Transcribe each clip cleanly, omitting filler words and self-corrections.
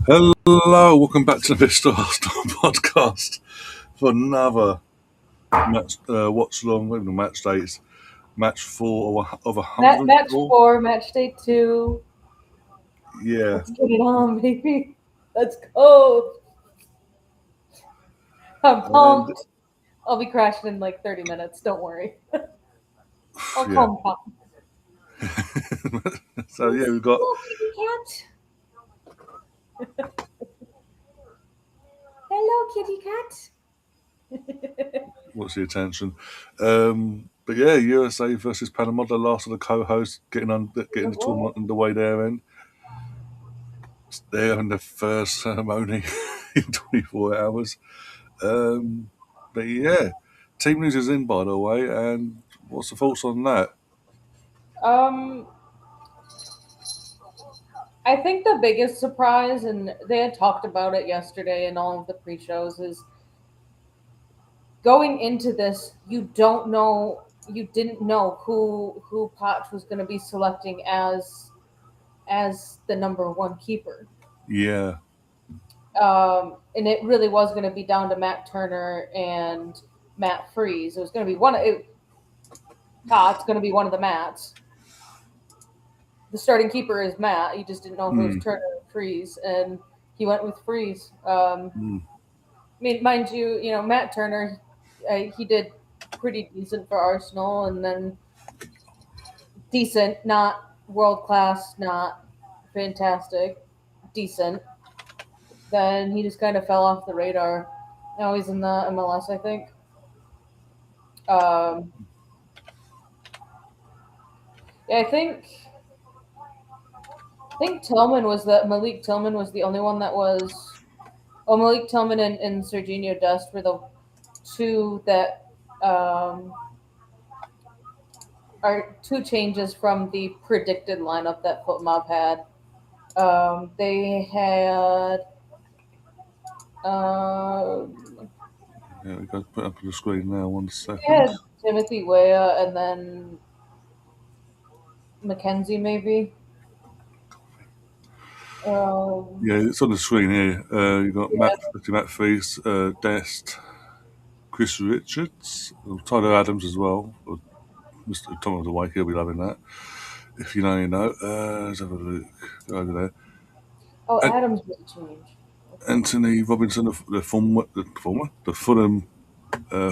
Hello, welcome back to the Mr. Arsenal podcast for another match. Watchalong, wait a minute, match dates, match four of Match 104. four, match day two. Yeah, Let's get it on, baby. Let's go. I'm and pumped. I'll be crashing in like 30 minutes. Don't worry. I'll yeah. calm down. So yeah, we've got Hello, kitty cat. Hello, kitty cat. what's the attention. But yeah, USA versus Panama, the last of the co-hosts getting the tournament underway there, and they're having the first ceremony in 24 hours. But yeah, team news is in, by the way, and what's the thoughts on that? um, I think the biggest surprise, and they had talked about it yesterday in all of the pre-shows, is going into this. You didn't know who Potch was going to be selecting as the number one keeper. Yeah, And it really was going to be down to Matt Turner and Matt Freeze. It was going to be It's going to be one of the Matts. The starting keeper is Matt. You just didn't know if it was mm, Turner or Freeze, and he went with Freeze. mm, I mean, mind you, Matt Turner, he did pretty decent for Arsenal, and then decent, not world class, not fantastic, decent. Then he just kind of fell off the radar. Now he's in the MLS, I think. Um, yeah, I think Malik Tillman was the only one that was. Oh, Malik Tillman and Serginho Dest were the two that um, are two changes from the predicted lineup that FootMob had. They had yeah, we got to put it up on the screen now. 1 second. Timothy Weah and then Mackenzie maybe. Um, Yeah, it's on the screen here. You got yeah, Matt Freese, Dest, Chris Richards, Tyler Adams as well. Mr. Tom of the Wake, he'll be loving that. If you know, you know. Let's have a look. Go over there. oh, And Adams was changed. Okay. Anthony Robinson, the Fulham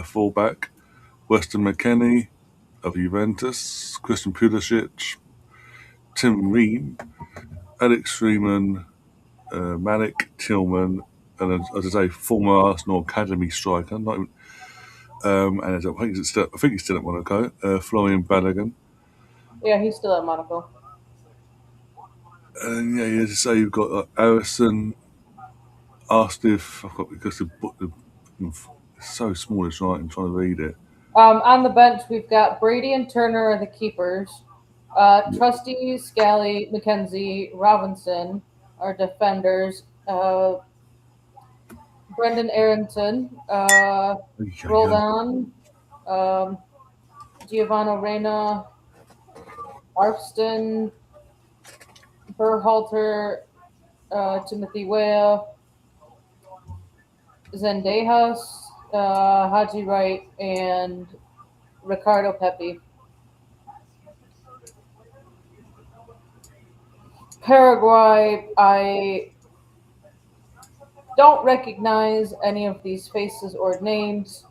fullback. Weston McKennie of Juventus, Christian Pulisic, Tim Ream, Alex Freeman, Malik Tillman, and as I say, former Arsenal academy striker. Not even, and I think he's still at Monaco. Florian Balogun, Yeah, he's still at Monaco. and yeah, as I say, you've got Harrison. Asked if I've got because the book it's so small. It's right. I'm trying to read it. On the bench, we've got Brady and Turner are the keepers. Trusty, Scally, McKenzie, Robinson are defenders. Brendan Aronson, Roldan, um, Giovanni Reyna, Arfston, Berhalter, Timothy Weah, Zendejas, Haji Wright, and Ricardo Pepe. Paraguay, I don't recognize any of these faces or names.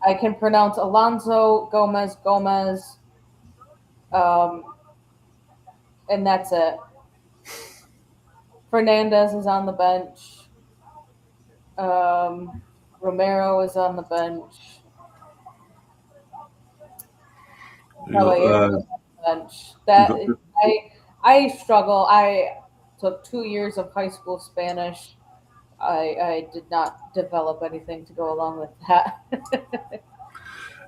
I can pronounce Alonso, Gomez, um, and that's it. Fernandez is on the bench. Romero is on the bench. You Caballero got is on the bench. you That got I struggle. I took 2 years of high school Spanish. I did not develop anything to go along with that.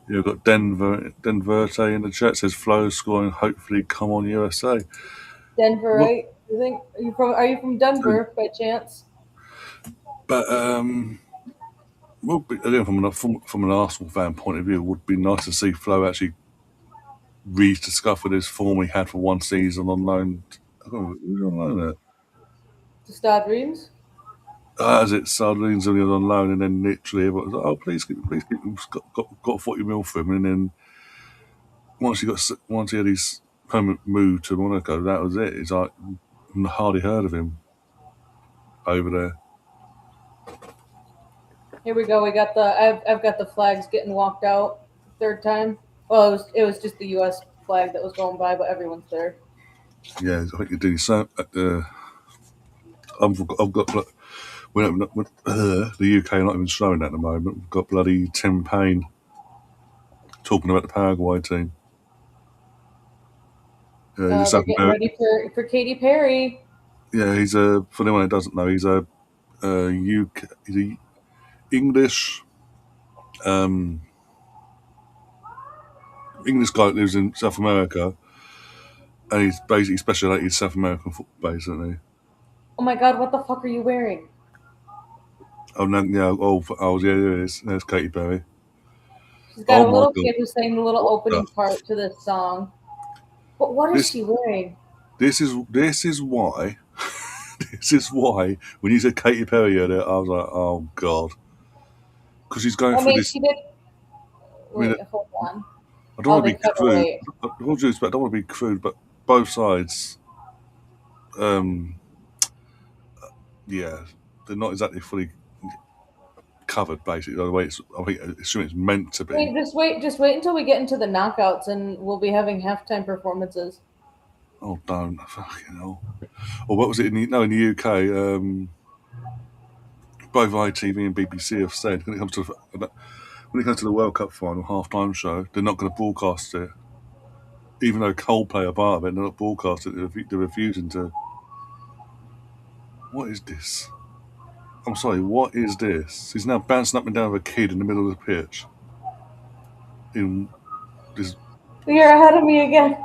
you've got Denverte in the chat says Flo scoring. Hopefully, come on USA. Denver, Look, right? You think are you from Denver by chance? but well, again, from an Arsenal fan point of view, it would be nice to see Flo actually rediscover his form he had for one season on loan. I don't know, who's on loan there? The Star Dreams. As it sardines when he was on loan, and then literally everyone was like, "Oh, please keep him." Got 40 mil for him, and then once he had his permanent move to Monaco, that was it. It's like hardly heard of him over there. Here we go. We got the. I've got the flags getting walked out. Third time. Well, it was just the U.S. flag that was going by, but everyone's there. Yeah, I think you're doing so. I've got the UK are not even showing that at the moment. We've got bloody Tim Payne talking about the Paraguay team. He's a They're South getting American. ready for Katy Perry. Yeah, he's a. For anyone who doesn't know, he's a UK. He's a English. Um, English guy that lives in South America, and he's basically specialised in South American football, basically. Oh my God! What the fuck are you wearing? Oh no, yeah, yeah, there's Katy Perry. She's got Oh a my little god, kid who's saying the little what the? opening part to this song. But what is This she wearing? this is why this is why when you said Katy Perry earlier, I was like, oh god, because she's going I through mean, this. she did. I mean, Wait, hold on. I don't Oh, want to they be cut crude. away. With all due respect, I don't want to be crude, but both sides, um, yeah, they're not exactly fully covered. Basically, the way I think, assume it's meant to be. Wait, just wait until we get into the knockouts, and we'll be having halftime performances. Oh, don't fucking hell. Or what was it in the UK? Both ITV and BBC have said when it comes to the World Cup final halftime show, they're not going to broadcast it, even though Coldplay are part of it. They're not broadcasting it. They're refusing to. What is this? I'm sorry. What is this? He's now bouncing up and down with a kid in the middle of the pitch. In this, You're ahead of me again.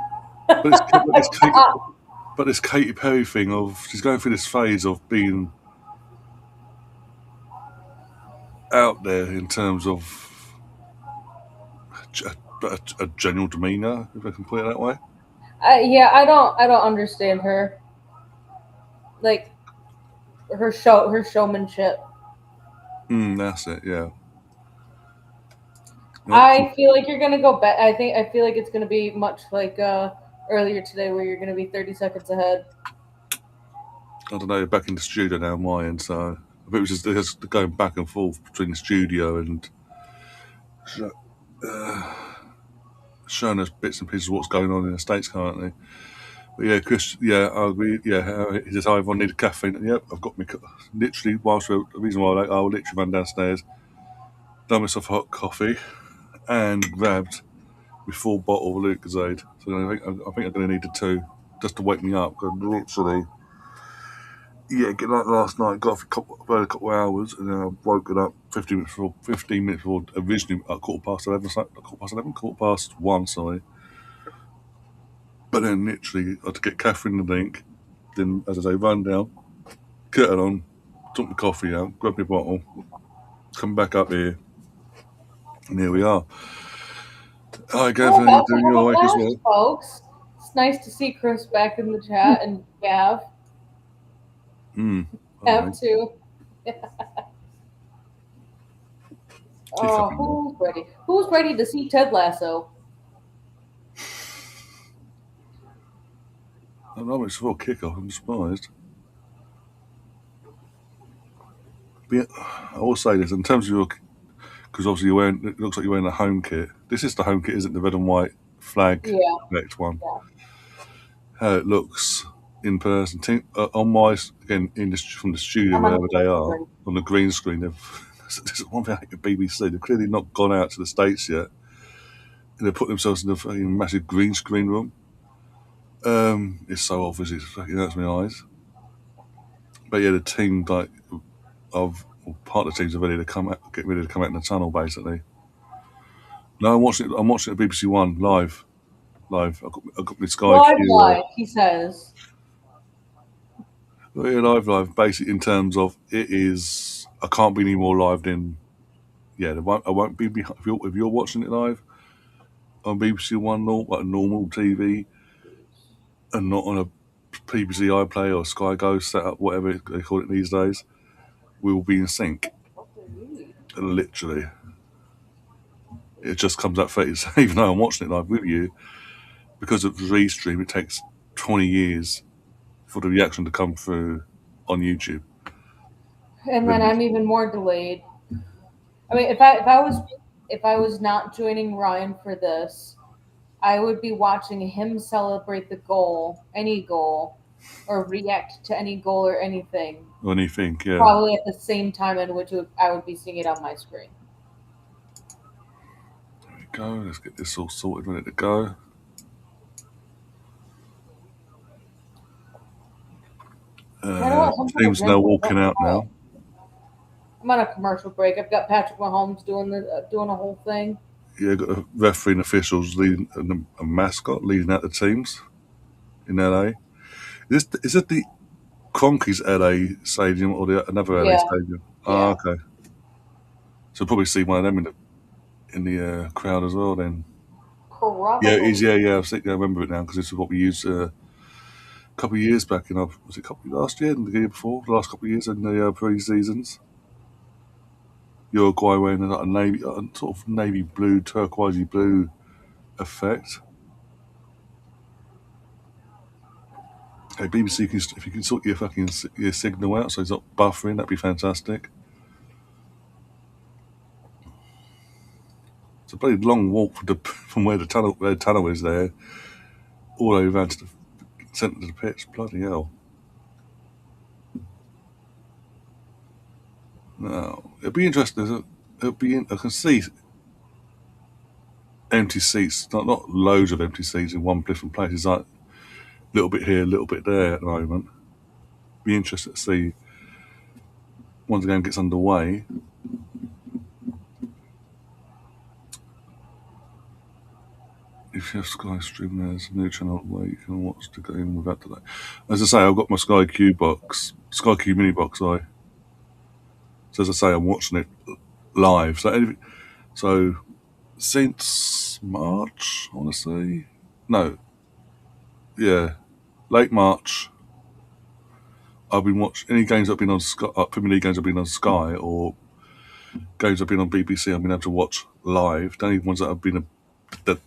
but it's Katy Perry thing of she's going through this phase of being out there in terms of a general demeanour, if I can put it that way. Yeah, I don't understand her. Like her showmanship. That's it. Yeah. Yep. I feel like you're gonna go back. I feel like it's gonna be much like earlier today, where you're gonna be 30 seconds ahead. I don't know. Back in the studio now, my end. So I think it was just going back and forth between the studio and uh, showing us bits and pieces of what's going on in the States currently. But yeah, Chris, yeah, I agree. Yeah, he says, I've needed caffeine. Yep, I've got me. Literally, the reason why I will literally run downstairs, done myself a hot coffee, and grabbed my full bottle of Lucozade. So I think I'm going to need the two just to wake me up. Because literally, yeah, like last night, got off about a couple of hours, and then I woke it up 15 minutes before originally at quarter past one, sorry. But then literally, I had to get caffeine in the drink. Then, as I say, run down, kettle on, took my coffee out, grabbed my bottle, come back up here, and here we are. Hi, We're Gavin, how you about to doing? have You a alright as blast, well? folks. It's nice to see Chris back in the chat and Gav Alright. too. He Oh, fucking will. who's ready? Who's ready to see Ted Lasso? I don't know, it's for a kick-off, I'm surprised. But yeah, I will say this, in terms of your, because obviously it looks like you're wearing a home kit. This is the home kit, isn't it? The red and white flag Yeah, next one. yeah. How it looks in person. On my, again, from the studio, I'm on wherever the they phone are, screen. on the green screen, this is one thing I hate the BBC, they've clearly not gone out to the States yet. And they've put themselves in a fucking massive green screen room. It's so obvious, it fucking hurts my eyes. But yeah, the team, like, part of the teams are ready to get ready to come out in the tunnel, basically. No, I'm watching it at BBC One live. I've got my Sky Q. Live, he says. Yeah, live. Basically, in terms of it is, I can't be any more live than. Yeah, I won't be behind, if you're watching it live on BBC One, like normal TV, and not on a PBC iPlayer or Sky Go setup, whatever they call it these days, we will be in sync. Literally. It just comes up 30 seconds, even though I'm watching it live with you, because of the restream, it takes 20 years for the reaction to come through on YouTube. And then I'm even more delayed. I mean, if I was not joining Ryan for this, I would be watching him celebrate the goal, any goal, or react to any goal or anything, When you think, yeah. probably at the same time in which I would be seeing it on my screen. There we go. Let's get this all sorted, ready to go. Team's now walking out now. I'm on a commercial break. I've got Patrick Mahomes doing a whole thing. Yeah, got a referee and officials leading, and a mascot leading out the teams in LA. Is it the Cronkies LA Stadium or another LA stadium? Oh, okay. So probably see one of them in the crowd as well then. Probably. Yeah, it is. Yeah. I remember it now because this is what we used a couple of years back. Was it last year and the year before? The last couple of years in the pre-seasons. Uruguay wearing a navy, sort of navy blue, turquoisey blue effect. Hey, BBC, if you can sort your fucking signal out so it's not buffering, that'd be fantastic. It's a bloody long walk from where the tunnel is there, all the way around to the centre of the pitch. Bloody hell! No, it'll be interesting. I can see empty seats, not loads of empty seats in one different place. It's like a little bit here, a little bit there at the moment. Be interested to see once the game gets underway. If you have Sky Stream, there's a new channel where you can watch the game without delay. As I say, I've got my Sky Q mini box. So as I say, I'm watching it live. So since March, I want to say, late March, I've been watching any games I've been on Sky, Premier League games I've been on Sky, or games I've been on BBC. I've been able to watch live. The only ones that have been the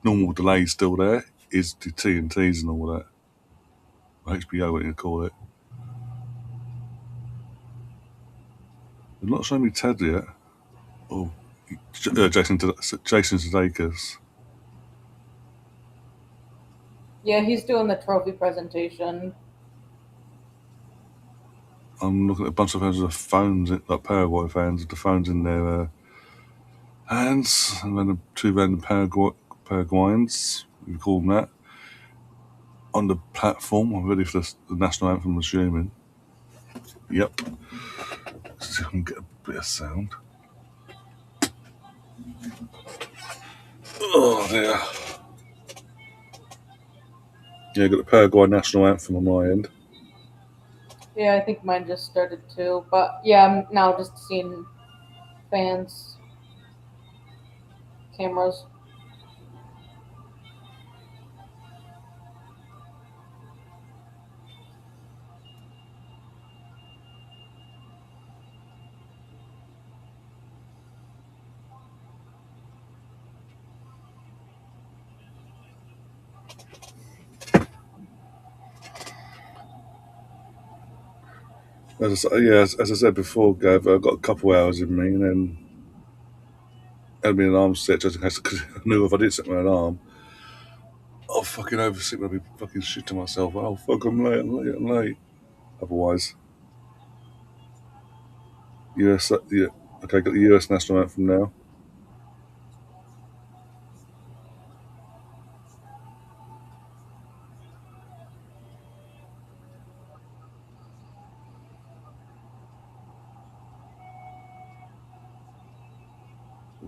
normal delay still there is the TNTs and all that. HBO, what you call it. They're not showing me Ted yet. Oh, Jason Sudeikis. Yeah, he's doing the trophy presentation. I'm looking at a bunch of fans with phones, like Paraguay fans, with the phones in their hands, and then two random Paraguayans, we call them that, on the platform. I'm ready for the national anthem, I'm assuming. Yep. Let's see if I can get a bit of sound. Oh dear. Yeah, got the Paraguay national anthem on my end. Yeah, I think mine just started too. But yeah, I'm now just seeing fans, cameras. As I said before, Gav, I've got a couple hours in me, and then had me an alarm set just in case, because I knew if I did set my alarm, I'll fucking oversleep and I'll be fucking shit to myself. Oh, fuck, I'm late. Otherwise. Okay, got the US national anthem now.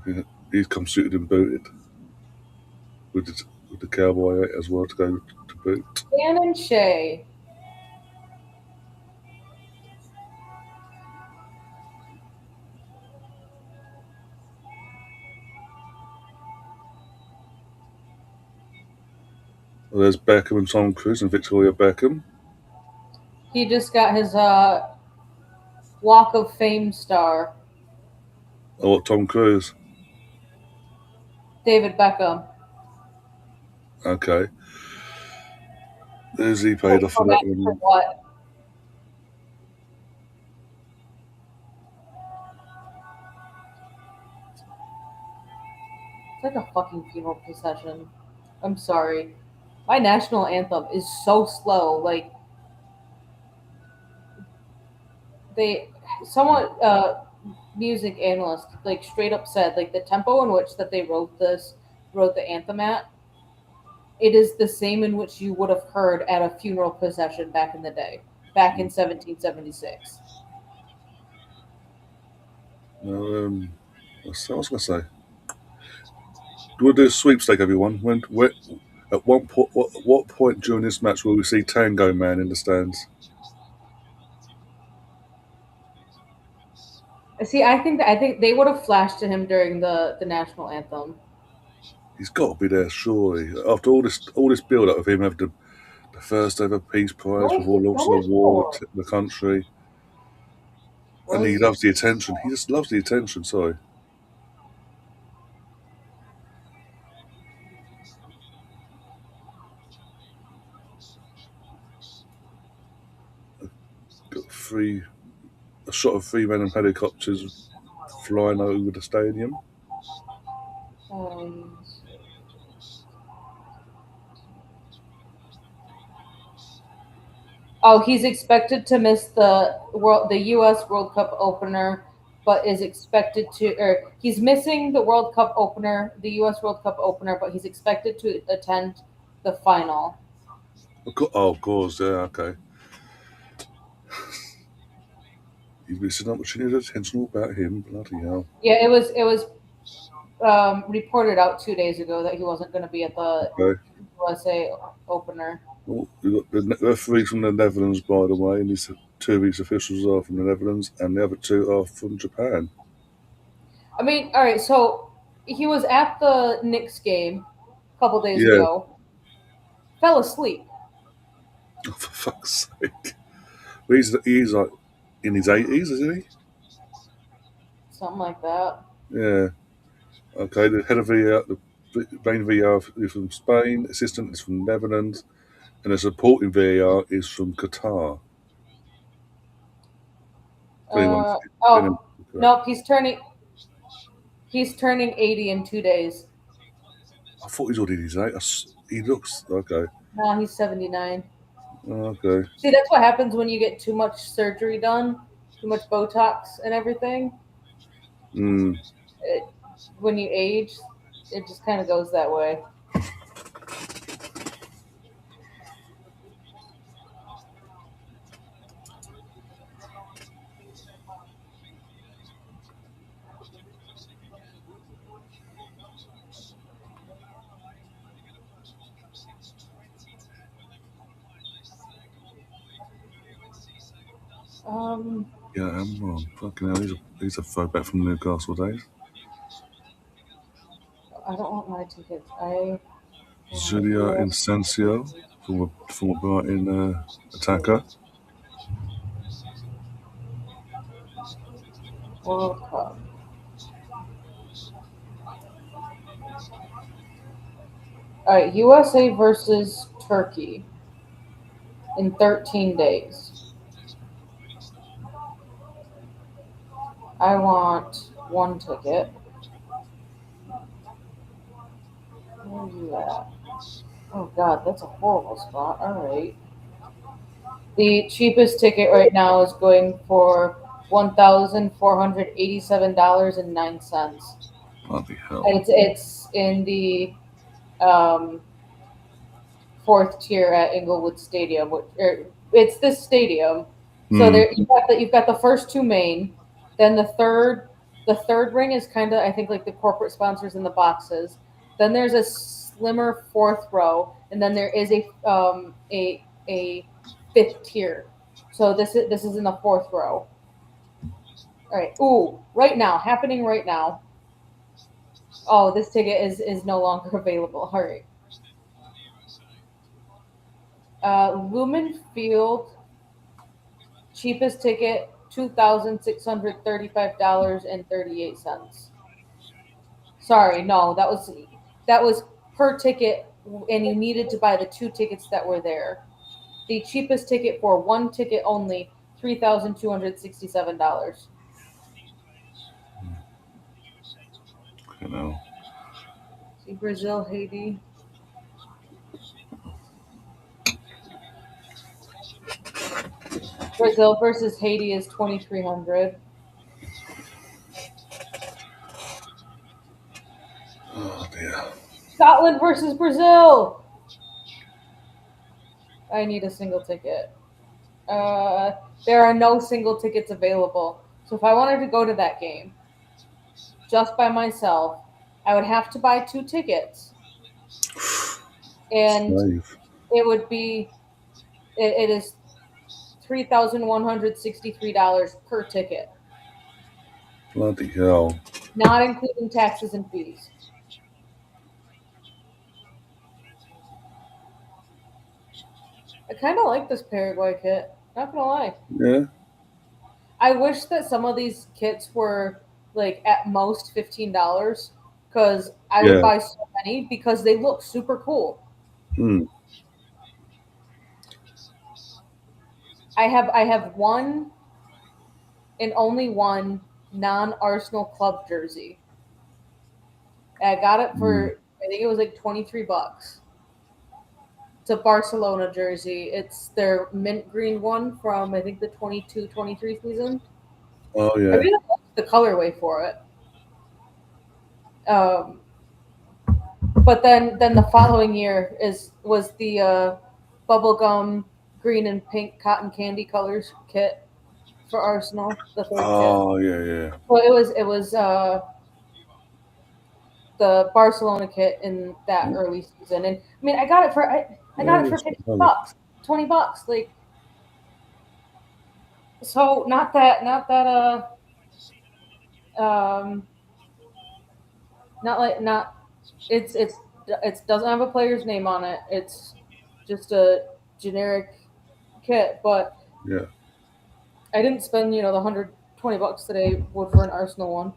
Okay, he's come suited and booted with the cowboy as well to go to boot. Dan and Shay. Well, there's Beckham and Tom Cruise and Victoria Beckham. He just got his Walk of Fame star, Oh, what, Tom Cruise? David Beckham. Okay. Who's he paid For, off for for, that for one? what? It's like a fucking funeral procession. I'm sorry. My national anthem is so slow. Like they, someone, music analyst, like straight up said, like the tempo in which that they wrote the anthem at, it is the same in which you would have heard at a funeral procession back in the day, back in 1776. What was I going to say? We'll do a sweepstake, everyone. At what point during this match will we see Tango Man in the stands? See, I think they would have flashed to him during the national anthem. He's got to be there, surely. After all this build up of him having the first ever peace prize What with is he all lost of the finished war for? in the country, and he Was loves the attention. He just loves the attention. Sorry, got a shot of three men in helicopters flying over the stadium. um, oh, he's expected to miss the U.S. World Cup opener, but is expected to, or he's missing the World Cup opener, the U.S. World Cup opener, but he's expected to attend the final. Oh, of course, yeah, okay. He's missing out much attention all about him. Bloody hell. Yeah, it was reported out 2 days ago that he wasn't going to be at the Okay. USA opener. Well, we've got the referees from the Netherlands, by the way, and two of these officials are from the Netherlands, and the other two are from Japan. I mean, all right, so he was at the Knicks game a couple days Yeah, ago, fell asleep. oh, for fuck's sake. But he's like in his 80s, isn't he? Something like that. Yeah. Okay, the head of the main VAR is from Spain, assistant is from Netherlands, and the supporting VAR is from Qatar. If anyone, if anyone, Oh, nope, he's turning 80 in 2 days. I thought he's already in his 80s. He looks okay. No, he's 79. Okay. See, that's what happens when you get too much surgery done, too much Botox and everything. Mm. It, when you age, it just kind of goes that way. Um, Yeah, I'm wrong. Fucking hell, he's a throwback from Newcastle days. I don't want my tickets. I want Julia US Incencio, former Brighton attacker. World Cup. All right, USA versus Turkey in 13 days. I want one ticket. Where are you at? Oh God, that's a horrible spot. All right. The cheapest ticket right now is going for $1,487.09. Bloody hell. It's in the um, fourth tier at Inglewood Stadium. It's this stadium. So Hmm. there you've got the first two main, then the third ring is kind of I think like the corporate sponsors in the boxes. Then there's a slimmer fourth row, and then there is a fifth tier. So this is in the fourth row. All right. Ooh, right now, happening right now. Oh, this ticket is no longer available. All right. Lumen Field Cheapest ticket, $2,635.38. Sorry, no, that was per ticket, and you needed to buy the 2 tickets that were there. The cheapest ticket for one ticket only, $3,267. You know. See Brazil, Haiti. Brazil versus Haiti is 2,300. Oh dear. Scotland versus Brazil. I need a single ticket. There are no single tickets available. So if I wanted to go to that game just by myself, I would have to buy 2 tickets, and Slave. it would be it is $3,163 per ticket, Bloody hell. not including taxes and fees. I kind of like this Paraguay kit. Not gonna lie. Yeah. I wish that some of these kits were like at most $15, because I would Yeah. buy so many because they look super cool. Hmm. I have one and only one non-Arsenal club jersey. I got it Hmm. for, I think it was like $23. It's a Barcelona jersey. It's their mint green one from I think the 22-23 season. Oh I yeah. really like the colorway for it. Um, but then the following year was the bubblegum green and pink cotton candy colors kit for Arsenal, the third kit. Oh yeah, yeah. Well, it was the Barcelona kit in that Hmm. early season, and I mean I Yeah, got it for that's 50 funny. bucks, $20, like, so um not like not it's doesn't have a player's name on it. It's just a generic kit, but Yeah. I didn't spend the $120 that I would for an Arsenal one.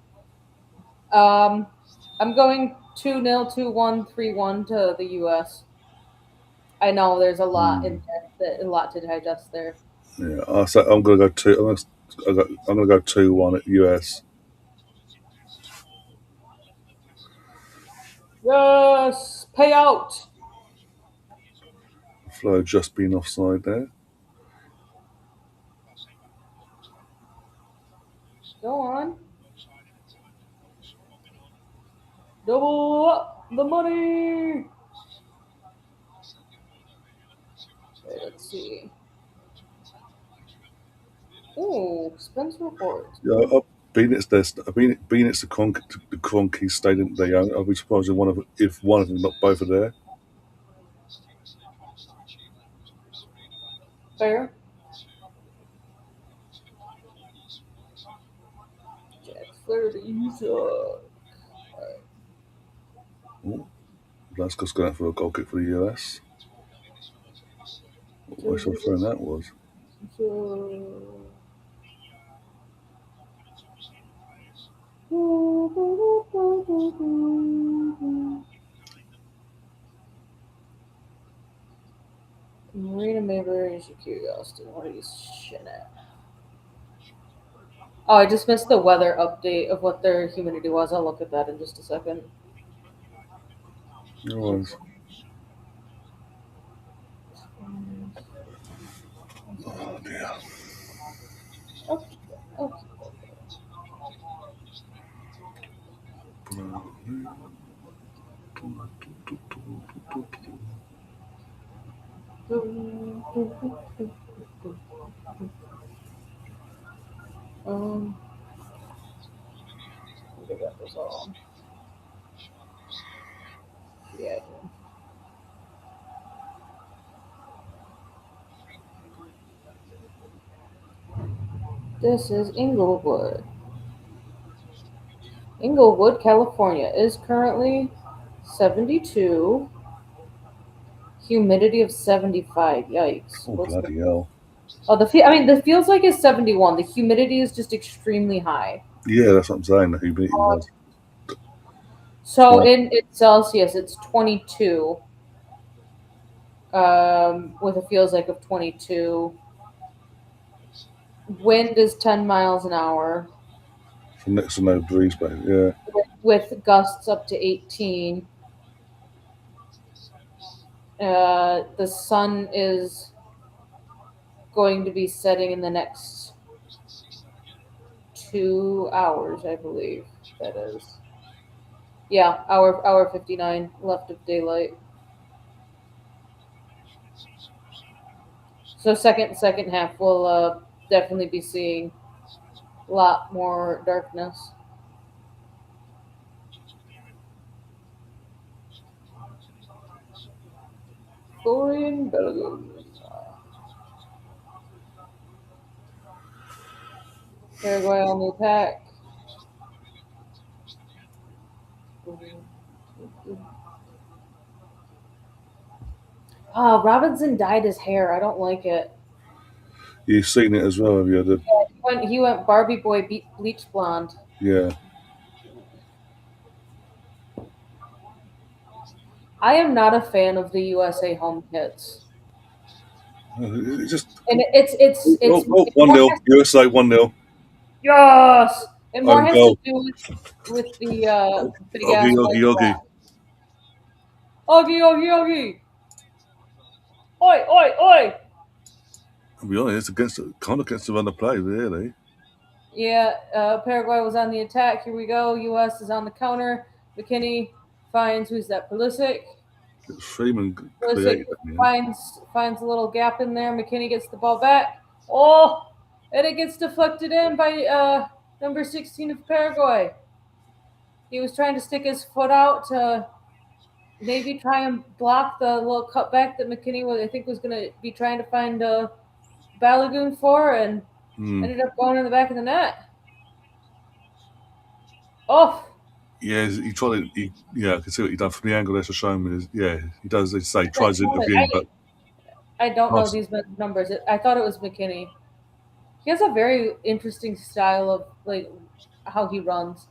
I'm going 2-0, 2-1, 3-1 to the US. I know there's a lot Hmm. in there, a lot to digest there. Yeah. I'm gonna go two. I'm gonna go 2-1 at US. Yes, pay out. Flo just been offside there. Go on. Double up the money. Okay, let's see. Ooh, Spencer Report. Yeah. Being it's the Cronky Stadium they own. I'll be surprised if one of them, not both, are there. Fair. Jack Flaherty. Oh, Glasgow's going out for a goal kick for the US. What sort of throwing that was? Marina Mayberry and Shakira Austin. What are you shit at? Oh, I just missed the weather update of what their humidity was. I'll look at that in just a second. It was. Oh dear. Okay. Okay. Um, I think I got this all. Yeah. This is Inglewood. Inglewood, California is currently 72. Humidity of 75. Yikes. Oh What's the bloody hell! Oh, the feels like it's 71. The humidity is just extremely high. Yeah, that's what I'm saying. The humidity was. So So, in Celsius, it's 22. With a feels like of 22. Wind is 10 miles an hour. from next to no breeze, but yeah. With gusts up to 18. The sun is going to be setting in the next 2 hours, I believe that is. Yeah, hour 59 left of daylight. So second half we'll definitely be seeing a lot more darkness. Florian Belagoon. Paraguay on the attack. Robinson dyed his hair. I don't like it. You've seen it as well, have you? He went Barbie boy bleach blonde. Yeah. I am not a fan of the USA home kits, It's just. and it's Oh, it 1 more 0. has, USA 1-0. yes, it more Own has to goal. do with the big Oggy, ass Oggy, white Oggy. flag. Oggy, oggy, oggy! Oi, oi, oi! I'll be honest, kind of against the run of play, really. Yeah, Paraguay was on the attack. Here we go. U.S. is on the counter. McKinney finds who's that? Pulisic. Freeman Pulisic created it in the end. finds a little gap in there. McKinney gets the ball back. Oh, and it gets deflected in by number 16 of Paraguay. He was trying to stick his foot out to maybe try and block the little cutback that McKinney I think was going to be trying to find Balagoon for, and Hmm. ended up going in the back of the net. Oh, Yeah, he tried it. Yeah, I can see what he done from the angle there to show me. Yeah, he does. They say that tries to helmet. intervene, but I don't know nice. these men's numbers. I thought it was McKinney. He has a very interesting style of like how he runs.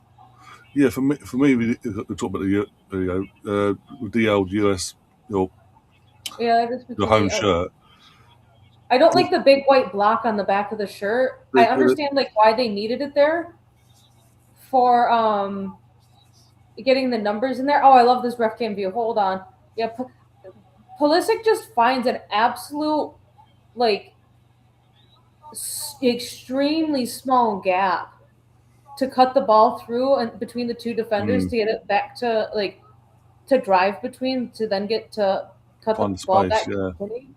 Yeah, we talk about the old US, your Yeah, it is your home McKinney. shirt. I don't like the big white block on the back of the shirt. I They- understand like why they needed it there for getting the numbers in there. Oh, I love this ref cam view. Hold on. Yeah, Pulisic just finds an absolute like extremely small gap to cut the ball through and between the two defenders mm, to get it back to like to drive between to then get to cut the find the ball space. back to Yeah, McKinney.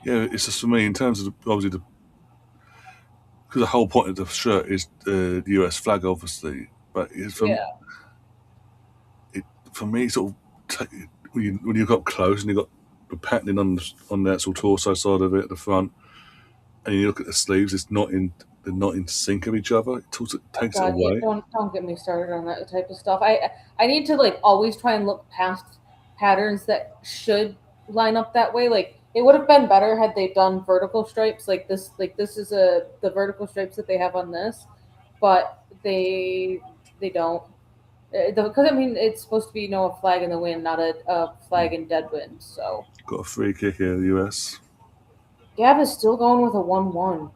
yeah. It's just for me in terms of obviously because the whole point of the shirt is the US flag, obviously. But Yeah, it, for me, sort of when you got close and you got the patterning on the actual torso side of it at the front, and you look at the sleeves, they're not in sync of each other. It oh takes it God, yeah, away. don't get me started on that type of stuff. I need to like always try and look past patterns that should line up that way. Like it would have been better had they done vertical stripes like this. Like this is the vertical stripes that they have on this, but they don't. Because I mean, it's supposed to be a flag in the wind, not a flag in dead wind. So Got a free kick here, the US. Gav is still going with a 1-1.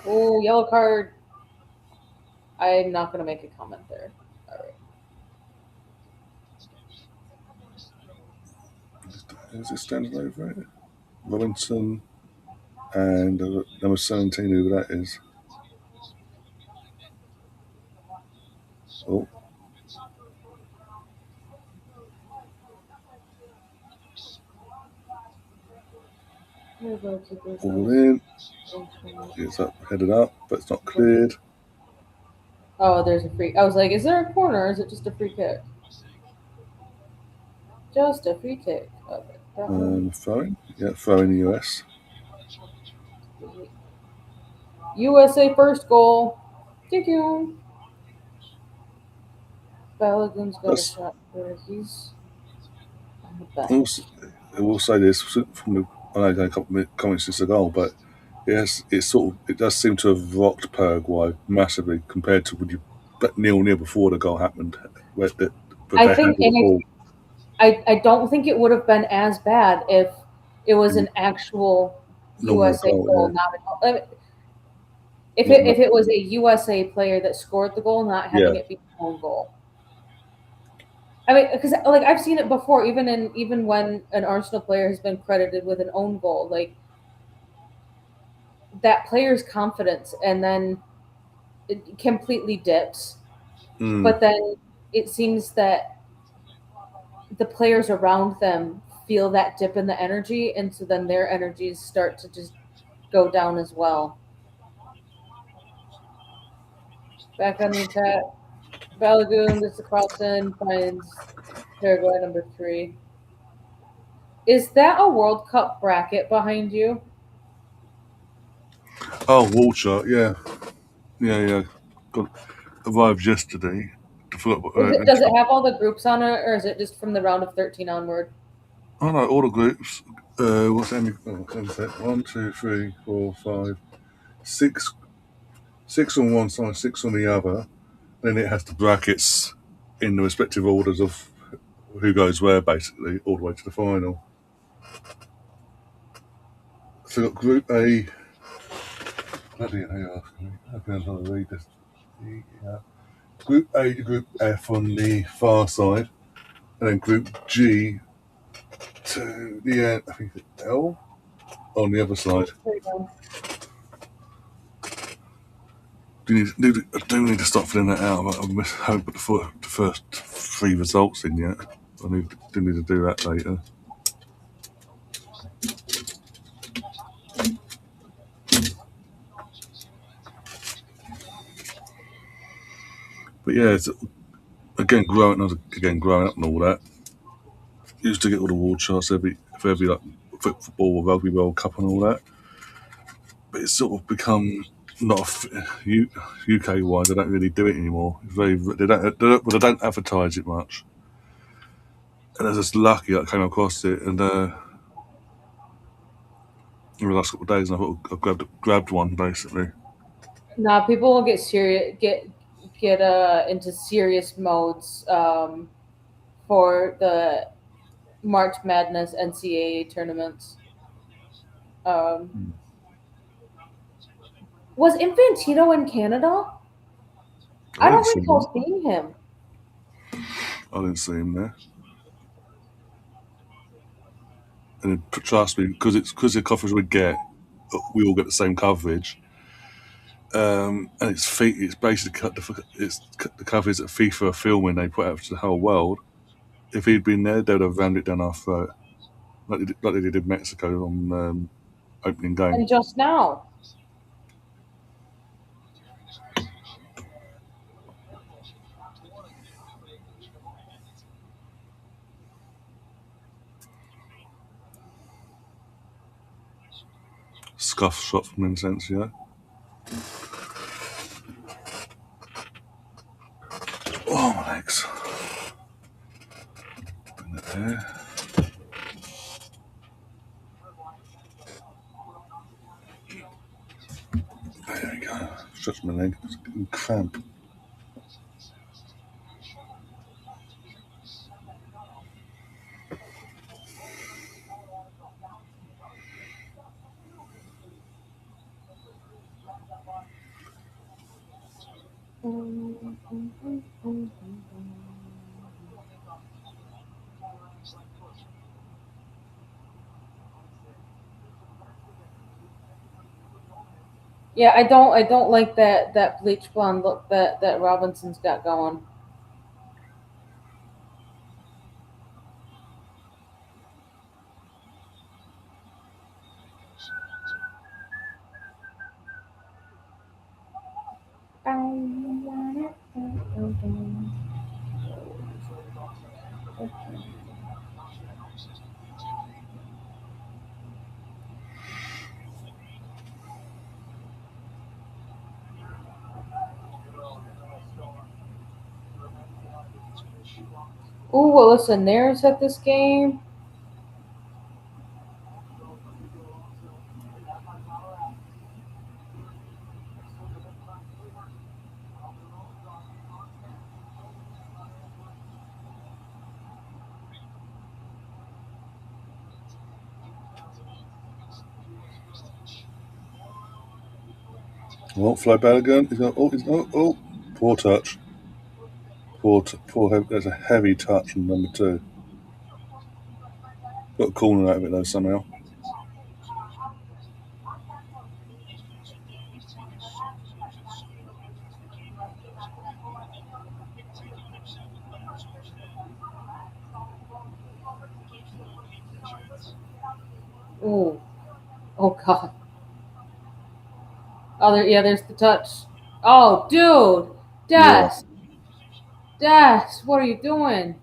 Oh, yellow card. I'm not going to make a comment there. All right. Is it standing over it? Robinson and number 17, who that is. Oh, all in. It's up, headed up, but it's not cleared. Oh, there's a free. I was like, is there a corner or is it just a free kick? Just a free kick. Okay. That one. Throwing. Yeah, throwing the US. USA first goal. Thank you. Balogun's got a That's shot there. He's on the bench. also, I will say this from the, I know it's only a couple of comments since the goal, but yes, it does seem to have rocked Paraguay massively compared to when you bet 0-0 before the goal happened, but I they think, handled the and ball I don't think it would have been as bad if it was in an actual normal USA goal. goal, Yeah, not a goal. I mean, not if it was a USA player that scored the goal, not yeah. having it be a own goal. I mean, because like I've seen it before, even when an Arsenal player has been credited with an own goal, like that player's confidence and then it completely dips. Mm, But then it seems that the players around them feel that dip in the energy, and so then their energies start to just go down as well. Back on the attack, Balogun gets the cross in, finds Paraguay number 3. Is that a World Cup bracket behind you? oh, Walter, yeah, yeah. Got arrived yesterday. Forgot what, Does it have all the groups on it, or is it just from the round of 13 onward? oh no, all the groups. What's that? One, two, three, four, five, six, six on one side, six on the other. Then it has the brackets in the respective orders of who goes where, basically, all the way to the final. So we've got Group A. Bloody hell, I've been trying to read this. Yeah. Group A to Group F on the far side, and then Group G to the end, I think it's L on the other side. There you go. I do need to start filling that out. I haven't put the first 3 results in yet. Do need to do that later. But yeah, it's, growing up and all that. Used to get all the award charts for every like football or rugby World Cup and all that. But it's sort of become not UK wide. They don't really do it anymore. They don't advertise it much. And I was just lucky I came across it and in the last couple of days, and I thought I grabbed one basically. Nah, people will get into serious modes for the March Madness NCAA tournaments. Um, Hmm. was Infantino in Canada? I I didn't don't see him. recall seeing him. I didn't see him there. And trust me, because the coverage we all get the same coverage. And it's basically the coverage that FIFA are filming. They put out to the whole world. If he'd been there, they'd have rammed it down our throat, like they did in Mexico on opening game. And just now, Scuff shot from Vincencio. Oh, my legs. Bring it there. There we go. Stretch my leg. It's getting cramp. yeah, I don't like that bleach blonde look that Robinson's got going. Ooh, well, listen, there's at this game. Oh, fly Balogun. Oh, poor touch. There's a heavy touch from number 2. Got a corner out of it though somehow. Ooh, oh god. Oh, there, yeah, there's the touch. Oh, dude, Yeah. Des, Des, what are you doing?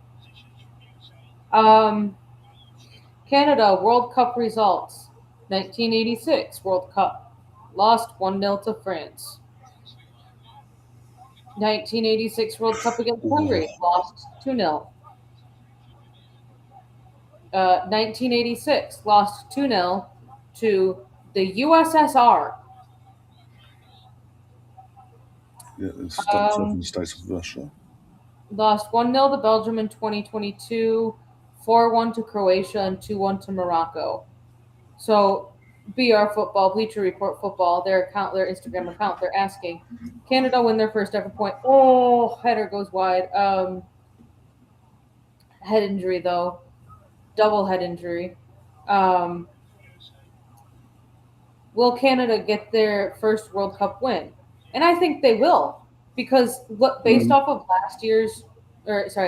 Um, Canada World Cup results: 1986 World Cup, lost 1-0 to France. 1986 World Cup against Ooh. Hungary, lost 2-0. 1986 lost 2-0 to the USSR. Yeah, it's Um, Southern states of Russia. Lost 1-0 to Belgium in 2022, 4-1 to Croatia, and 2-1 to Morocco. So, BR Football, Bleacher Report Football, their Instagram account, they're asking, Canada win their first ever point. Oh, header goes wide. Head injury though, double head injury. Um, will Canada get their first World Cup win? And I think they will, because what based Mm. off of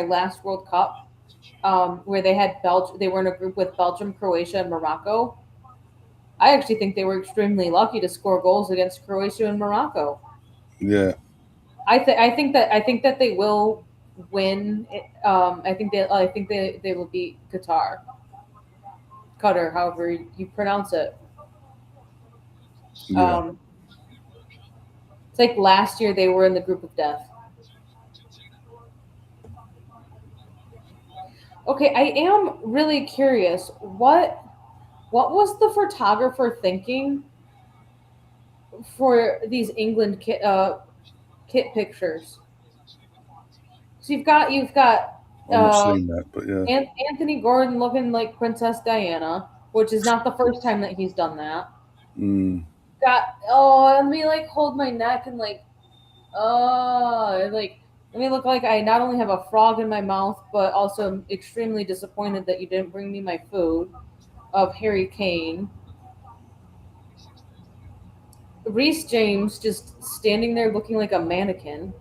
last World Cup, where they were in a group with Belgium, Croatia, and Morocco. I actually think they were extremely lucky to score goals against Croatia and Morocco. Yeah. I think that they will win. I think they will beat Qatar, however you pronounce it. Yeah. Um, it's like last year they were in the group of death. Okay, I am really curious. What was the photographer thinking for these England kit pictures? So you've got I've not uh, seen that, but yeah. Anthony Gordon looking like Princess Diana, which is not the first time that he's done that. Mm. Got let me like hold my neck and like let me look like I not only have a frog in my mouth, but also am extremely disappointed that you didn't bring me my food. Of Harry Kane, Reese James just standing there looking like a mannequin.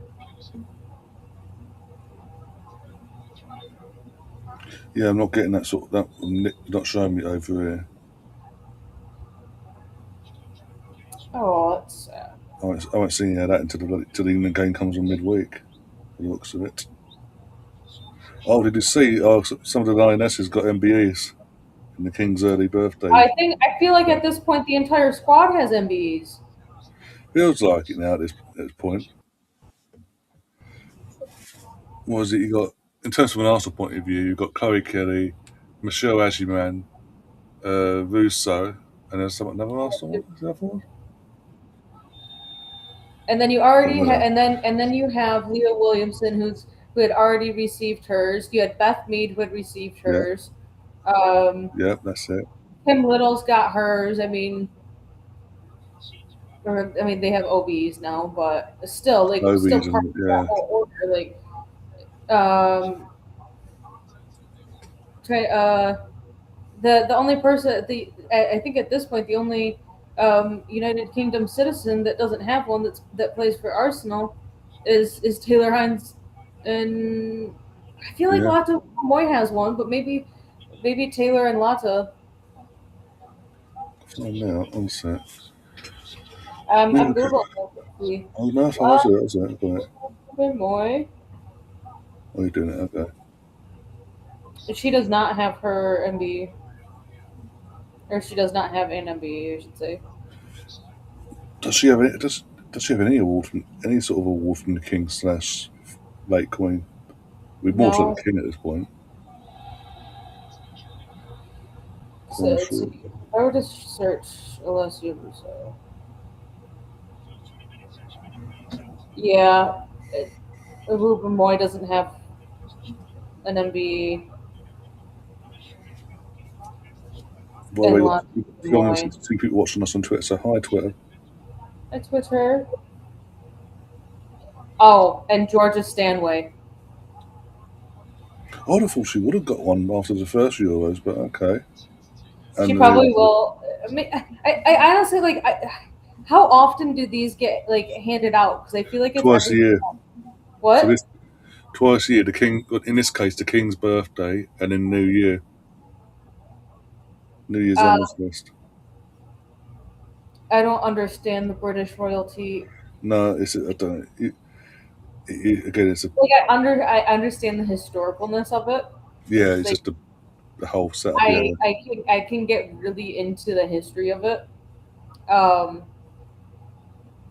Yeah, I'm not getting that sort of that. Not showing me over here. Oh, that's sad. I won't see any of that until the England game comes on midweek. The looks of it. Oh, did you see? Oh, some of the Lionesses got MBEs in the King's early birthday. I feel like at this point the entire squad has MBEs. Feels like it now at this point. What is it? You got in terms from an Arsenal point of view, you've got Chloe Kelly, Michelle Agiman, Russo, and there's another Arsenal one. Is there another one? And then Don't know. and then you have Leah Williamson who had already received hers. You had Beth Mead who had received Yeah, hers. Um, yeah, that's it. Kim Little's got hers. I mean they have OBs now, but still Obies part and of that yeah, whole order. Um, try, the only person I think at this point the only United Kingdom citizen that doesn't have one that plays for Arsenal is Taylor Hines, and I feel like yeah. Lata Moy has one, but maybe Taylor and Lata. Find out. One sec. I'm Okay. googling it to see. Oh no, Lata that's it. I've got it. Moy. Oh, you're doing it. Okay. She does not have her MB, or she does not have an MB, I should say. Does she have any? Does she have any award from any sort of award from the King slash late Queen? We're more so the No. king at this point. So Quite let's see. sure. If I were to search Alessio Russo. Yeah, Ruben Moy doesn't have an MBE By the way, in we've Los got a few Moy. people watching us on Twitter, so hi, Twitter. At Twitter. Oh, and Georgia Stanway. I would have thought she would have got one after the first Euros, but okay. She And probably will. I mean, I honestly like. How often do these get like handed out? Because I feel like it's twice a every. year. So What? this twice a year, the king, in this case, the king's birthday, and then New Year, New Year's Uh, honours list. I don't understand the British royalty. No, it's I don't know. Again, it's a Like I understand the historicalness of it. yeah, it's Like just the whole setup. Yeah, I can get really into the history of it. Um,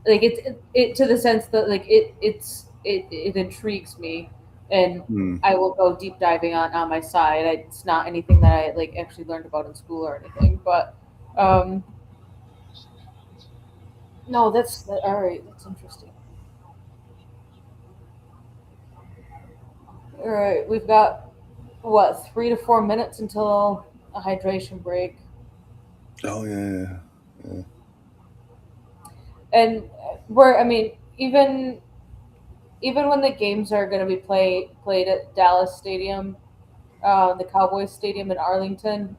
like it to the sense that like it intrigues me, and hmm. I will go deep diving on my side. It's not anything that I like actually learned about in school or anything, but um, no, that's all right. That's interesting. All right, we've got what 3 to 4 minutes until a hydration break, Oh yeah, yeah. and we're I mean even when the games are going to be played at Dallas Stadium, the Cowboys Stadium in Arlington,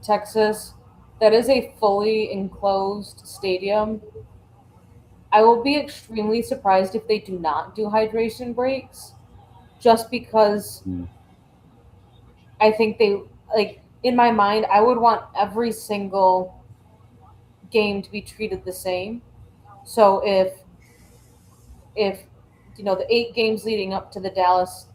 Texas, that is a fully enclosed stadium. I will be extremely surprised if they do not do hydration breaks, just because Hmm. I think they like in my mind I would want every single game to be treated the same. So if the 8 games leading up to the Dallas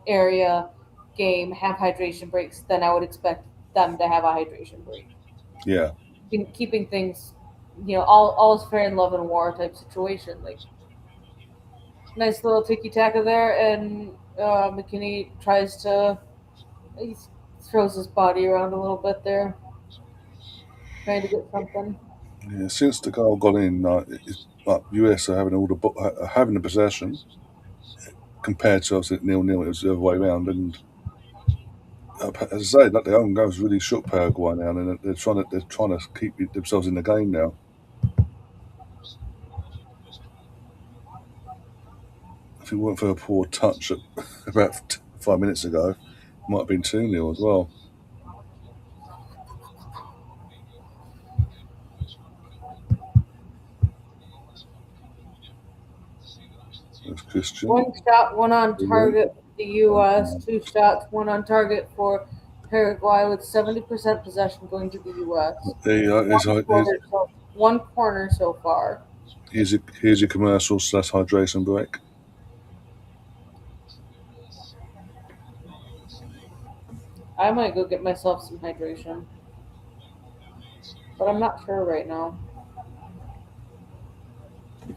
area game have hydration breaks, then I would expect them to have a hydration break. Yeah. Keeping things, all is fair in love and war type situation. Like nice little ticky taka there, and McKinney tries to he throws his body around a little bit there, trying to get something. Yeah, since the goal got in, like US are having having the possession compared to us at 0-0. It was the other way around, and as I say, like the own goals really shook Paraguay now, and they're trying to keep themselves in the game now. If it weren't for a poor touch about 5 minutes ago, it might have been 2-0 as well. There's Christian. One shot, one on target for the U.S. 2 shots, one on target for Paraguay, with 70% possession going to the U.S. There you go. One corner so far. Here's your commercial / hydration break. I might go get myself some hydration, but I'm not sure right now.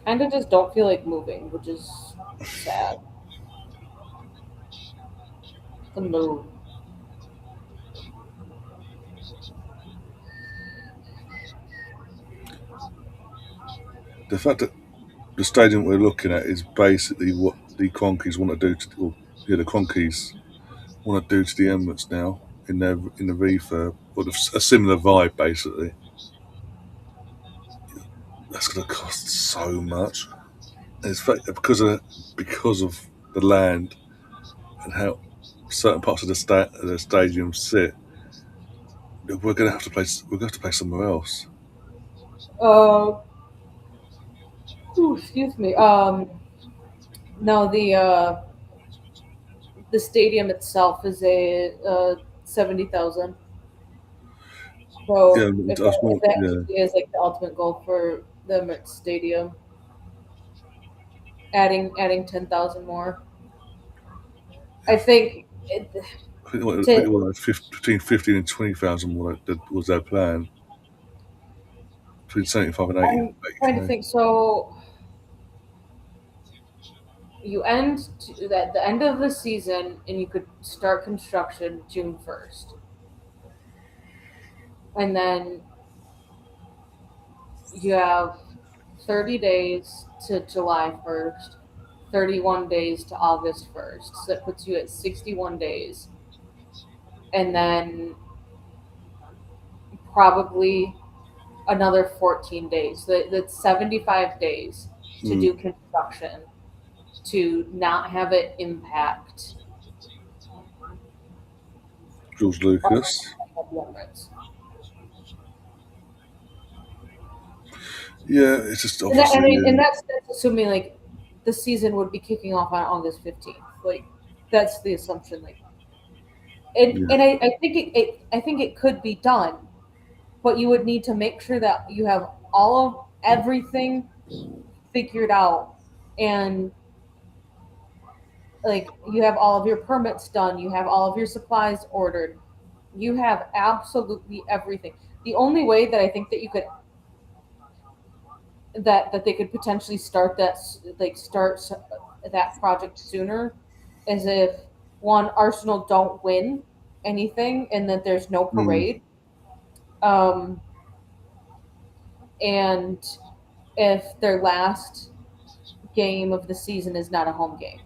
Kind of just don't feel like moving, which is sad. The mood. The fact that the stadium we're looking at is basically what the Cronkies want to do the Cronkies want to do to the Emirates now in the refurb, or a similar vibe basically. That's going to cost so much. And it's because of the land and how certain parts of the stadium sit. We're going to have to play. We're going to have to play somewhere else. Uh, excuse me. No, the stadium itself is a 70,000. Yeah, So that's more. if that Yeah, truly is like the ultimate goal for them at stadium, adding 10,000 more, I think I think it to was between 15 and 20,000 was their plan. Between 75 and 80, I'm trying to 80K. think. So you end at the end of the season, and you could start construction June 1st, and then you have 30 days to July 1st, 31 days to August 1st. So that puts you at 61 days. And then probably another 14 days. So that's 75 days to Mm. do construction to not have it impact George Lucas. the Emirates. Yeah, it's just And that, I obviously. mean, and that's assuming like the season would be kicking off on August 15th. Like that's the assumption. Like, Yeah. I think I think it could be done, but you would need to make sure that you have all of everything figured out, and like you have all of your permits done, you have all of your supplies ordered, you have absolutely everything. The only way that I think that you could that they could potentially start that project sooner is if one, Arsenal don't win anything and that there's no Mm. parade, um, and if their last game of the season is not a home game,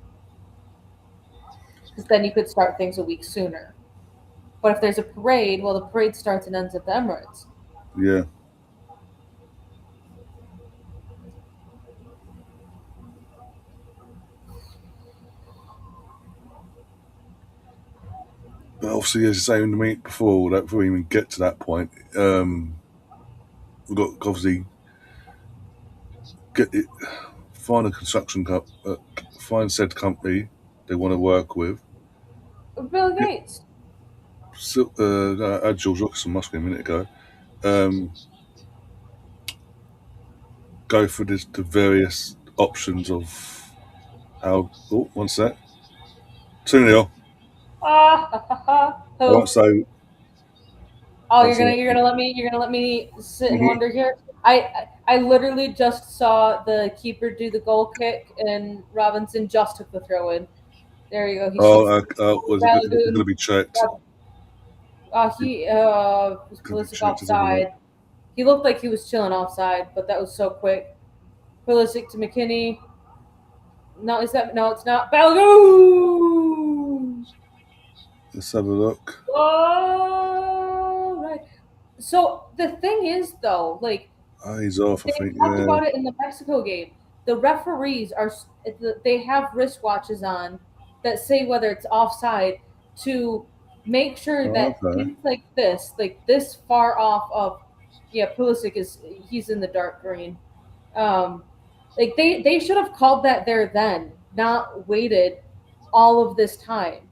because then you could start things a week sooner. But if there's a parade, well, the parade starts and ends at the Emirates. Yeah. But obviously, as you say, in the meet before we even get to that point, we've got to obviously get it, find a construction find said company they want to work with. Bill Get, Gates. I had George Lucas on Muskie a minute ago. Um, go for the various options of how. Oh, one sec. 2-0. I won't Who? say. Oh, I'll say. you're gonna let me sit and Mhm. wonder here. I literally just saw the keeper do the goal kick, and Robinson just took the throw in. There you go. He Oh, sits. was it going to Balogun. be checked? He was Going to be Pulisic checked. Let's have a look. offside. He looked like he was chilling offside, but that was so quick. Pulisic to McKinney. No, is that no? It's not. Balogun. Let's have a look. Oh, right. So the thing is, though, like Oh, he's off. I they think. talked Yeah. about it in the Mexico game. The referees they have wristwatches on that say whether it's offside to make sure Oh, that okay. things like this far off of, yeah, Pulisic he's in the dark green. Um, like they should have called that there then, not waited all of this time,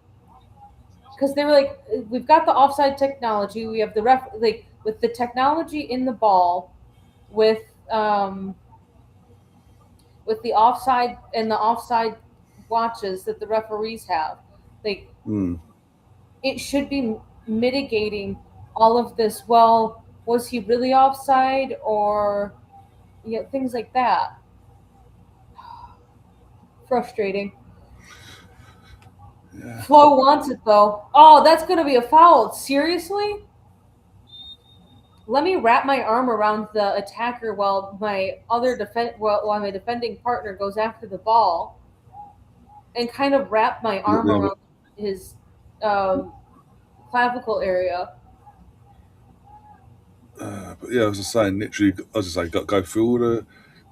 because they were like, we've got the offside technology, we have the like with the technology in the ball, with um with the offside and the offside watches that the referees have, like Hmm. it should be mitigating all of this. Well, was he really offside, or things like that. Frustrating. Yeah. Flo wants it though. Oh, that's gonna be a foul. Seriously? Let me wrap my arm around the attacker while while my defending partner goes after the ball, and kind of wrap my arm Yeah, around his um, clavicle area. but yeah, I was just saying, literally, as I say, got to go through all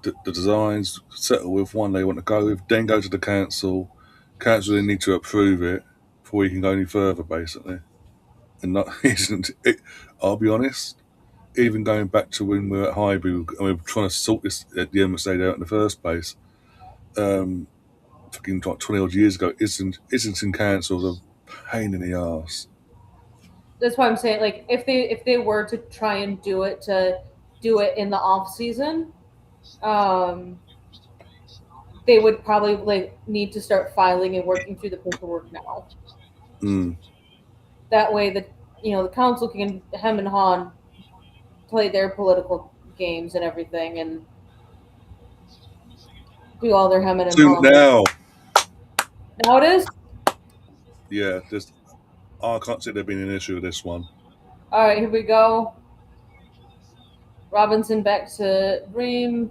the designs, settle with one they want to go with, then go to the council. Council then need to approve it before you can go any further, basically. And not isn't it? I'll be honest. Even going back to when we were at Highbury and we were trying to sort this at the MSA out in the first place, um, fucking like 20 odd years ago, Islington Council was a pain in the arse. That's why I'm saying, like, if they were to try and do it in the off season, um, they would probably like need to start filing and working through the paperwork now. Mm. That way, the council can hem and haw and play their political games and everything, and do all their hemming and Do it hawing. now. Now it is? Yeah, I can't see there being an issue with this one. All right, here we go. Robinson back to Ream.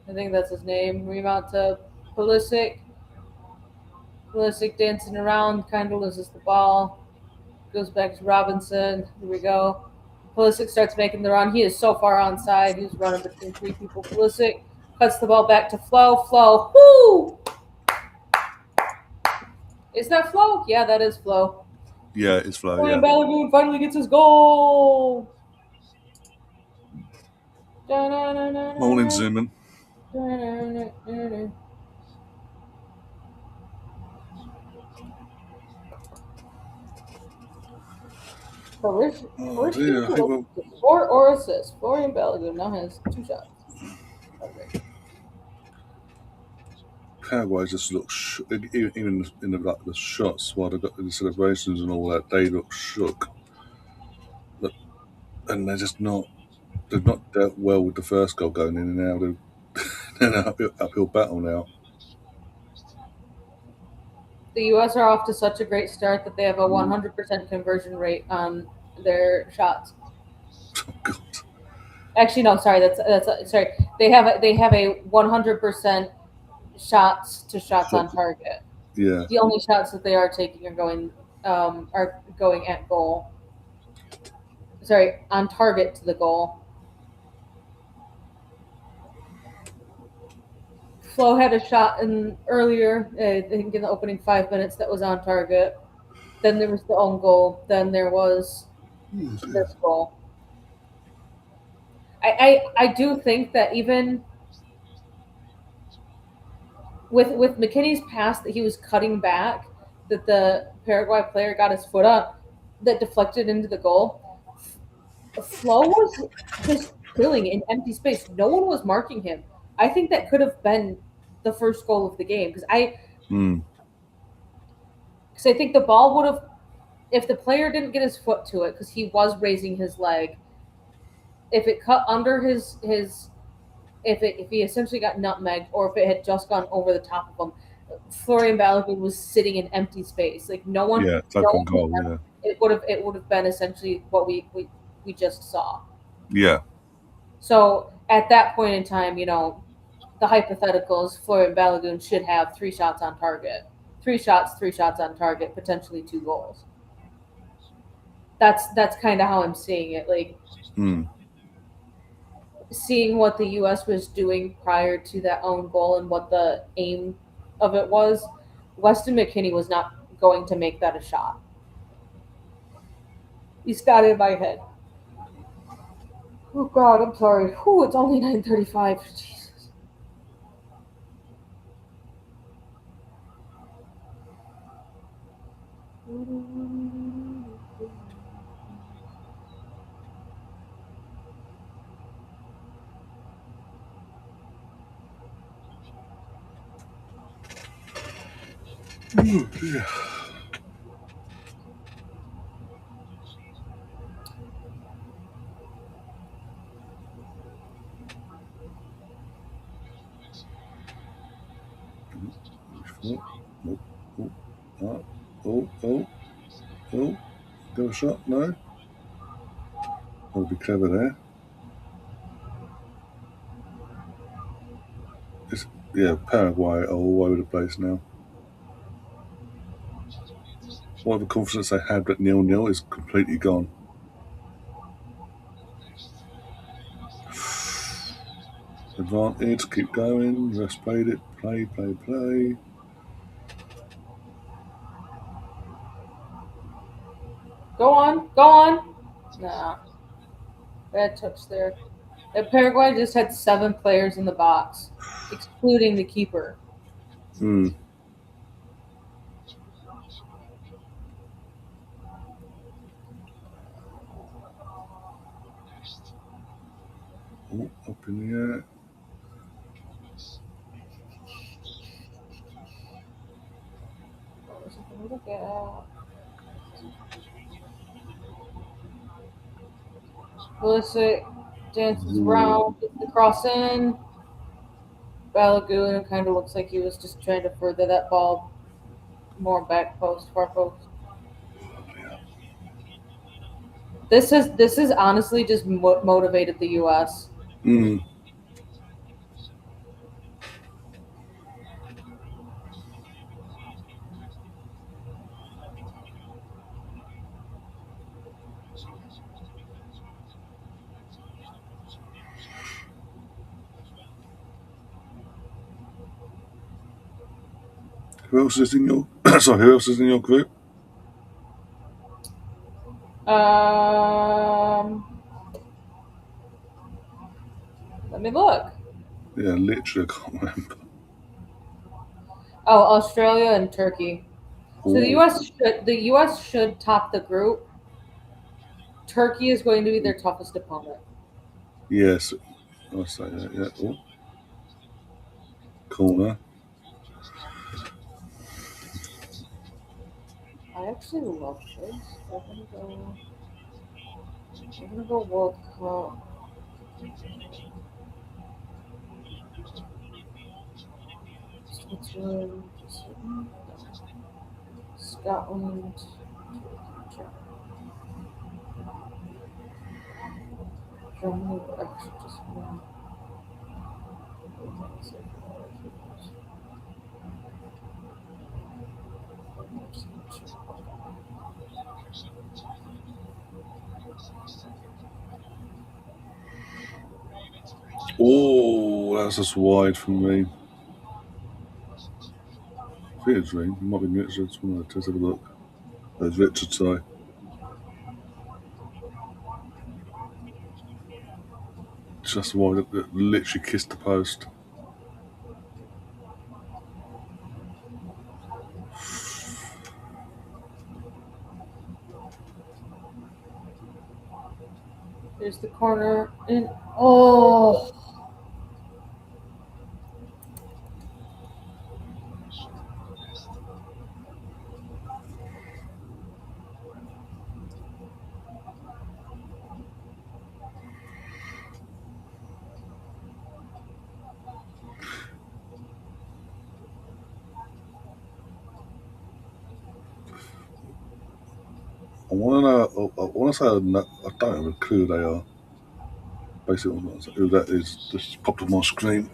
I think that's his name. Ream out to Pulisic. Pulisic dancing around, kind of loses the ball. Goes back to Robinson. Here we go. Pulisic starts making the run. He is so far onside. He's running between three people. Pulisic cuts the ball back to Flo. Flo. Woo! Is that Flo? Yeah, that is Flo. Yeah, it's Flo, Florian yeah. Balogun finally gets his goal. Morning, Zoomin. Oh, Christian dear. I think we'll, score or assist. Florian Balogun now has 2 shots. Okay. Paraguay just looks even in the shots while they got the celebrations and all that, they look shook. And they've not dealt well with the first goal going in, and now they're in an uphill battle now. The U.S. are off to such a great start that they have a 100% conversion rate on their shots. Oh, God. Actually, no, sorry, that's sorry. They have a 100% shots on target. Yeah, The only shots that they are taking are going at goal. Sorry, on target to the goal. Flo had a shot in earlier, I think in the opening 5 minutes that was on target. Then there was the own goal. Then there was this goal. I do think that even with McKinney's pass that he was cutting back, that the Paraguay player got his foot up, that deflected into the goal. Flo was just drilling in empty space. No one was marking him. I think that could have been the first goal of the game because I think the ball would have, if the player didn't get his foot to it because he was raising his leg, if it cut under his if he essentially got nutmegged or if it had just gone over the top of him, Florian Balogun was sitting in empty space. Like no one, yeah, it's no open one, goal, yeah. it would have been essentially what we just saw. Yeah, So at that point in time, the hypothetical is Florian Balogun should have 3 shots on target, 3 shots on target, potentially 2 goals. That's kind of how I'm seeing it. Like seeing what the U.S. was doing prior to that own goal and what the aim of it was, Weston McKinney was not going to make that a shot. He's got it in my head. Oh God, I'm sorry. Whew, it's only 9:35. Jesus. yeah. Oh, oh, oh, oh. Got a shot? No? I'll be clever there. Yeah, Paraguay are all over the place now. All the confidence they had at 0-0 is completely gone. Advantage, keep going. Rest played it. Play. Go on, go on. Nah, bad touch there. Paraguay just had 7 players in the box, excluding the keeper. Hmm. Oh, up in the air. Look at Pulisic dances around, gets the cross in. Balogun kind of looks like he was just trying to further that ball more back post, far post. This is honestly just motivated the U.S. Mm. Who else is in your? Sorry, who else is in your group? Um, Let me look. Yeah, literally, I can't remember. Oh, Australia and Turkey. So Oh, the U.S. should top the group. Turkey is going to be their toughest opponent. yes, I say that. Yeah. Oh, corner. I actually love this. We're gonna go World Cup. Switzerland, Scotland, Germany. Actually, just one. Oh, that's just wide from me. I think it's Ring. It might be Richard. Just want to have a look. There's Richard. Sorry, just wide. It literally kissed the post. There's the corner. And oh, I want to know. I want to say I don't have a clue who they are. Basically, who that is. Just popped on my screen.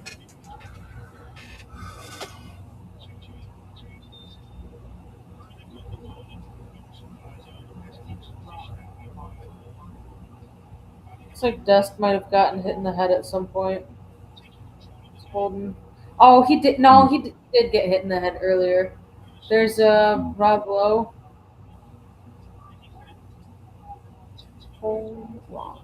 looks like Dest might have gotten hit in the head at some point. Holden. Oh, he did. No, Mm. he did get hit in the head earlier. There's Mm. Rob Lowe. Hold on.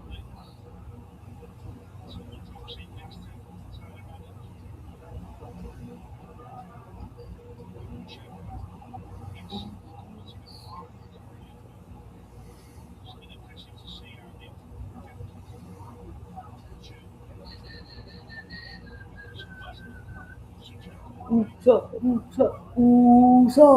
Oosa, oosa, oosa.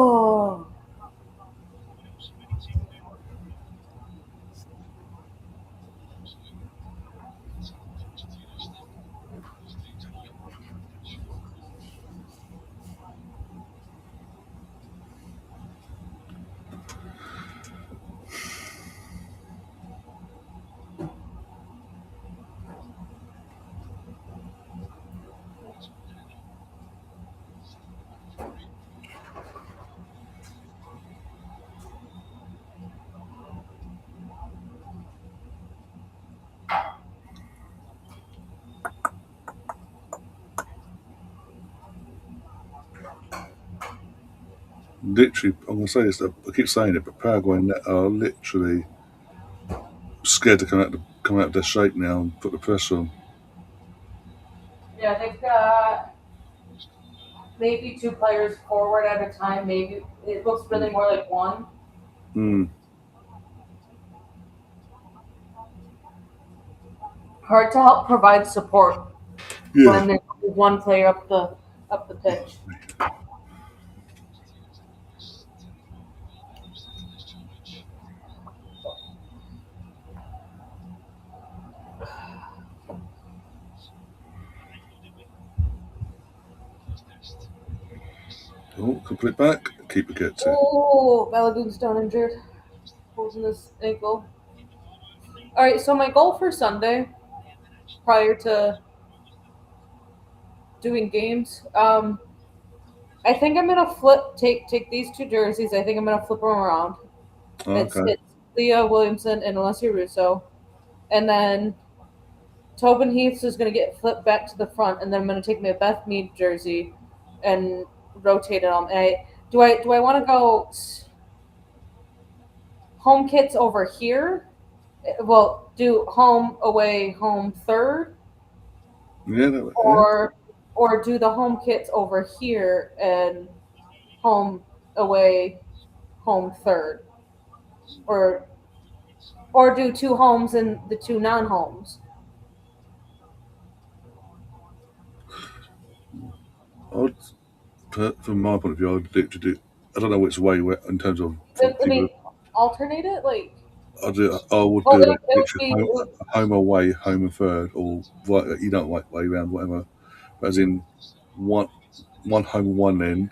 Literally, I'm going to say this. I keep saying it, but Paraguay are literally scared to come out of their shape now and put the pressure on. Yeah, they've got maybe two players forward at a time. Maybe it looks really more like one. Mm. Hard to help provide support Yeah. when there's one player up the pitch. Oh, can put it back. keeper gets it. Oh, Balagoon's down injured. Holding his ankle. Alright, so my goal for Sunday, prior to doing games, I think I'm gonna take these two jerseys. I think I'm gonna flip them around. It's Okay. it's Leah Williamson and Alessia Russo, and then Tobin Heaths is gonna get flipped back to the front, and then I'm gonna take my Beth Mead jersey and rotate it on. And do I want to go home kits over here? Well, do home away home third, Yeah. or do the home kits over here and home away home third, or do two homes and the two non-homes. I'd, from my point of view, I don't know which way in terms of from I either. mean, alternate it like. I would Well, do like it would picture be. home away, home and third, or right. You don't like way round, whatever. But as in one home on one end,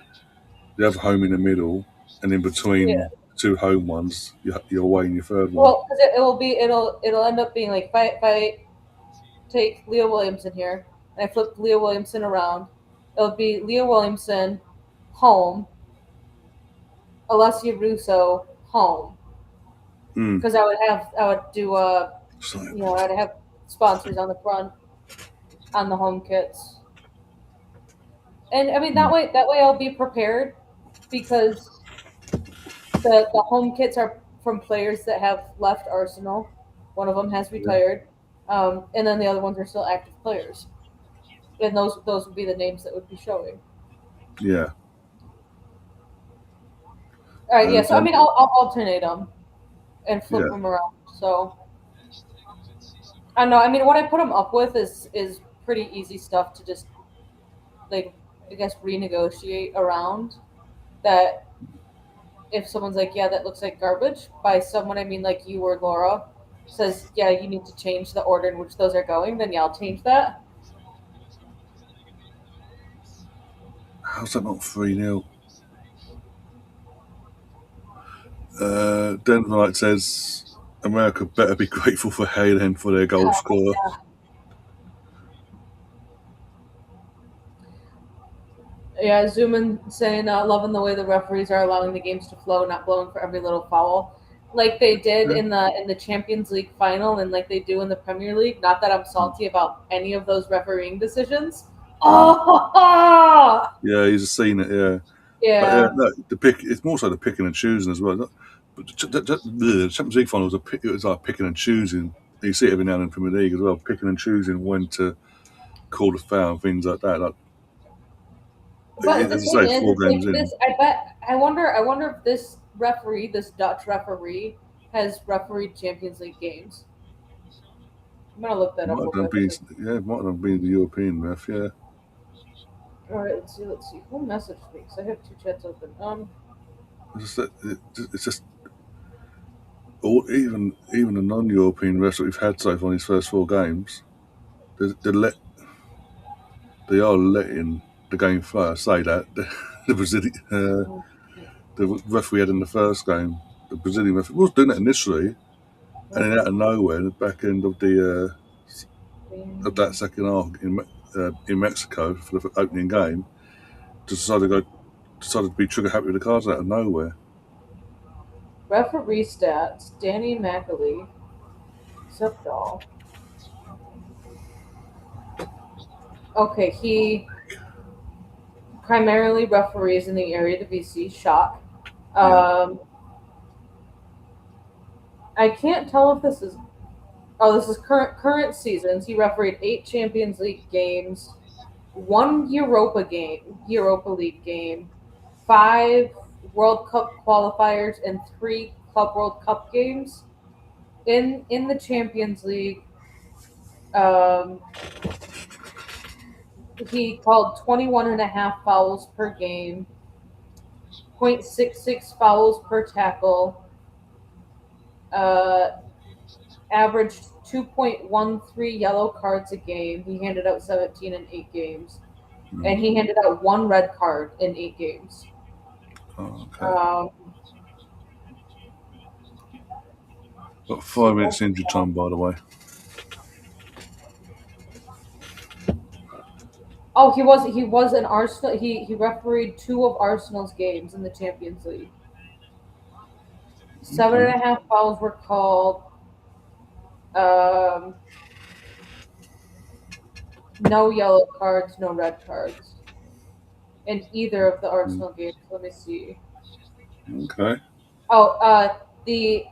the other home in the middle, and in Yeah. between two home ones, you're away in your third one. Well, because it'll end up being like if I take Leah Williamson here and I flip Leah Williamson around, it'll be Leah Williamson home, Alessia Russo home. Mm. Because I would do I'd have sponsors on the front on the home kits. And I mean that way I'll be prepared because the home kits are from players that have left Arsenal. One of them has retired, and then the other ones are still active players. And those would be the names that would be showing. Yeah. All right, yeah. And So I mean, I'll alternate them and flip yeah. them around. So I don't know. I mean, what I put them up with is pretty easy stuff to just like I guess renegotiate around. That if someone's like, yeah, that looks like garbage, by someone I mean like you or Laura says, yeah, you need to change the order in which those are going, then yeah, I'll change that. How's that not 3-0? Denver Knight says America better be grateful for Hayden for their goal scorer. Yeah, Zuman saying loving the way the referees are allowing the games to flow, not blowing for every little foul, like they did in the Champions League final and like they do in the Premier League. Not that I'm salty about any of those refereeing decisions. Oh, Yeah, he's seen it. Yeah. yeah. But yeah, no, it's more so the picking and choosing as well. But the Champions League final it was like picking and choosing. You see it every now and then in the Premier League as well, picking and choosing when to call the foul and things like that. Like, But the as thing I say, is, 4 games like in. this. I wonder if this referee, this Dutch referee, has refereed Champions League games. I'm gonna look that up. Might have been, it might have been the European ref. Yeah. All right, let's see. Who messaged me? Because I have two chats open. It's just even the non-European refs that we've had so far in these first 4 games, they are letting the game flow. I say that the Brazilian, the referee had in the first game, the Brazilian referee was doing that initially, and then out of nowhere, in the back end of that second half in Mexico for the opening game, decided to be trigger happy with the cards out of nowhere. Referee stats: Danny McAlee, Subdoll. Okay, he primarily referees in the Eredivisie. Shock. I can't tell if this is. Oh, this is current seasons. He refereed 8 Champions League games, 1 Europa League game, 5 World Cup qualifiers, and 3 Club World Cup games. In the Champions League, he called 21.5 fouls per game, 0.66 fouls per tackle, averaged 2.13 yellow cards a game. He handed out 17 in 8 games. And he handed out 1 red card in 8 games. Oh, okay. Um, Got so 5 minutes injury time, by the way. oh, he was an Arsenal. He refereed 2 of Arsenal's games in the Champions League. 7.5 fouls were called. Um, no yellow cards, no red cards in either of the Arsenal games. Let me see. Okay. Oh, the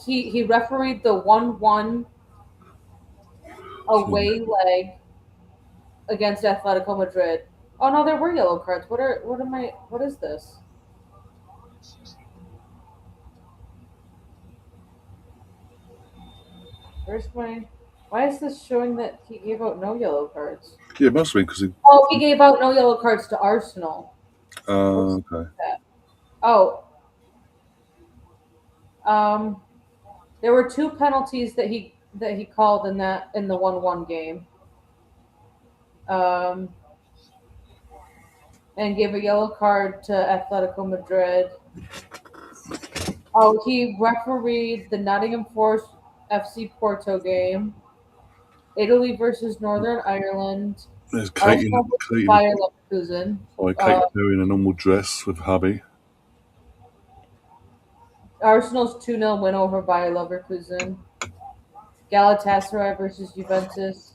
he refereed the 1-1 away leg against Atletico Madrid. Oh no, there were yellow cards. What is this? Where's my Why is this showing that he gave out no yellow cards? Yeah, it must have been because he. Oh, he gave out no yellow cards to Arsenal. What's Okay. that? Oh, um, there were 2 penalties that he called in the 1-1 game. Um, and gave a yellow card to Atletico Madrid. Oh, he refereed the Nottingham Forest FC Porto game, Italy versus Northern Ireland, There's Arsenal versus Katie, Bayer Leverkusen, Kate there in a normal dress with hubby. Arsenal's 2-0 win over Bayer Leverkusen, Galatasaray versus Juventus,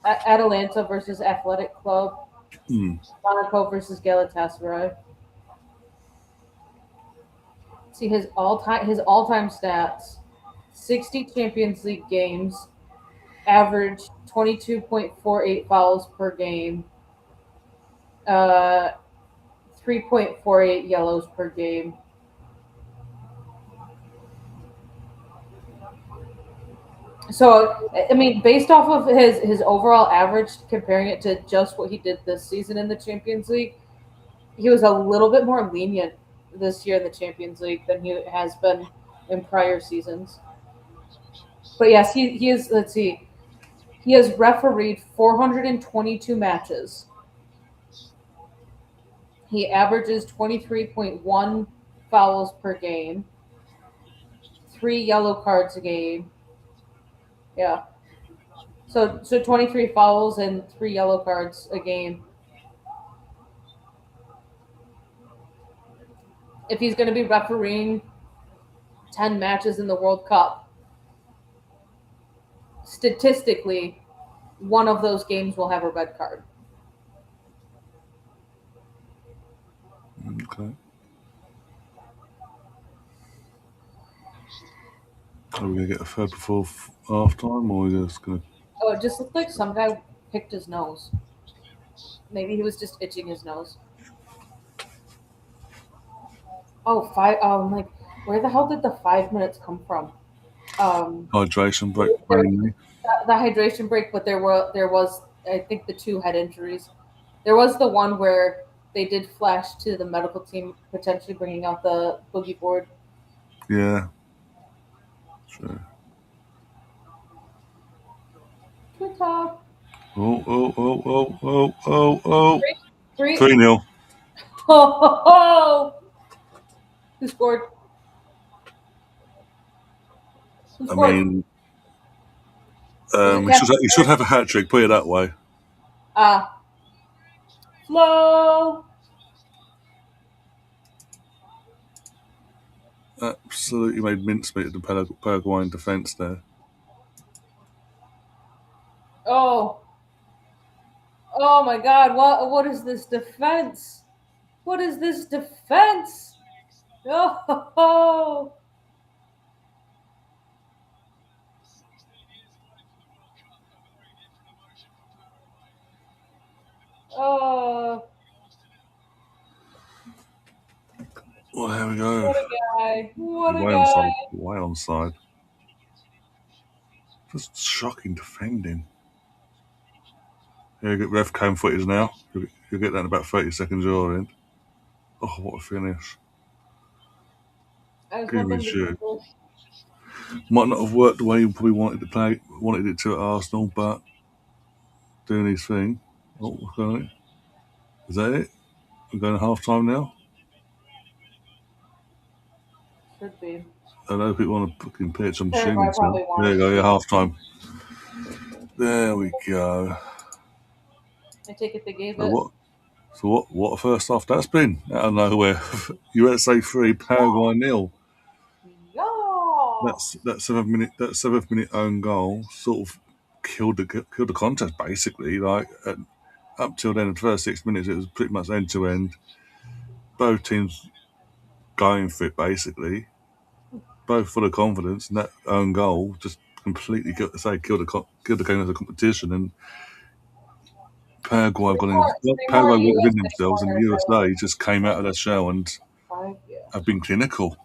Atalanta versus Athletic Club, Hmm. Monaco versus Galatasaray. See his all-time stats: 60 Champions League games, average 22.48 fouls per game, uh, 3.48 yellows per game. So, I mean, based off of his overall average, comparing it to just what he did this season in the Champions League, he was a little bit more lenient this year in the Champions League than he has been in prior seasons. But yes, he is. Let's see, he has refereed 422 matches. He averages 23.1 fouls per game, 3 yellow cards a game. Yeah. So 23 fouls and 3 yellow cards a game. If he's going to be refereeing 10 matches in the World Cup, statistically, one of those games will have a red card. Okay. Are we gonna get a third before half time, or are we just gonna? Oh, it just looked like some guy picked his nose. Maybe he was just itching his nose. Oh, five. Oh, I'm like, where the hell did the 5 minutes come from? Hydration break There, mainly. the hydration break, but there was I think the 2 head injuries. There was the one where they did flash to the medical team potentially bringing out the boogie board. Yeah. Sure. Twitter. Oh. Three. 3-0. Oh, who scored? Who I scored? mean, Was it he should Captain? have a hat trick. Put it that way. Ah, Flo. Absolutely made mincemeat of the Paraguayan defence there. Oh, oh my God! What is this defense? What is this defense? Oh, oh, Well, there we go. what a guy! What a Way on guy! side. Way on side. Just shocking defending. Here, get ref cam footage now. You'll get that in about 30 seconds. You're in. Oh, what a finish! I just Give want me them to shit. dribble. Might not have worked the way you probably wanted it to at Arsenal, but doing his thing. Oh, what's going on? Is that it? We're going to half time now. Could be. I know people on a fucking pitch. I'm Paraguay assuming so. probably There won. you go. Yeah, half time. There we go. I take it they gave So it. what? So what a first half that's been out of nowhere. USA 3, Paraguay nil. Yeah. That 7th minute own goal sort of killed the contest basically. Like up till then, the first 6 minutes it was pretty much end to end. Both teams going for it basically. Both full of confidence, and that own goal just completely killed the game of the competition. And Paraguay Three got more, in, well, three more Paraguay got within USA themselves, and corners. I would USA just came out of their shell and five. Yeah. have been clinical.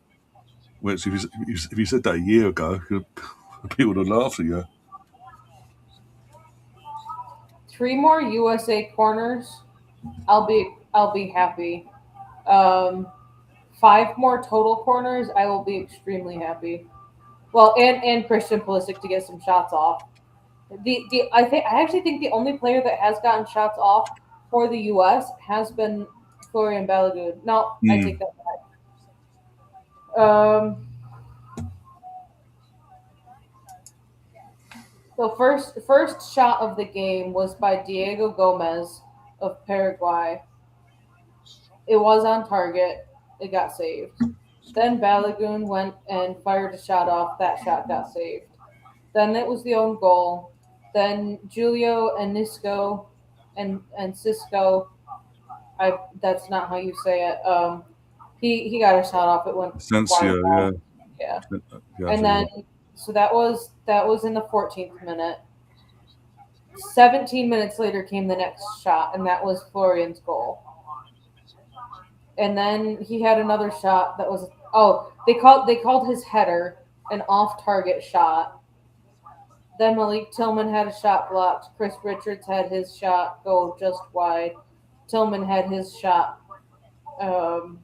Which, if you said that a year ago, people would have laughed at you. Three more USA corners. I'll be happy. Um, five more total corners. I will be extremely happy. Well, and Christian Pulisic to get some shots off. I actually think the only player that has gotten shots off for the U.S. has been Florian Balogun. No, I Mm. take that back. So first shot of the game was by Diego Gomez of Paraguay. It was on target. It got saved. Then Balogun went and fired a shot off. That shot got saved. Then it was the own goal. Then Julio and Nisco and Cisco. I That's not how you say it. He got a shot off. It went wide Sensio, out. yeah, Yeah. yeah, And so then so that was in the 14th minute. 17 minutes later came the next shot, and that was Florian's goal. And then he had another shot that was they called his header an off target shot. Then Malik Tillman had a shot blocked. Chris Richards had his shot go just wide. Tillman had his shot um,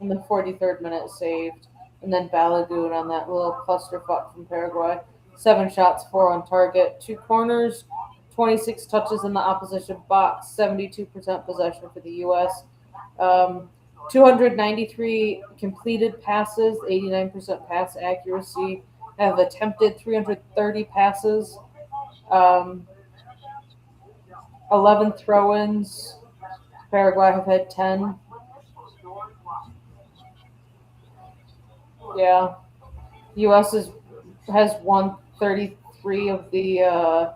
in the 43rd minute saved. And then Balagoon on that little clusterfuck from Paraguay. 7 shots, 4 on target, 2 corners, 26 touches in the opposition box, 72% possession for the U.S. 293 completed passes, 89% pass accuracy. Have attempted 330 passes, um, 11 throw-ins. Paraguay have had 10. Yeah, U.S. has won 33 of the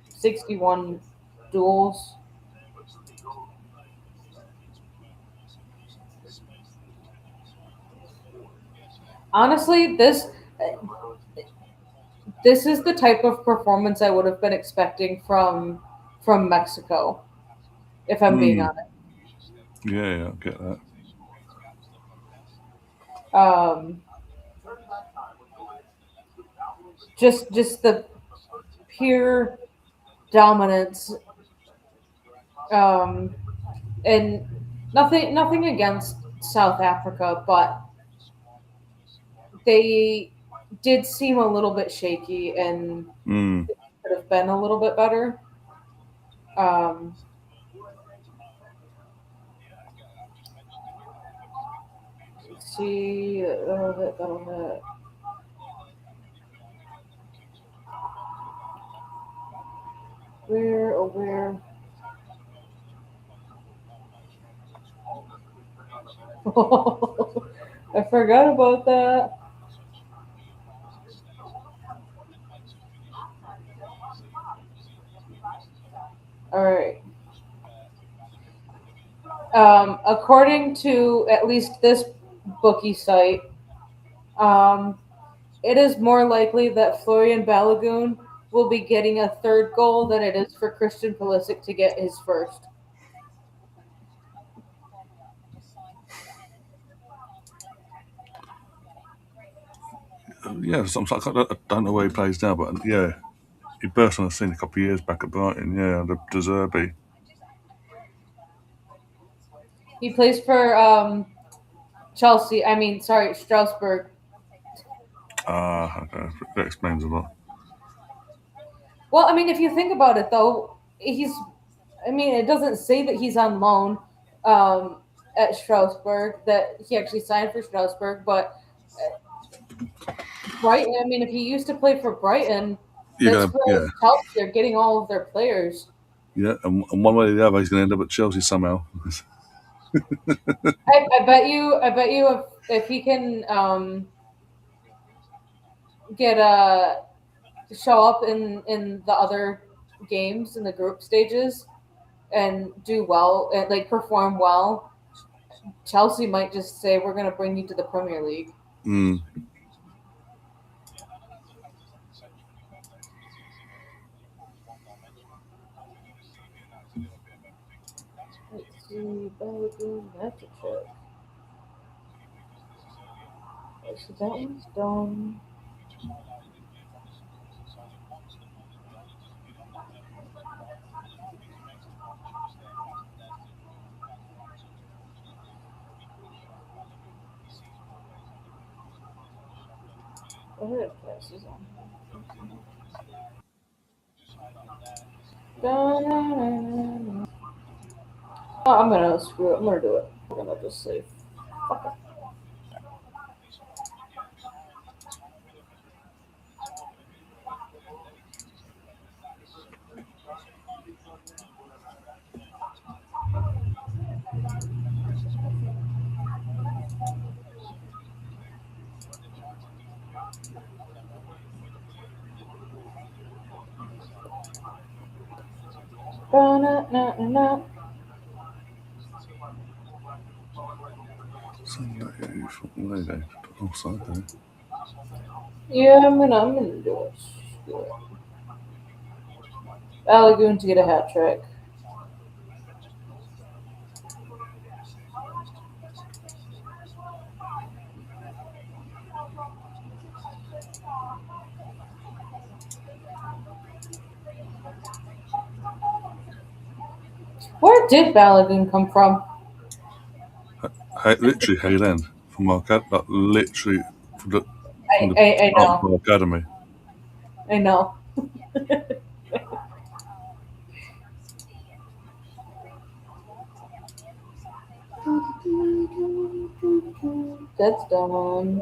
61 duels. Honestly, this is the type of performance I would have been expecting from Mexico, if I'm being mm, honest. yeah, I get that. Um, just the pure dominance, um, and nothing against South Africa, but they did seem a little bit shaky and Mm. could have been a little bit better. Um, let's see, where, oh where? I forgot about that. All right. According to at least this bookie site, um, it is more likely that Florian Balogun will be getting a third goal than it is for Christian Pulisic to get his first. Yeah, I don't know where he plays now, but yeah, he burst on the scene a couple of years back at Brighton. Yeah, the De Zerbi. He plays for Chelsea. I mean, sorry, Strasbourg. Ah, okay, that explains a lot. Well, I mean, if you think about it, though, he's. I mean, it doesn't say that he's on loan. Um, at Strasbourg that he actually signed for Strasbourg, but Brighton. I mean, if he used to play for Brighton, You're that's gonna, where yeah, Chelsea are getting all of their players. yeah, and one way or the other, he's going to end up at Chelsea somehow. I bet you. I bet you if he can get a show up in the other games in the group stages and do well and like perform well, Chelsea might just say we're going to bring you to the Premier League. Mm. Let's see, Belgium, that's a check. So that one's done. What are prices on? Oh, I'm gonna screw it. I'm gonna do it. I'm gonna just say, fuck it. Na. Sunday, Monday, oh, Sunday. Yeah, I'm gonna do it. Screw it. Balogun to get a hat trick. Where did Balogun come from? Literally Hayden from our like, literally from the I start of know. our academy. I know. That's done.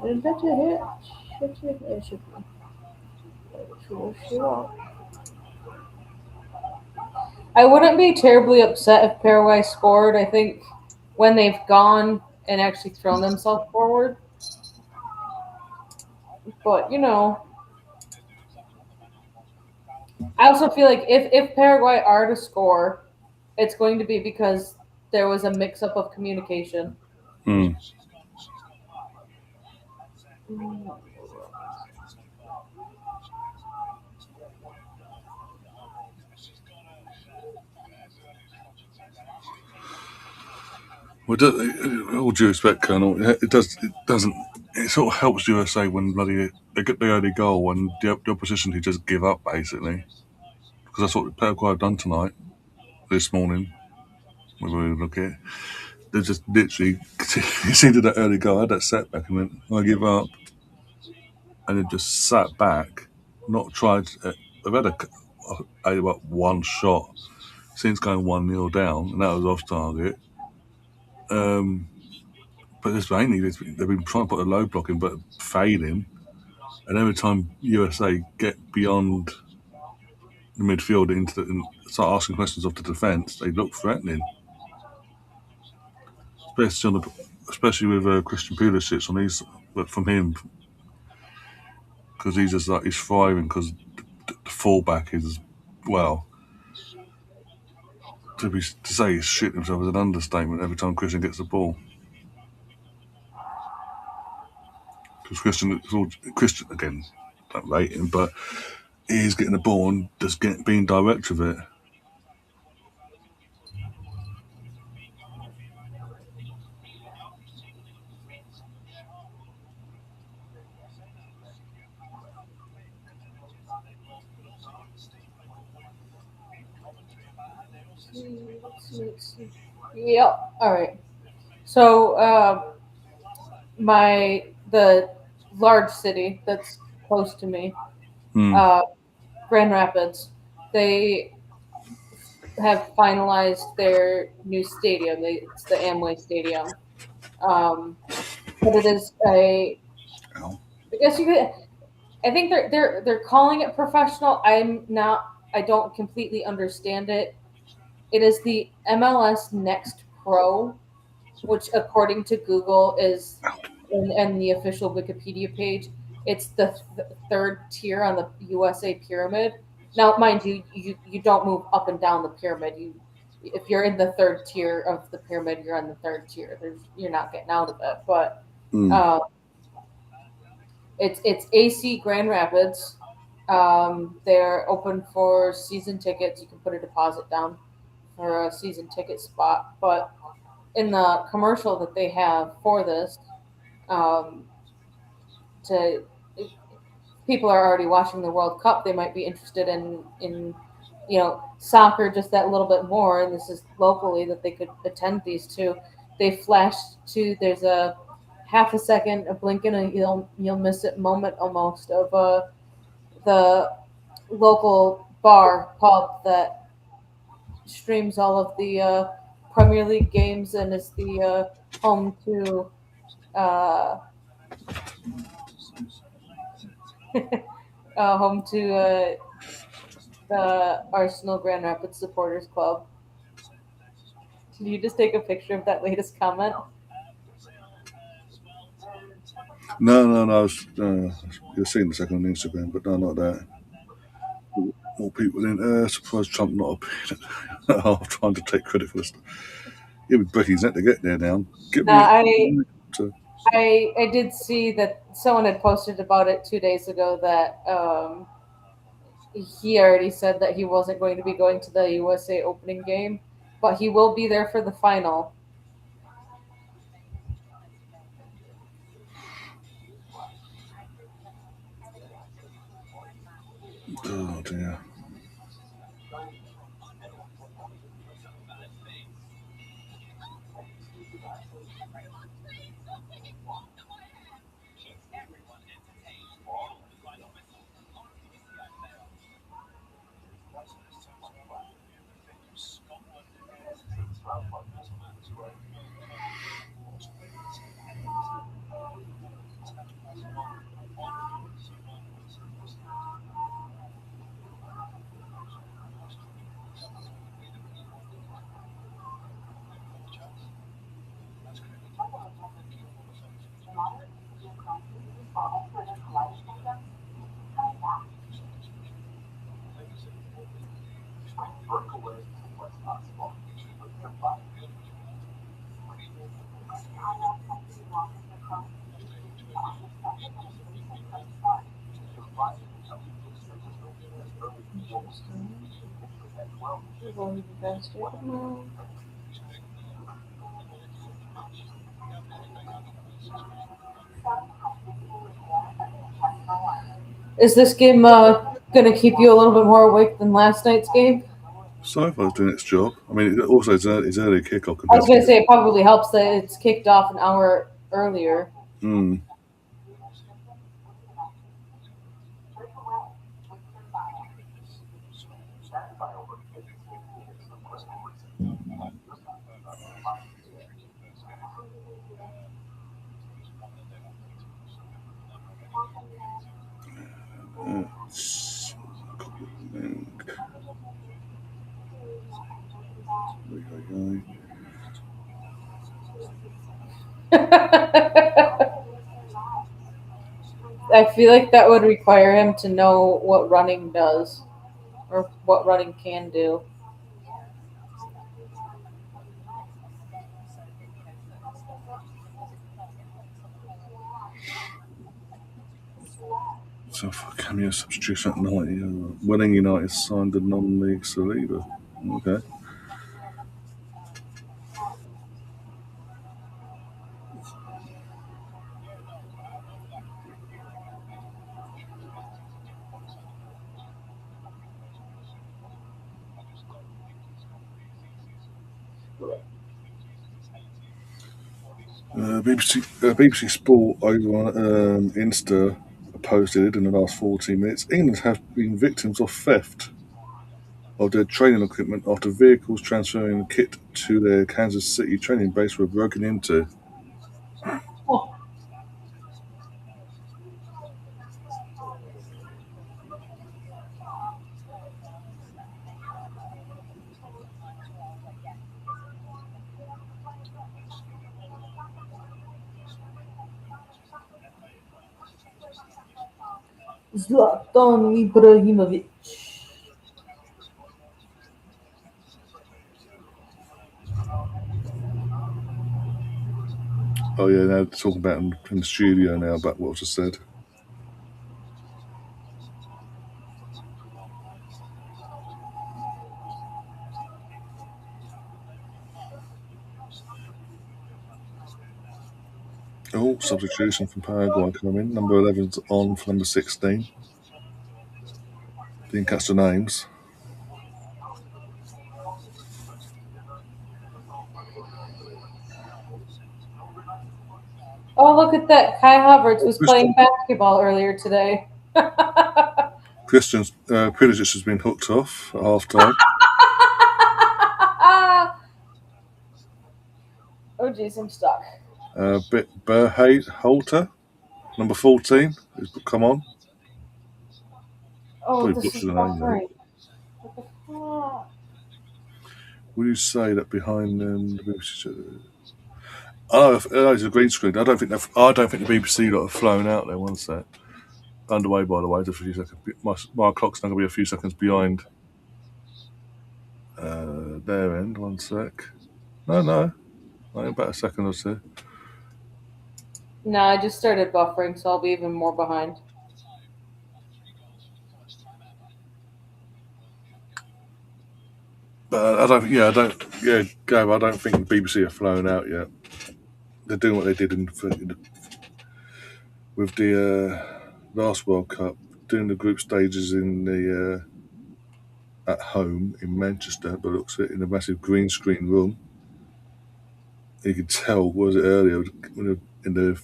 Is that a hit? It should be. Sure. I wouldn't be terribly upset if Paraguay scored. I think when they've gone and actually thrown themselves forward. But I also feel like if Paraguay are to score, it's going to be because there was a mix up of communication. Mm. Well, all due respect, Colonel, it does. It doesn't. It sort of helps USA when bloody they get the early goal and the opposition who just give up basically. Because that's what Paraguay have done tonight, this morning. When we look at it, they just literally conceded that early goal, had that setback, and went, "I give up," and then just sat back, not tried. They've had about one shot since going 1-0 down, and that was off target. Um, but it's mainly they've been trying to put a low block in, but failing. And every time USA get beyond the midfield and start asking questions of the defence, they look threatening. Especially with Christian Pulisic on these, but from him because he's just like he's thriving because the fullback is well. To say he's shitting himself is an understatement. Every time Christian gets the ball, because Christian again, don't rate him, but he's getting the ball and just being direct with it. Yep. All right. So the large city that's close to me, Hmm. uh, Grand Rapids, they have finalized their new stadium. It's the Amway Stadium, um, but it is a. Ow. I guess you could. I think they're calling it professional. I'm not. I don't completely understand it. It is the MLS Next Pro, which according to Google is and the official Wikipedia page, it's the third tier on the USA pyramid. Now, mind you, you don't move up and down the pyramid. You if you're in the third tier of the pyramid, you're on the third tier. You're not getting out of it. But Mm. uh, it's AC Grand Rapids. They're open for season tickets. You can put a deposit down for a season ticket spot. But in the commercial that they have for this, um, to if people are already watching the World Cup, they might be interested in soccer just that little bit more. And this is locally that they could attend these two. They flashed to there's a half a second, a blink and you'll miss it moment almost of the local bar pub that streams all of the Premier League games and is the home to uh, home to the Arsenal Grand Rapids Supporters Club. Did you just take a picture of that latest comment? No. You've seen the second on Instagram, but no, not that. More people in. Surprised Trump not appeared. I'm trying to take credit for this. Yeah, with Becky's net to get there now. Get No, me. I did see that someone had posted about it 2 days ago that he already said that he wasn't going to be going to the USA opening game, but he will be there for the final. Oh dear. Is this game going to keep you a little bit more awake than last night's game? Sci-fi's doing its job. I mean, it also it's early kickoff I compared was going to to. say it probably helps that it's kicked off an hour earlier. Mm. It's- I feel like that would require him to know what running does or what running can do. So for cameo substitution at 90, winning United signed the non-league Saliba. Okay. BBC Sport over on Insta posted in the last 14 minutes. England have been victims of theft of their training equipment after vehicles transferring kit to their Kansas City training base were broken into. Oh, Zlatan Ibrahimovic. Oh yeah, now talking about in the studio now about what I just said. Oh, substitution from Paraguay coming. Number 11's on for number 16. Didn't catch the names. Oh, look at that. Kai Havertz was Christian, playing basketball earlier today. Christian Pulisic has been hooked off at half time. Oh, jeez, I'm stuck. Holter, number 14, who's come on. Oh, Probably this is butchered the name there. buffering. What the fuck? Would you say that behind them? Oh, it's a green screen. I don't think the BBC lot have flown out there. One sec. Underway, by the way. Just a few seconds. My clock's now going to be a few seconds behind their end. One sec. No. About a second or two. No, I just started buffering, so I'll be even more behind. But Gav, I don't think the BBC have flown out yet. They're doing what they did with the last World Cup, doing the group stages in the at home in Manchester, but looks at it in a massive green screen room. You could tell, was it earlier in the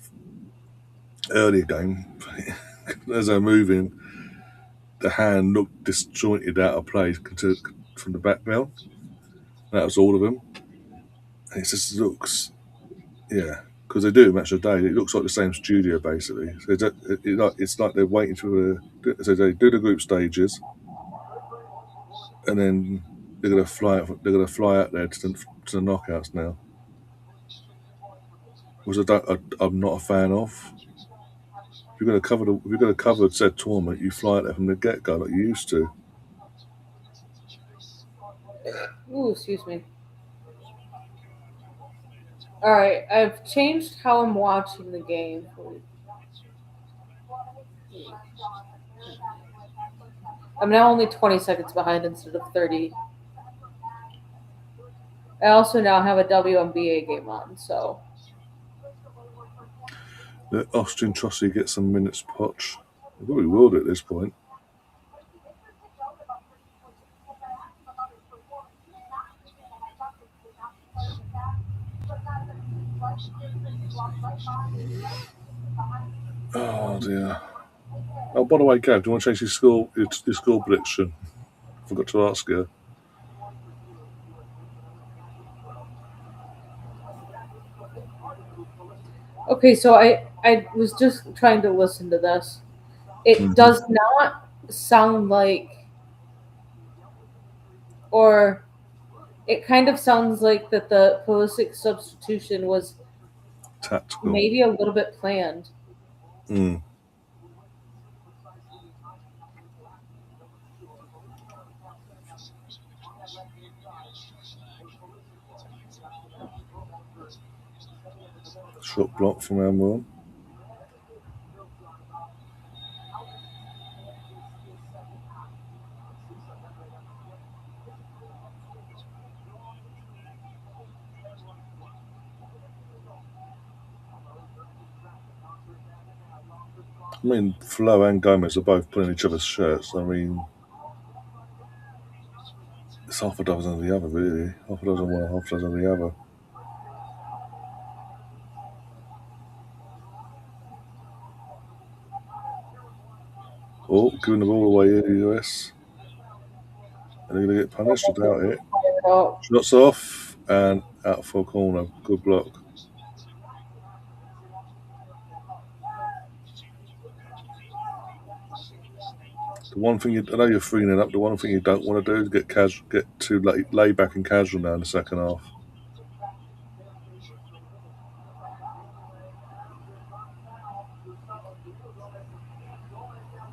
earlier game, as they're moving, the hand looked disjointed out of place from the background. That was all of them. And it just looks, yeah, because they do it match of day. It looks like the same studio basically. So it's like they're waiting for so they do the group stages, and then they're gonna fly out. They're gonna fly out there to the knockouts now, which I'm not a fan of. If you're gonna cover said tournament, you fly out there from the get go like you used to. Ooh, excuse me. Alright, I've changed how I'm watching the game. I'm now only 20 seconds behind instead of 30. I also now have a WNBA game on, so. Let Austin Trossi get some minutes, Potch. They probably will do at this point. Oh dear. Oh, by the way, Gav, do you want to change your score prediction? Forgot to ask you. Okay, so I was just trying to listen to this. It does not sound like, or it kind of sounds like that the Pulisic substitution was Tactical. maybe a little bit planned. Mm. Shot block from Amwell. I mean, Flo and Gomez are both pulling each other's shirts. I mean, it's half a dozen of the other, really. Half a dozen one, half a dozen of the other. Oh, giving the ball away here, the US. And they're going to get punished. I doubt it. Oh, Shots off and out for a corner. Good block. The one thing I know you're 3-0 up. The one thing you don't want to do is get too lay back and casual now in the second half.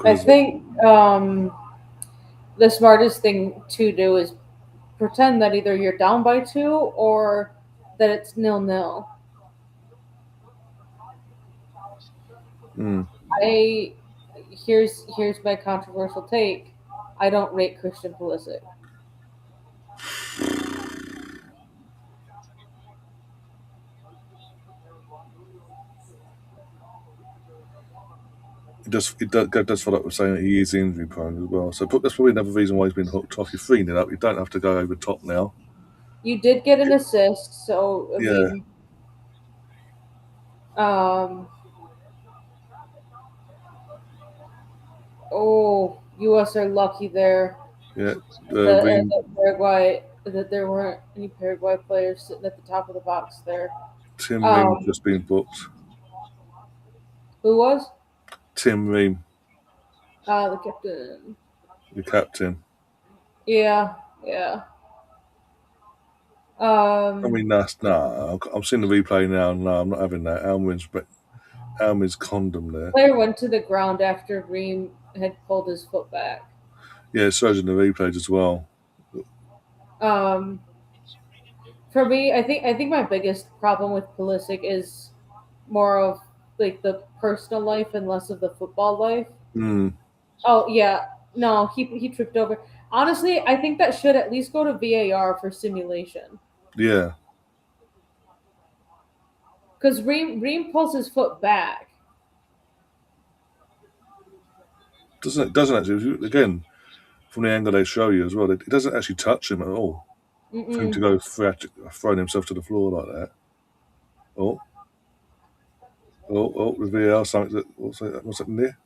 I think the smartest thing to do is pretend that either you're down by 2 or that it's 0-0. Mm. I here's my controversial take. I don't rate Christian Pulisic. It does follow up with saying that he is injury prone as well. So that's probably another reason why he's been hooked off. You're 3-0 up. You don't have to go over top now. You did get an assist, so I Yeah. mean, um, oh, U.S. are lucky there. Yeah. That Paraguay that there weren't any Paraguay players sitting at the top of the box there. Tim Ream Um, just been booked. who was? Tim Ream, The captain. the captain. Yeah, yeah. I mean, I'm seeing the replay now. No, I'm not having that. Almin's condom there. Player went to the ground after Reem had pulled his foot back. Yeah, it shows in the replays as well. For me, I think my biggest problem with Pulisic is more of like the personal life and less of the football life. Mm. Oh yeah, no, he tripped over. Honestly, I think that should at least go to VAR for simulation. Yeah. Because Reem pulls his foot back. Doesn't actually, again, from the angle they show you as well, it doesn't actually touch him at all. For him to go throwing himself to the floor like that. The VAR, something what's happening there?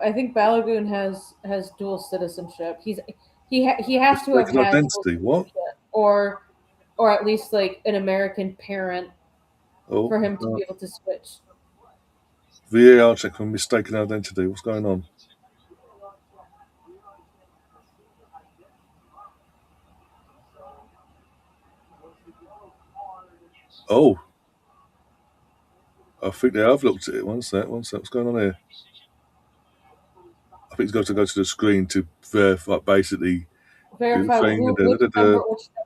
I think Balogun has dual citizenship. He has to have Mistaken had dual identity. What? citizenship, or at least like an American parent for him to be able to switch. VAR check for mistaken identity. What's going on? Oh, I think they have looked at it. One sec. What's going on here? I think he's got to go to the screen to verify, basically Verify do the which thing.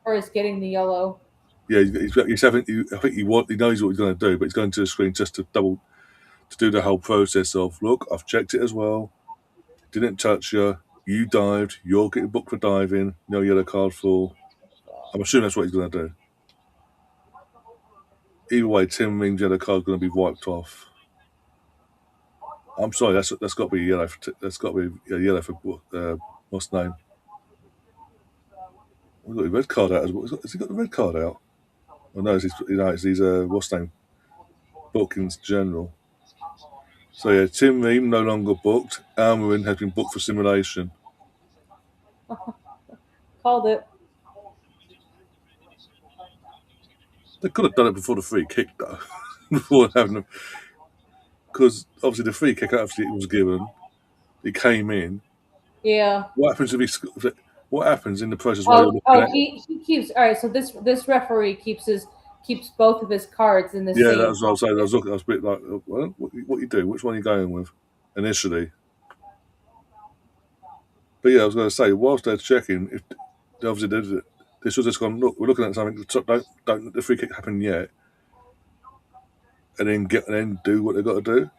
number is getting the yellow. Yeah, he's having. I think he knows what he's going to do, but he's going to the screen just to do the whole process of look. I've checked it as well. Didn't touch you. You dived. You're getting booked for diving. No yellow card for. I'm assuming that's what he's going to do. Either way, Tim Ming's yellow card is going to be wiped off. I'm sorry, that's got to be yellow. That's got to be a yellow for what's the name? We've got the red card out as well. Has he got the red card out? Oh no, it's these what's the name? Bookings general. So yeah, Tim Ream no longer booked. Almiron has been booked for simulation. Called it. They could have done it before the free kick though. Before having because obviously the free kick after it was given, it came in. Yeah. What happens if what happens in the process while you're looking at it? He keeps all right. So this referee keeps both of his cards in the Yeah, same. that was what I was saying. I was a bit like, well, what you do? Which one are you going with initially? But yeah, I was going to say, whilst they're checking, if obviously they should have just gone, look, we're looking at something. Don't let the free kick happen yet, and then do what they've got to do.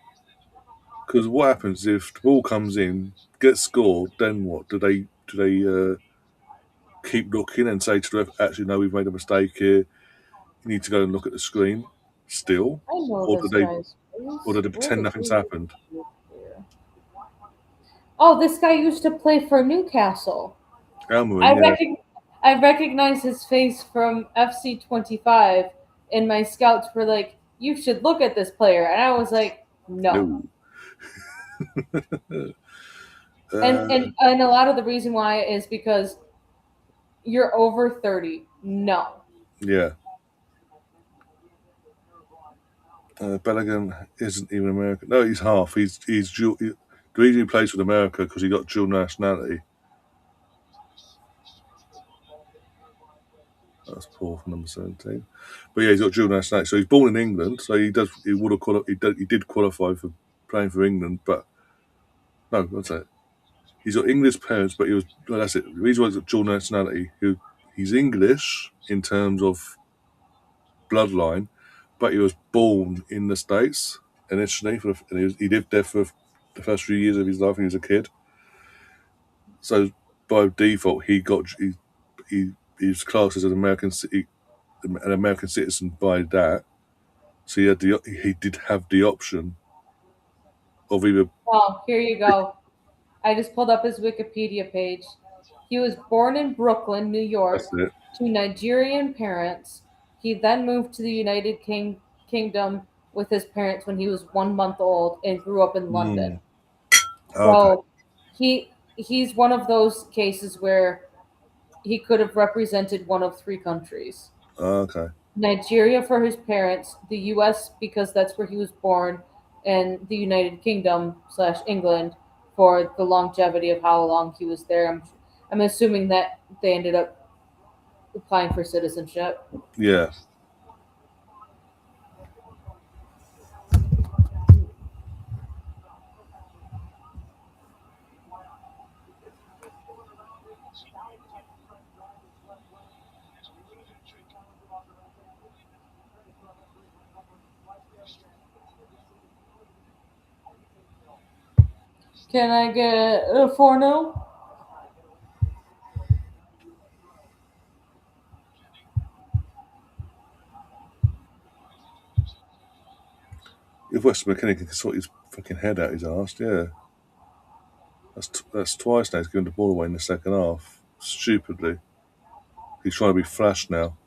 Because what happens if the ball comes in, gets scored? Then what? Do they keep looking and say to the ref, actually, no, we've made a mistake here. You need to go and look at the screen still, I know or this guy's or do they pretend nothing's happened? Oh, this guy used to play for Newcastle. Almiron, yeah. I recognize his face from FC 25, and my scouts were like, "You should look at this player," and I was like, "No." And a lot of the reason why is because you're over 30. No. Yeah. Balogun isn't even American. No, he's half. He's dual. The reason he plays with America because he got dual nationality. That's poor for number 17. But yeah, he's got dual nationality. So he's born in England. So he does. He would have he did qualify for playing for England, but no, that's it. He's got English parents, but he was. Well, that's it. The reason why he's got dual nationality. He's English in terms of bloodline, but he was born in the States initially, and he lived there for the first few years of his life when he was a kid. So by default, he was classed as an American citizen by that. So he did have the option of either. Oh, here you go. I just pulled up his Wikipedia page. He was born in Brooklyn, New That's York, it. to Nigerian parents. He then moved to the Kingdom with his parents when he was 1 month old and grew up in London. Okay. So he's one of those cases where he could have represented one of three countries. Okay. Nigeria for his parents, the US because that's where he was born, and the United Kingdom / England for the longevity of how long he was there. I'm assuming that they ended up applying for citizenship. Yeah. Can I get a 4-0? If Weston McKennie can sort his fucking head out his arse, yeah. That's twice now he's given the ball away in the second half. Stupidly. He's trying to be flash now.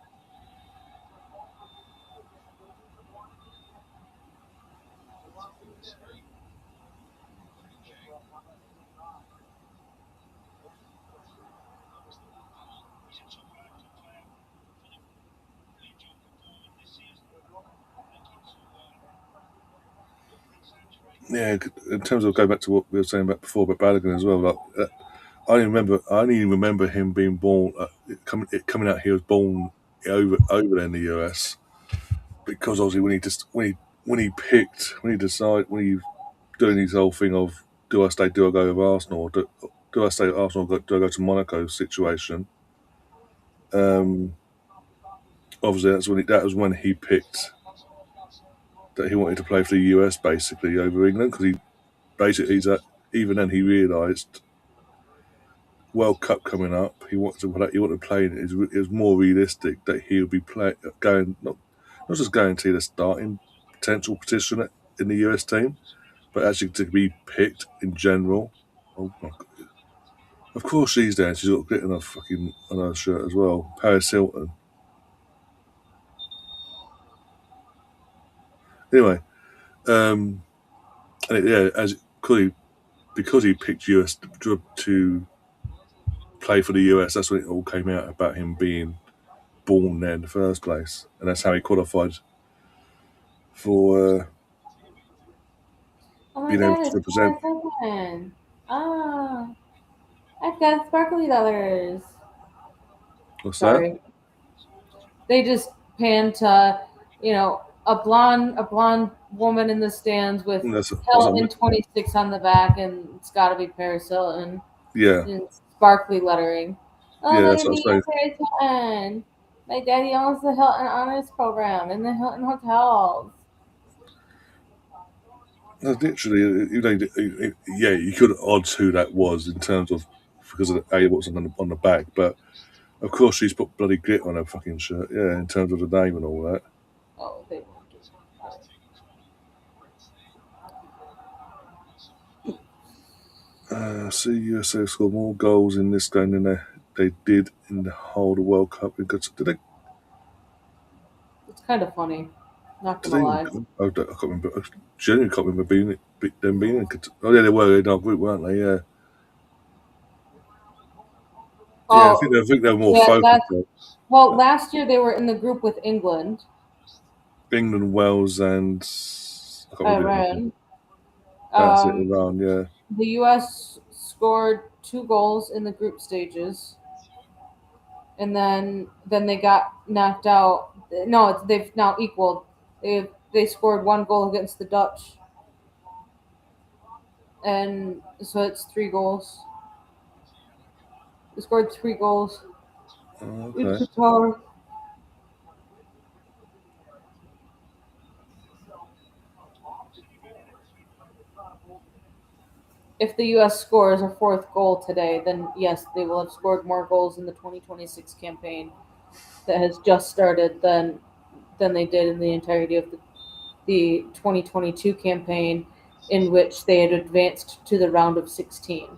Yeah, in terms of going back to what we were saying about before about Balogun as well, like I only remember him being born coming out. He was born over there in the US because obviously when he decided when he doing his whole thing of do I go with Arsenal or do I stay at Arsenal or do I go to Monaco situation. Obviously that was when he picked that he wanted to play for the US basically over England because even then he realised World Cup coming up, he wanted to play in it. It was more realistic that he would be going not just guarantee the starting potential position in the US team, but actually to be picked in general. Oh my God. Of course she's there. She's got glitter on her shirt as well. Paris Hilton. Anyway, yeah, because he picked US to play for the US. That's when it all came out about him being born there in the first place, and that's how he qualified for Oh my being able god, to it's represent. Paraguayan. Ah, I've got sparkly dollars. What's that? Sorry. They just pan to, a blonde woman in the stands with That's Hilton 26 on the back, and it's got to be Paris Hilton yeah, in sparkly lettering. Oh, yeah. look That's at what me, I I'm say. Paris Hilton. My daddy owns the Hilton Honors Program in the Hilton Hotels. Literally, yeah, you could odds who that was in terms of because of what's on the back, but of course she's put bloody glitter on her fucking shirt. Yeah, in terms of the name and all that. Oh, they won't do See, USA scored more goals in this game than they did in the whole World Cup. Did they? It's kind of funny. Not Did gonna they even? lie. I can't remember. I genuinely can't remember them being in. Oh yeah, they were in our group, weren't they? Yeah. Yeah, I Oh, think they're more yeah. focused on Last year they were in the group with England, England, Wales, and I can't remember the other one. Iran. That's it, Um, Iran. Yeah. the U.S. scored 2 goals in the group stages, and then they got knocked out. No, they've now equaled. They scored 1 goal against the Dutch, and so it's 3 goals. They scored 3 goals in Okay. Qatar. If the U.S. scores a fourth goal today, then yes, they will have scored more goals in the 2026 campaign that has just started than they did in the entirety of the 2022 campaign, in which they had advanced to the round of 16.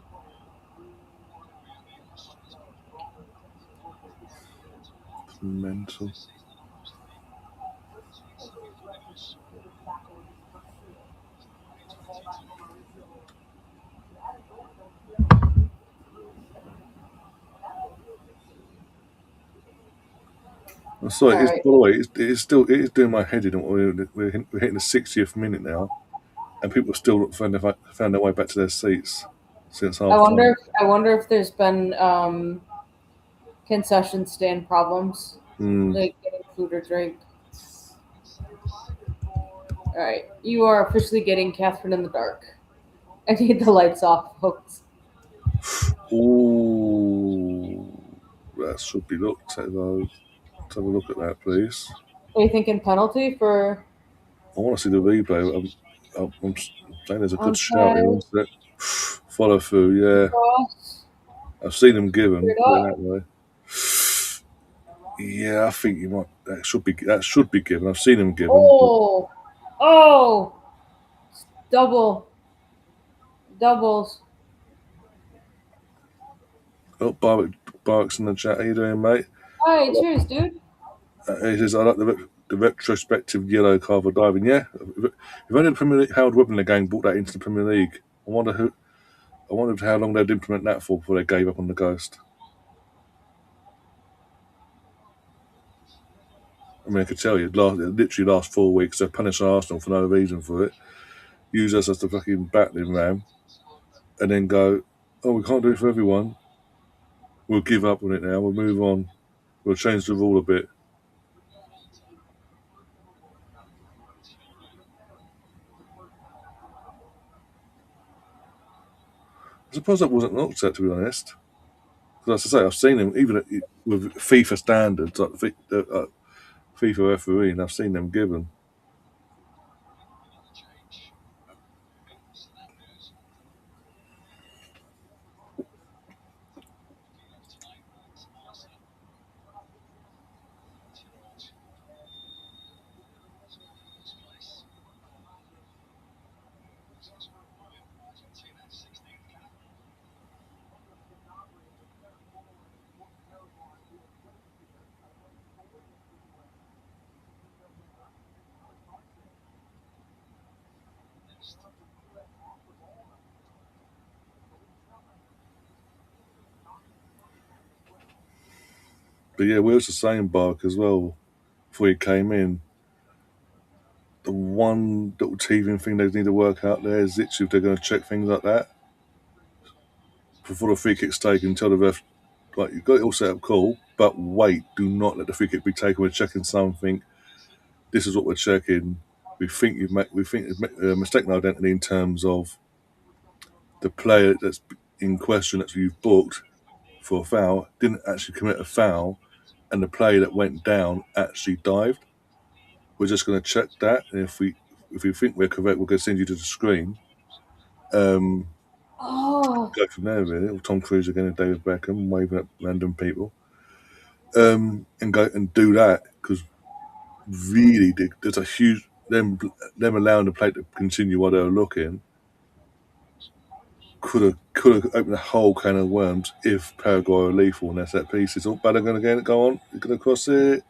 Mental. I'm sorry. All It's, right. by the way, it's still it is doing my head in. We're hitting the 60th minute now, and people still not found their way back to their seats since I half wonder. time. I wonder if there's been concession stand problems, Mm. like getting food or drink. All right, you are officially getting Catherine in the dark. I need the lights off, folks. Ooh, that should be looked at though. Let's have a look at that, please. Are you thinking penalty for I want to see the replay. I'm saying there's a good shout here. onside One sec. Follow through, yeah. cross? I've seen them given. Straight Put it up. that way. Yeah, I think you might. That should be given. I've seen them given. But, Oh, oh, double, doubles. oh, Barks in the chat. How you doing, mate? All right, cheers, dude. He says I like the retrospective yellow card for diving. Yeah, if only the Premier League, Howard Webber gang brought that into the Premier League. I wonder who. I wondered how long they'd implement that for before they gave up on the ghost. I mean, I could tell you, literally last 4 weeks, they're punishing Arsenal for no reason for it. Use us as the fucking battering ram, and then go, oh, we can't do it for everyone. We'll give up on it now. We'll move on. We'll change the rule a bit. I suppose that wasn't looked at, to be honest. Because as I say, I've seen them even with FIFA standards, like FIFA referee, and I've seen them given. But yeah, we was the same, Bark, as well, before he came in. The one little teething thing they need to work out there is literally if they're going to check things like that before the free kick's taken, tell the ref, like, you've got it all set up cool, but wait, do not let the free kick be taken. We're checking something. This is what we're checking. We think you've made a mistaken identity in terms of the player that's in question that you've booked for a foul didn't actually commit a foul, and the player that went down actually dived. We're just going to check that, and if we think we're correct, we're going to send you to the screen. Um, Oh, Go from there, really. Or Tom Cruise again and David Beckham waving at random people, and go and do that because really there's a huge them allowing the play to continue while they were looking could have opened a whole can of worms if Paraguay were lethal in their set pieces. Oh, Balogun again, go on, you're going to cross it,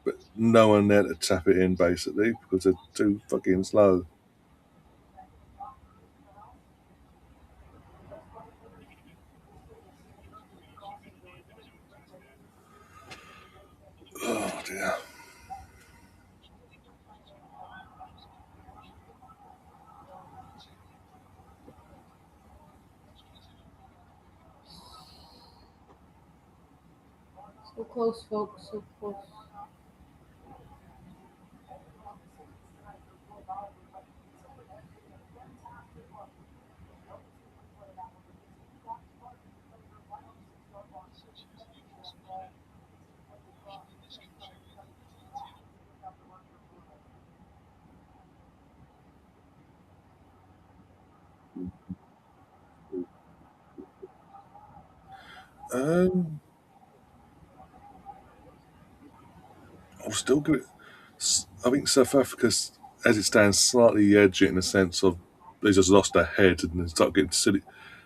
but no one there to tap it in basically because they're too fucking slow. So close, folks. So close. Um, I'm still going I think South Africa's, as it stands, slightly edgy in the sense of they just lost their head and they started getting silly,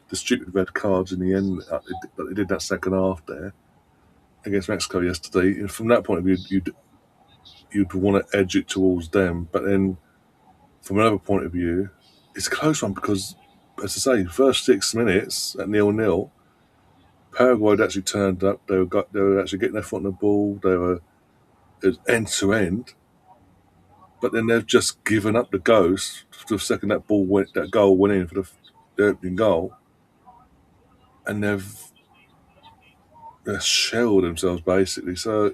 the stupid red cards in the end. But they did that second half there against Mexico yesterday. And from that point of view, you'd want to edge it towards them. But then from another point of view, it's a close one because, as I say, first 6 minutes at 0-0, Paraguay had actually turned up. They were actually getting their foot on the ball. They were end to end. But then they've just given up the ghost for the second that goal went in for the opening goal, and they've shelled themselves basically. So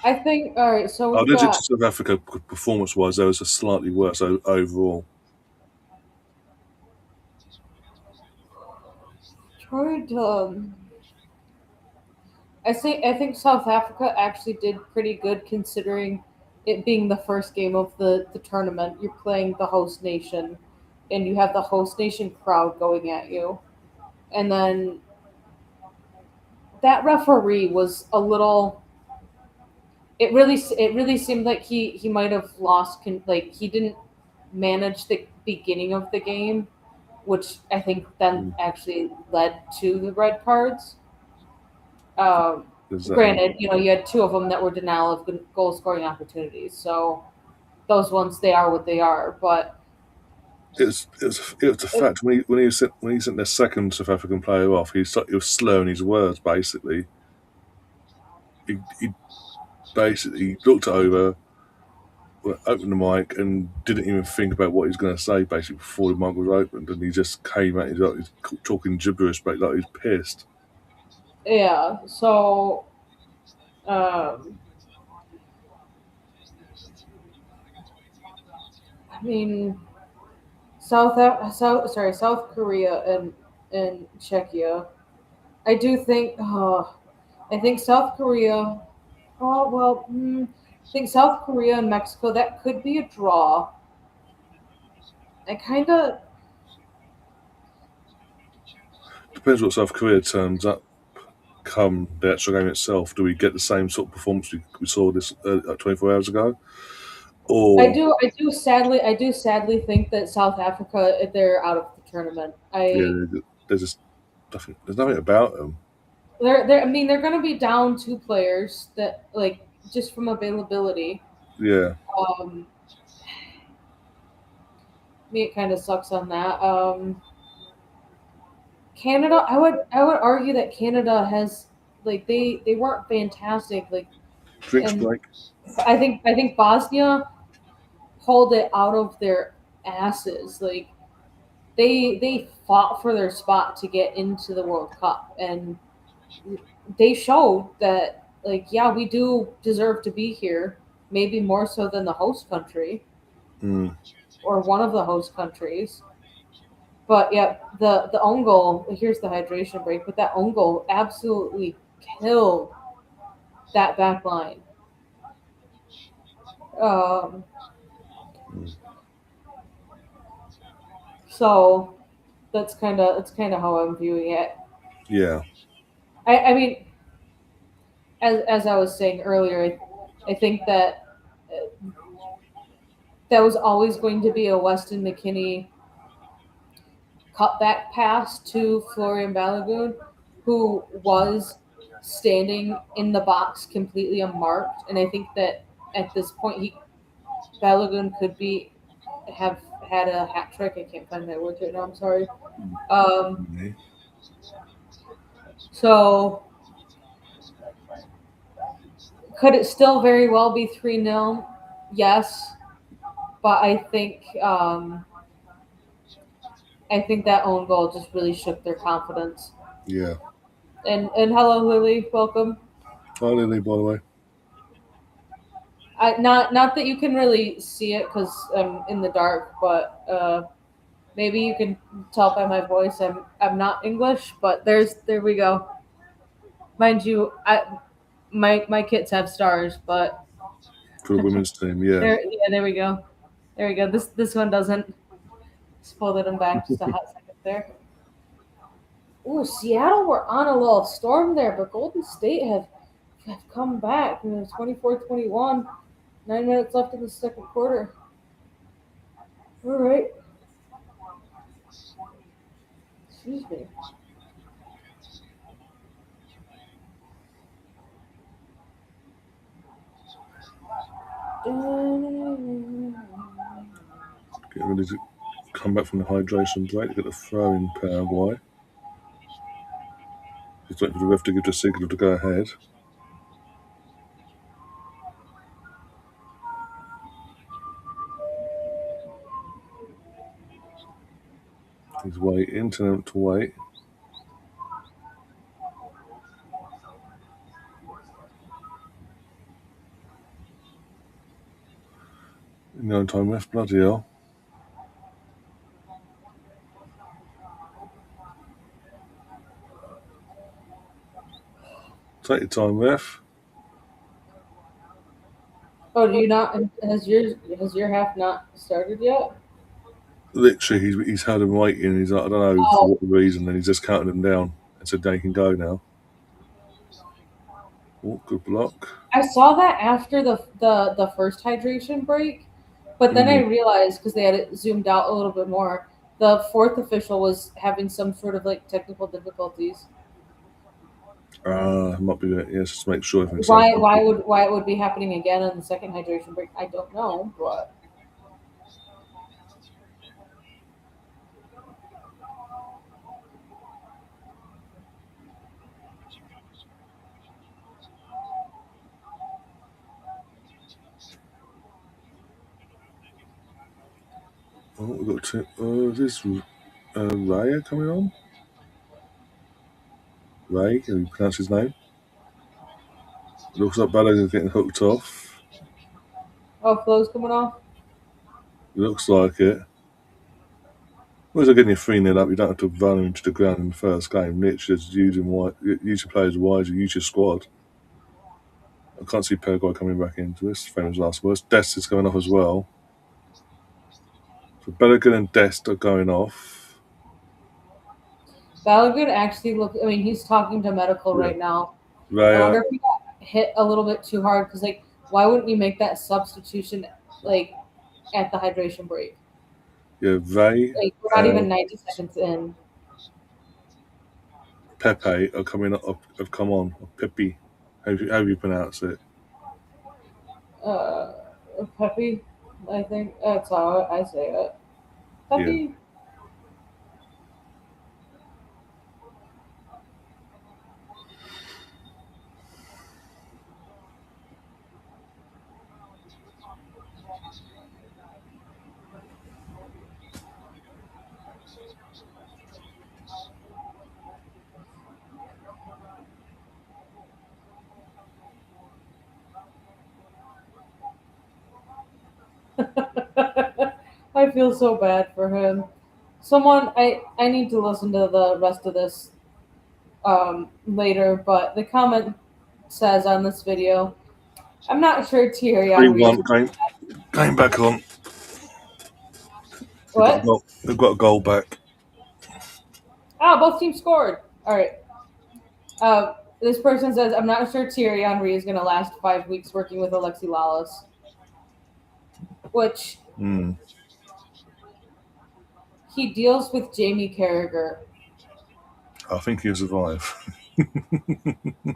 I think. All right. So I'll we've legit got. to South Africa performance-wise, they was a slightly worse overall. Tried. I think South Africa actually did pretty good considering it being the first game of the tournament. You're playing the host nation, and you have the host nation crowd going at you, and then that referee was a little. It really seemed like he might have lost. Like he didn't manage the beginning of the game, which I think then Mm, actually led to the red cards. Um, exactly. Granted, you had two of them that were denial of goal scoring opportunities, so those ones they are what they are. But It was a it, fact when he sent their second South African player off. He was slurring his words basically. He basically looked it over, opened the mic, and didn't even think about what he was going to say basically before the mic was opened, and he just came out. He's talking gibberish, but like he's pissed. yeah, so um, I mean South Korea and Czechia. I do think. I think South Korea. Oh well, I think South Korea and Mexico that could be a draw. I kind of. Depends what South Korea turns up come the actual game itself. Do we get the same sort of performance we saw this 24 hours ago, I or do. I do sadly think that South Africa they're out of the tournament. yeah, there's just nothing. There's nothing about them. They're. I mean, they're going to be down two players that like just from availability. Yeah, Um, Me, it kind of sucks on that. Canada. I would argue that Canada has like they weren't fantastic. Like, drinks and break. I think Bosnia pulled it out of their asses. Like they fought for their spot to get into the World Cup, and they showed that like yeah we do deserve to be here, maybe more so than the host country Mm, or one of the host countries. But yeah, the own goal. Here's the hydration break, but that own goal absolutely killed that back line. Um, mm, so that's kind of how I'm viewing it. yeah, I mean, as I was saying earlier, I think that that was always going to be a Weston McKinney cutback pass to Florian Balogun, who was standing in the box completely unmarked. And I think that at this point, Balogun could have had a hat trick. I can't find my words right now. I'm sorry. Um, mm, so could it still very well be 3-0? Yes, but I think that own goal just really shook their confidence. yeah. And hello, Lily. Welcome. Hi, Lily, by the way. Not that you can really see it because I'm in the dark, but maybe you can tell by my voice I'm not English. But there we go. Mind you, my kids have stars, but For the women's team, yeah. there we go. There we go. This one doesn't. Just folded them back just a hot second there. Ooh, Seattle were on a little storm there, but Golden State have come back. 24-21. 9 minutes left in the second quarter. All right. Excuse me. Getting ready to come back from the hydration break. Get a throw in Paraguay. He's waiting for the ref to give the signal to go ahead. He's waiting, telling him to wait. No time left, bloody hell. Take your time, ref. Oh, do you not? Has your half not started yet? Literally, he's had him waiting. He's like, I don't know for Oh, what reason, and he's just counting them down and said they can go now. Oh, good block. I saw that after the first hydration break, but then I Mm. realized because they had it zoomed out a little bit more, the fourth official was having some sort of like technical difficulties. Might be that. Yes, just to make sure everything's Why okay. why it would be happening again on the second hydration break? I don't know, but Oh, we've got two. Is this Raya coming on? Ray, can you pronounce his name? Looks like Balogun's getting hooked off. oh, flow's coming off. Looks like it. Once you're getting your 3-0 up, you don't have to run into the ground in the first game. Literally, just use your players wisely, use your squad. I can't see Paraguay coming back into this. Famous last words. Dest is going off as well. So Balogun and Dest are going off. Balogun actually look. I mean, he's talking to medical Yeah. right now. I Raya, wonder if he got hit a little bit too hard because, like, why wouldn't you make that substitution like at the hydration break? yeah, Ray, Like, we're not uh, even 90 seconds in. Pepe are coming up. Have come on. Pepe, how do you pronounce it? Uh, Peppy, I think that's how I say it. Yeah. Peppy. I feel so bad for him. Someone, I need to listen to the rest of this later, but the comment says on this video, I'm not sure Thierry Henry is 3-1 game back on. They've got a what? goal. They've got a goal back. Ah, both teams scored. All right. This person says, I'm not sure Thierry Henry is going to last 5 weeks working with Alexi Lalas, which Mm. he deals with Jamie Carragher. I think he'll survive.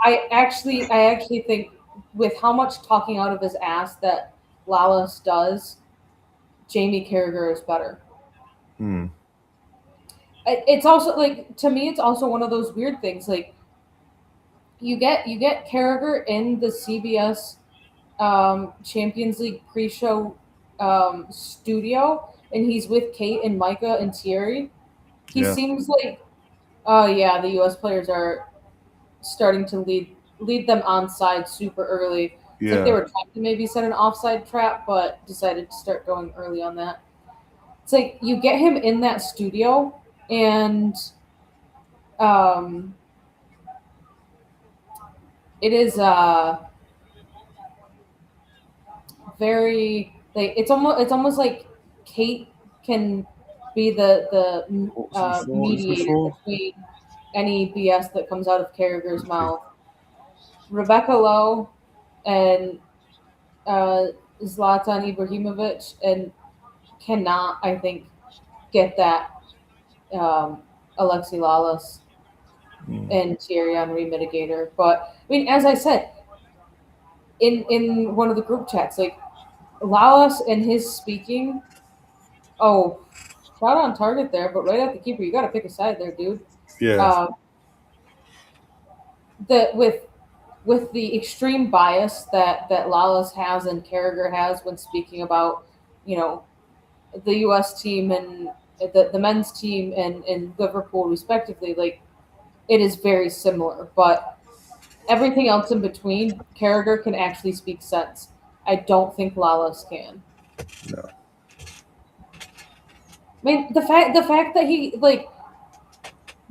I actually think with how much talking out of his ass that Lalas does, Jamie Carragher is better. Mm. It's also like to me, it's also one of those weird things. Like you get Carragher in the CBS Champions League pre-show studio, and he's with Kate and Micah and Thierry. He Yeah. seems like, oh yeah, the U.S. players are. starting to lead them onside super early. It's like they Yeah. were trying to maybe set an offside trap, but decided to start going early on that. It's like you get him in that studio, and um, it is very like it's almost like Kate can be the What was it mediator before? between any BS that comes out of Carragher's mouth. Rebecca Lowe and uh, Zlatan Ibrahimovic and cannot, I think, get that Alexi Lalas Mm. and Thierry Henry mitigator. But I mean, as I said in one of the group chats, like Lalas and his speaking. Oh, shot on target there, but right at the keeper. You got to pick a side there, dude. Yeah. Um, that with the extreme bias that Lalas has and Carragher has when speaking about, you know, the U.S. team and the men's team and Liverpool respectively, like it is very similar. But everything else in between, Carragher can actually speak sense. I don't think Lalas can. No. I mean, the fact that he like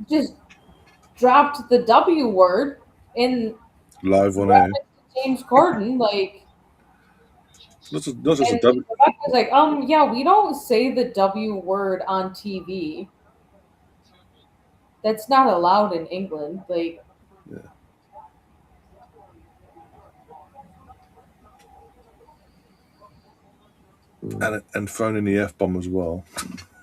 just dropped the W word in Live on air. reference to James Corden, like, Not just a and W. Rebecca's like, yeah, we don't say the W word on TV. That's not allowed in England. Like, Yeah. And thrown in the F bomb as well,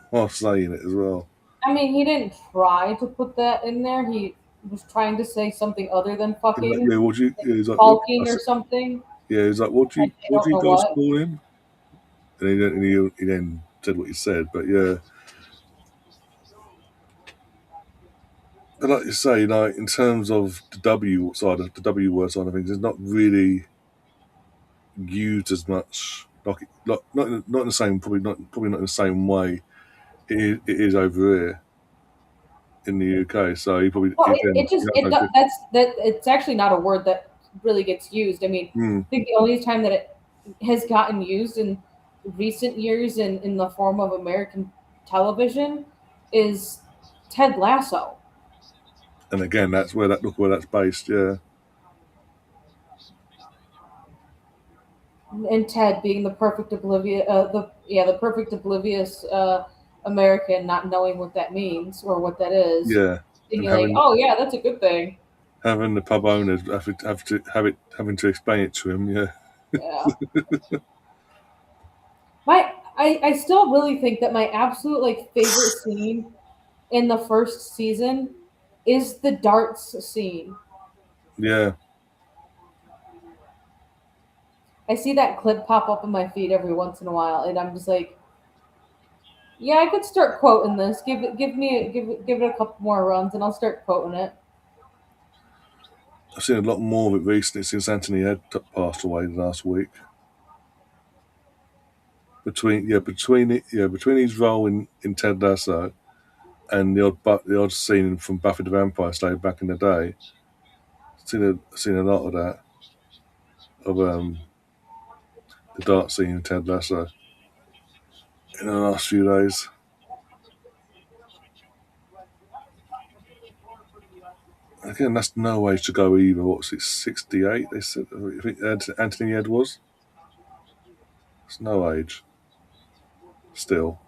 while saying it as well. I mean, he didn't try to put that in there. He was trying to say something other than He's like, fucking, yeah, what do you? like Yeah, he's like, what? hulking or something. Yeah, he's like, I what don't do you know guys what. call him? And he then said what he said. But yeah, and like you say, in terms of the W word side of things, it's not really used as much. Not in the same, probably not in the same way it is over here in the UK. So he probably Well, again, it just you it know, that's that it's actually not a word that really gets used. I mean, mm, I think the only time that it has gotten used in recent years in the form of American television is Ted Lasso. and again, that's where that look where that's based. Yeah, And Ted being the perfect oblivious, the perfect oblivious American, not knowing what that means or what that is, yeah, and thinking like, oh yeah, that's a good thing. having the pub owners having to explain it to him. Yeah, Yeah, I still really think that my absolute like favorite scene in the first season is the darts scene. yeah. I see that clip pop up in my feed every once in a while, and I'm just like, yeah, I could start quoting this. Give it a couple more runs, and I'll start quoting it. I've seen a lot more of it recently since Anthony had passed away last week. Between his role in Ted Lasso and the odd scene from Buffy the Vampire Slayer back in the day, seen a lot of that of the dark scene in Ted Lasso in the last few days. Again, that's no age to go either. What's it, 68? They said I think Anthony Ed was. It's no age still.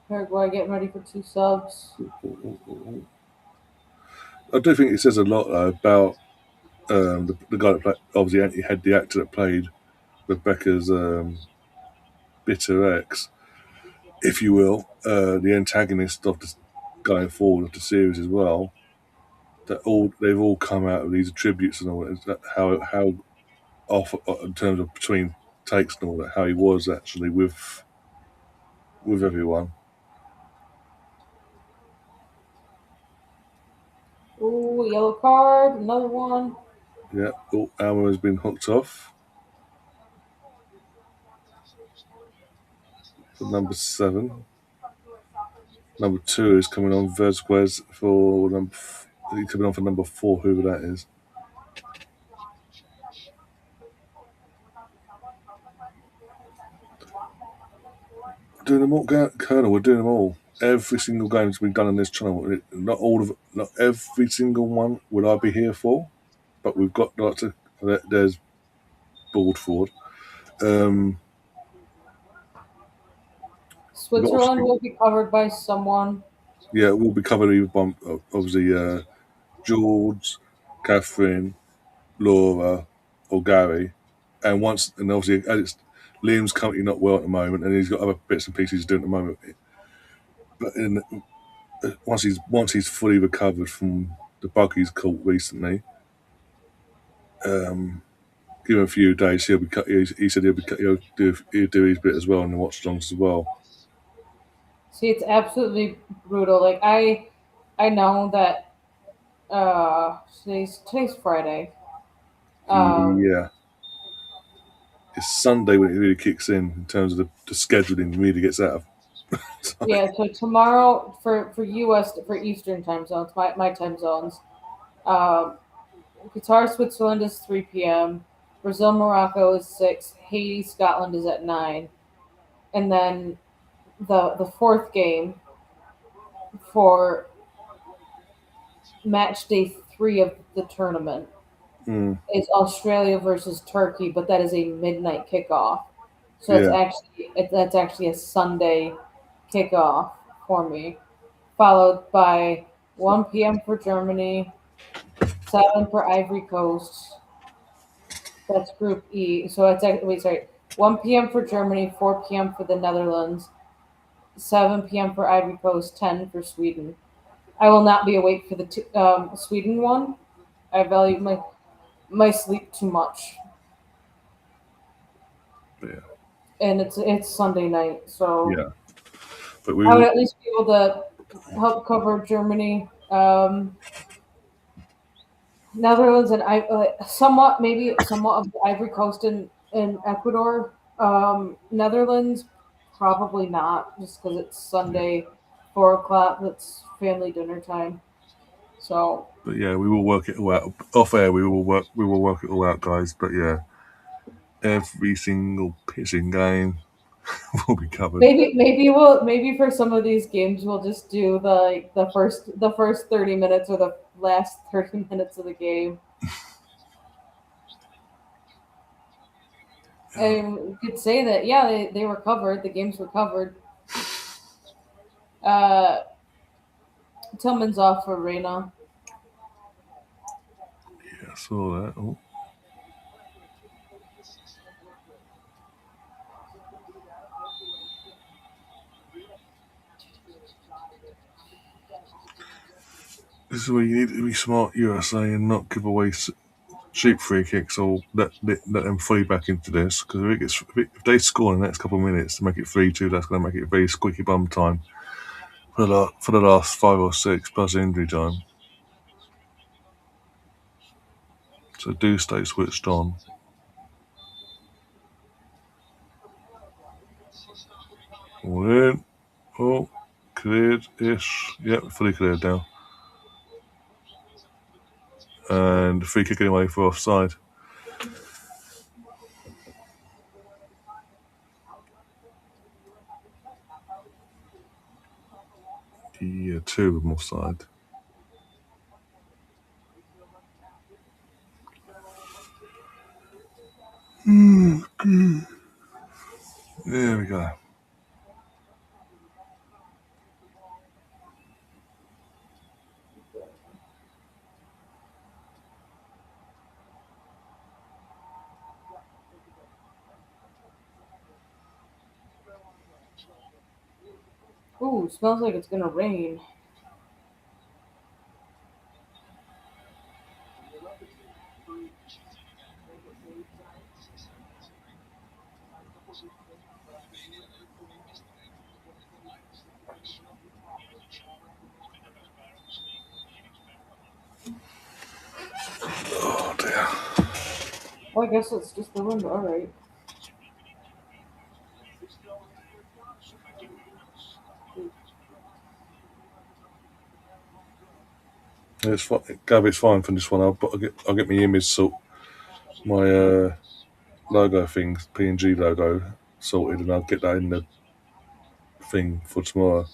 Paraguay getting ready for two subs. I do think it says a lot though about the guy that played. Obviously, he had the actor that played Rebecca's bitter ex, if you will, the antagonist of the going forward of the series as well. They've all come out of these attributes and all that. How off in terms of between takes and all that. How he was actually with with everyone. Ooh, yellow card, another one. Yeah, Alma has been hooked off for number 7. Number 2 is coming on Verzquez for he's coming on for number 4, whoever that is. Doing them all, Colonel. We're doing them all. Every single game that's been done on this channel. Not every single one would I be here for, but we've got lots of. There's Boardford. We've got Switzerland will be covered by someone. yeah, we'll be covered either by obviously George, Catherine, Laura, or Gary, and obviously Liam's currently not well at the moment, and he's got other bits and pieces to do at the moment. But once he's fully recovered from the bug he's caught recently, give him a few days. He said he'll do his bit as well in the watchalongs as well. See, it's absolutely brutal. Like I know that today's Friday. Yeah, it's Sunday when it really kicks in terms of the scheduling really gets out of. Yeah, so tomorrow for US for Eastern time zones, my time zones. Um, Qatar Switzerland is 3 p.m. Brazil Morocco is 6. Haiti Scotland is at 9, and then the fourth game for match day 3 of the tournament Mm, is Australia versus Turkey, but that is a midnight kickoff. So yeah, that's actually a Sunday kickoff for me, followed by 1 p.m. for Germany, 7 for Ivory Coast. That's Group E. So it's actually, wait, sorry, 1 p.m. for Germany, 4 p.m. for the Netherlands, 7 p.m. for Ivory Coast, 10 for Sweden. I will not be awake for the Sweden one. I value my sleep too much, yeah, and it's Sunday night, so yeah. But we I would will. at least be able to help cover Germany, Netherlands, and somewhat of the Ivory Coast and Ecuador. Netherlands, probably not, just because it's Sunday, 4 o'clock. That's family dinner time. So But yeah, we will work it all out off air. We will work it all out, guys. But yeah, every single pitching game will be covered. maybe for some of these games we'll just do the first 30 minutes or the last 30 minutes of the game. And we could say that, yeah, they were covered. The games were covered. Uh, Tillman's off for Reina. Yeah, I saw that. Oh, this is where you need to be smart, USA, and not give away cheap free kicks or let them fully back into this. Because if they score in the next couple of minutes to make it 3-2, that's going to make it very squeaky bum time for the last 5 or 6 plus injury time. So do stay switched on. All in. Oh, cleared-ish. Yep, fully cleared now. And free kick anyway for offside. Yeah, 2 of them offside. There we go. Ooh, smells like it's gonna rain. dear. Well, I guess it's just the wind. All right. It's fine. Gabby's fine for this one. I'll get my image my logo thing, PNG logo sorted, and I'll get that in the thing for tomorrow.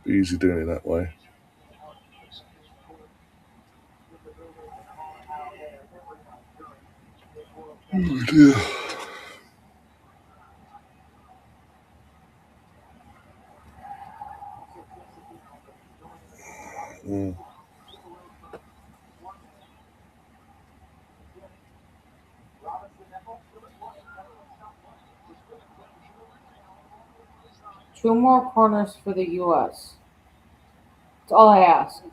Be easy doing it that way. Oh dear. Mm. 2 more corners for the U.S. That's all I ask.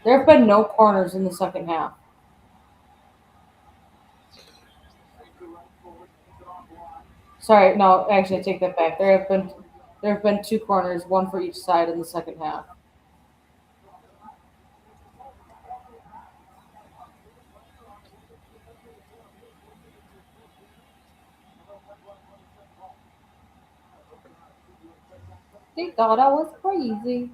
There have been no corners in the second half. Sorry, no, actually, I take that back. There have been 2 corners, one for each side in the second half. They thought I was crazy.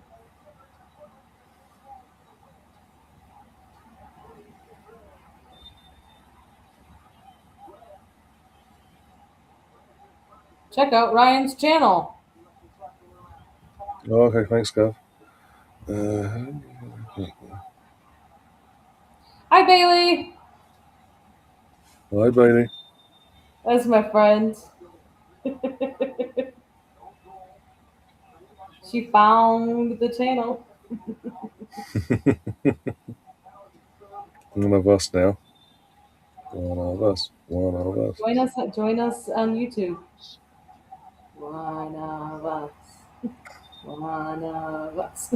Check out Ryan's channel. Oh, okay, thanks, Gav. Hi, Bailey. Hi, Bailey. That's my friend. She found the channel. One of us now. One of us. One of us. Join us on YouTube. One of us. One of us.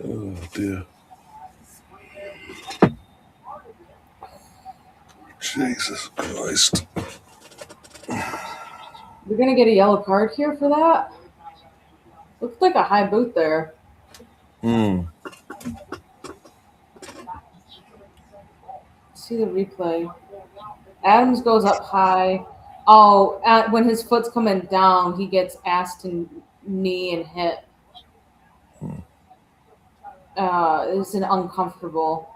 Oh dear. Jesus Christ. We're gonna get a yellow card here for that. Looks like a high boot there. Hmm. See the replay. Adams goes up high. Oh, when his foot's coming down, he gets ass to knee and hip. It's an uncomfortable.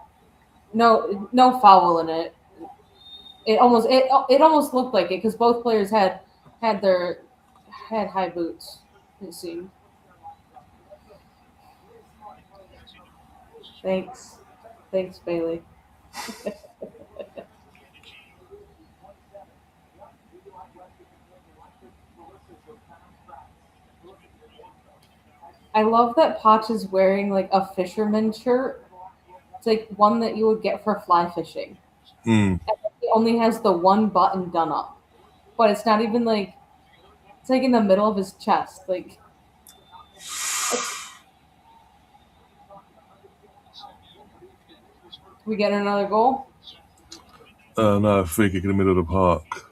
No foul in it. It almost looked like it because both players had their had high boots. It seemed. Thanks, Bailey. I love that Potch is wearing like a fisherman shirt. It's like one that you would get for fly fishing. Hmm. He only has the one button done up, but it's not even like it's like in the middle of his chest. Like, we get another goal. No, free kick in the middle of the park.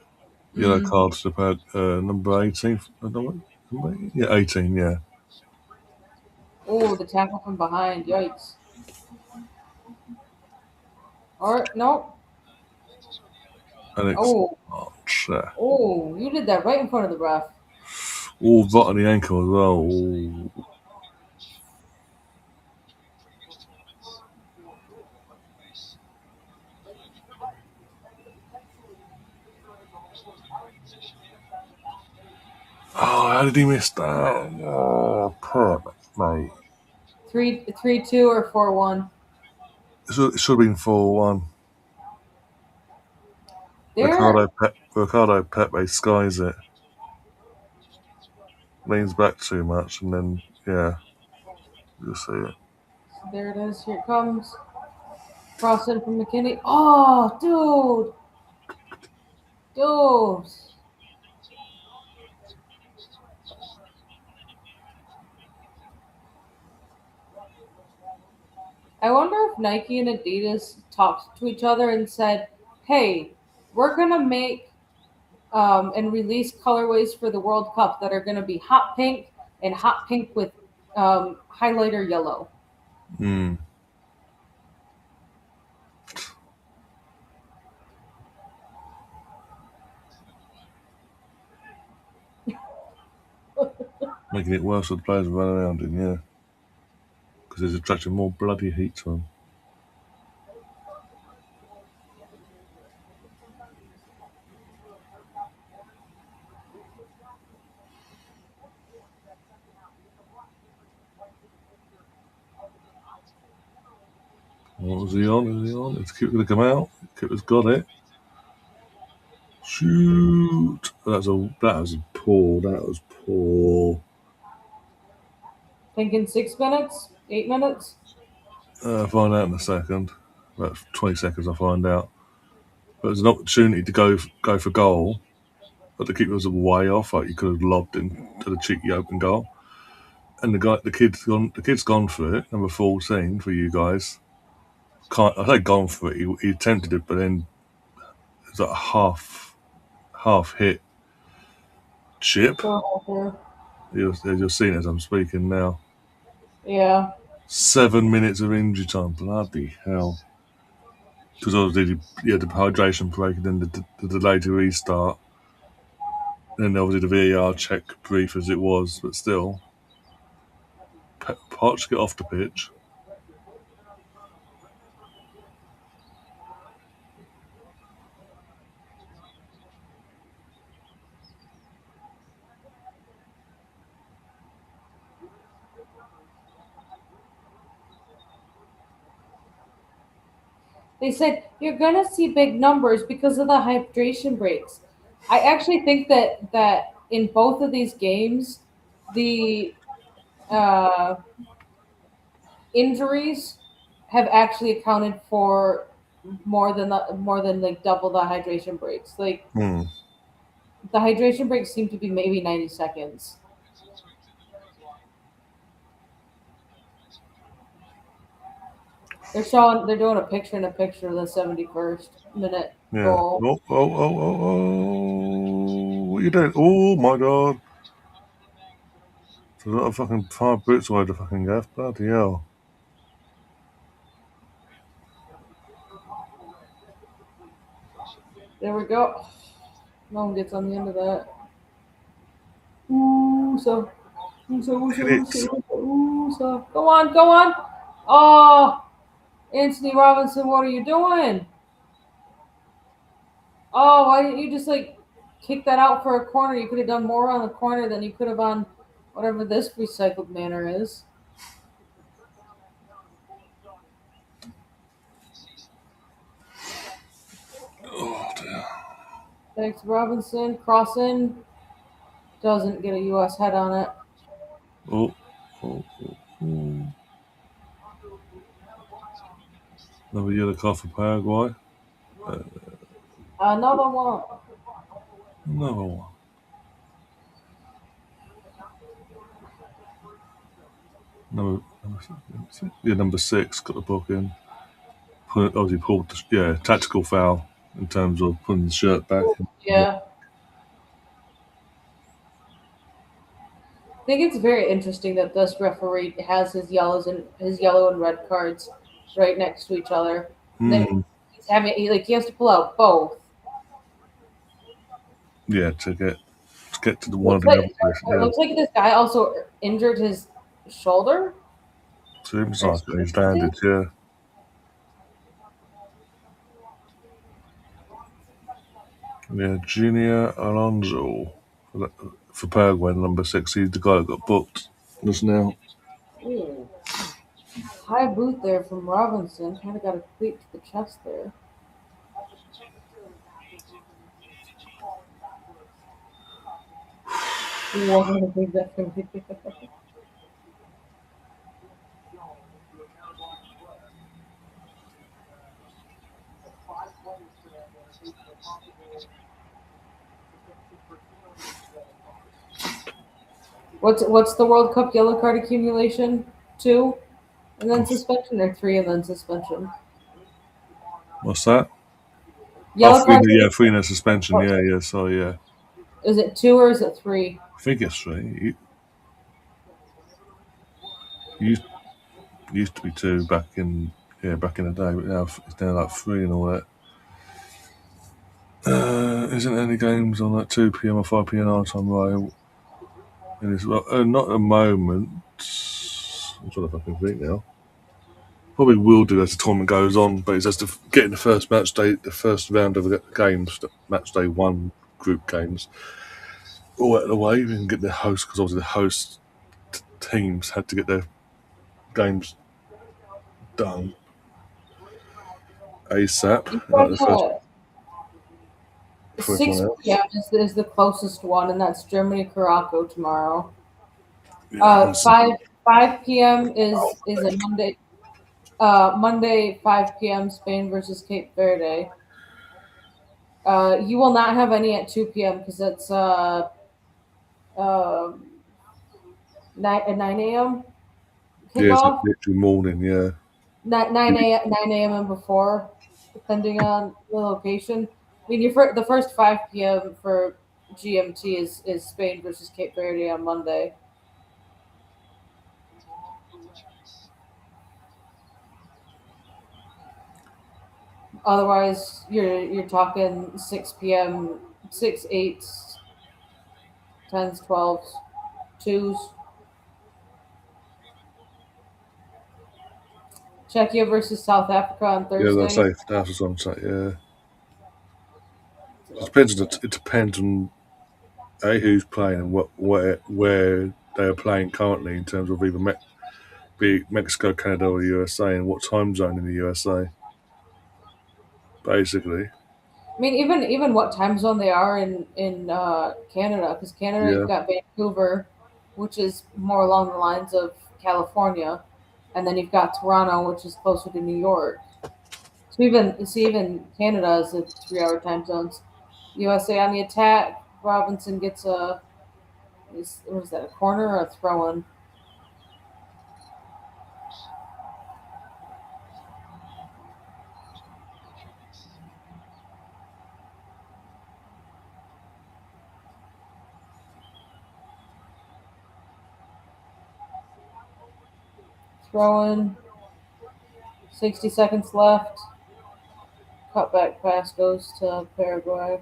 Yellow card to number 18. Yeah, 18, yeah. Oh, the tackle from behind. Yikes. Or no. Alex Oh, March. oh, you did that right in front of the ref. All right on the ankle as well. Ooh. Oh, how did he miss that? Oh, Pep, mate. 3-2 or 4-1. It should have been 4-1. There. Ricardo Pepe skies it. Leans back too much, and then, yeah, you'll see it. There it is. Here it comes. Cross in from McKinney. Oh, dude. Dude. I wonder if Nike and Adidas talked to each other and said, hey, we're going to make and release colorways for the World Cup that are going to be hot pink and hot pink with highlighter yellow. Hmm. Making it worse for the players running around in, yeah. Because it's attracting more bloody heat to them. What was he on? Is he on? Is Kip going to come out? Kipper's got it. Shoot! That was poor. That was poor. Thinking 6 minutes, 8 minutes. Find out in a second. About 20 seconds, I'll find out. But there's an opportunity to go for goal, but the keeper was way off. Like you could have lobbed into the cheeky open goal. And the kid's gone for it. Number 14 for you guys. I say gone for it. He attempted it, but then it's like a half hit chip. You're seeing it as I'm speaking now. Yeah. 7 minutes of injury time. Bloody hell. Because obviously you had the hydration break and then the delay to restart. Then obviously the VAR check, brief as it was, but still. Poch get off the pitch. They said you're gonna see big numbers because of the hydration breaks. I actually think that in both of these games, the uh, injuries have actually accounted for more than like double the hydration breaks. Like Hmm. the hydration breaks seem to be maybe 90 seconds. They're doing a picture in a picture of the 71st minute Yeah. goal. Oh. What are you doing? Oh my god. There's a lot of fucking 5 boots away to fucking gaff. Bloody hell. There we go. No one gets on the end of that. Ooh, so. Go on, go on. Oh, Anthony Robinson, what are you doing? Oh, why didn't you just like kick that out for a corner? You could have done more on the corner than you could have on whatever this recycled manner is. Oh dear. Thanks, Robinson. Crossing doesn't get a U.S. head on it. Oh. Another yellow card for Paraguay. Another one. Another one. Number 6 got the book in. Obviously pulled tactical foul in terms of putting the shirt back. Yeah. I think it's very interesting that this referee has his yellow and red cards right next to each other. Then he has to pull out both. Yeah, to get to the one of Looks the like other place. it Yeah. looks like this guy also injured his shoulder. Seems Or like he's landed, yeah. Yeah, Junior Alonso for Paraguay, number 6. He's the guy that got booked just now. Ooh. High boot there from Robinson. Kind of got a cleat to the chest there. What's the World Cup yellow card accumulation? 2, and then suspension, or 3 and then suspension? What's that? Yellow card. 3 minute suspension. Yeah. Sorry, yeah. Is it 2 or is it 3? I think it's 3. It used to be 2 back in the day, but now it's now like 3 and all that. Isn't any games on at 2 p.m. or 5 p.m. our time, right? It is, well, not at the moment. I'm trying to fucking think now. Probably will do as the tournament goes on, but it's just getting the first match day, the first round of the games, the match day 1 group games, all out of the way. We can get the host, because obviously the host teams had to get their games done ASAP. You Like the got, first one 6 out. p.m. is the closest one, and that's Germany Morocco tomorrow. Yeah, 5 p.m. is a Monday. Monday 5 p.m. Spain versus Cape Verde. You will not have any at 2 p.m. because it's uh, 9 a.m. yeah, it's kickoff. literally morning. Yeah, 9 a.m. and before, depending on the location. I mean, the first 5 p.m. for GMT is Spain versus Cape Verde on Monday. Otherwise, you're talking 6 p.m., 6, 8, 10s, 12s, 2s. Czechia versus South Africa on yeah. As I Thursday. say, that's what's on site. Yeah, it depends on who's playing and where they are playing currently in terms of either be it Mexico, Canada, or the USA, and what time zone in the USA. Basically, I mean, even what time zone they are in Canada, because Canada yeah, you've got Vancouver, which is more along the lines of California, and then you've got Toronto, which is closer to New York. So even Canada is a 3 hour time zones. USA on the attack. Robinson gets what is that, a corner or a throw in? Throw in. 60 seconds left. Cutback pass goes to Paraguay.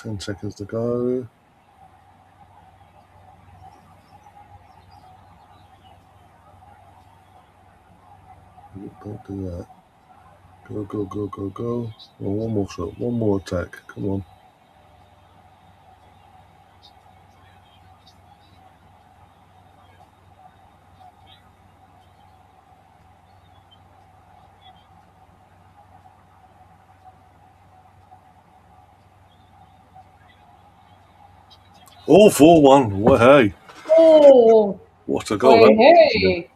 ten seconds to go. Don't do that. Go. Oh, one more shot, one more attack. Come on. Oh, 4-1. Well, hey, Oh, what a goal hey, that was. hey.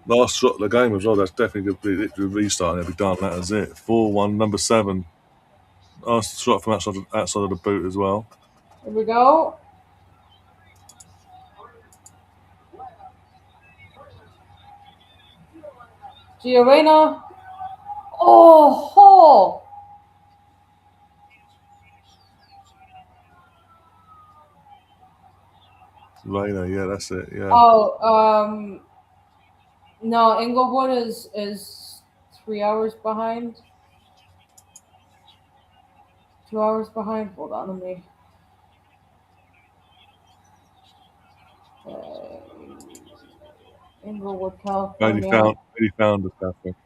Last shot of the game as well. That's definitely going to be restart and it'll be done. That is it. 4-1, number 7. Last shot from outside of the boot as well. Here we go. Giovanna. Oh, Rayner, yeah, that's it. Yeah. no, Inglewood is 3 hours behind. 2 hours behind. Hold on, let me. Uh, Inglewood, California. Only found the Catherine.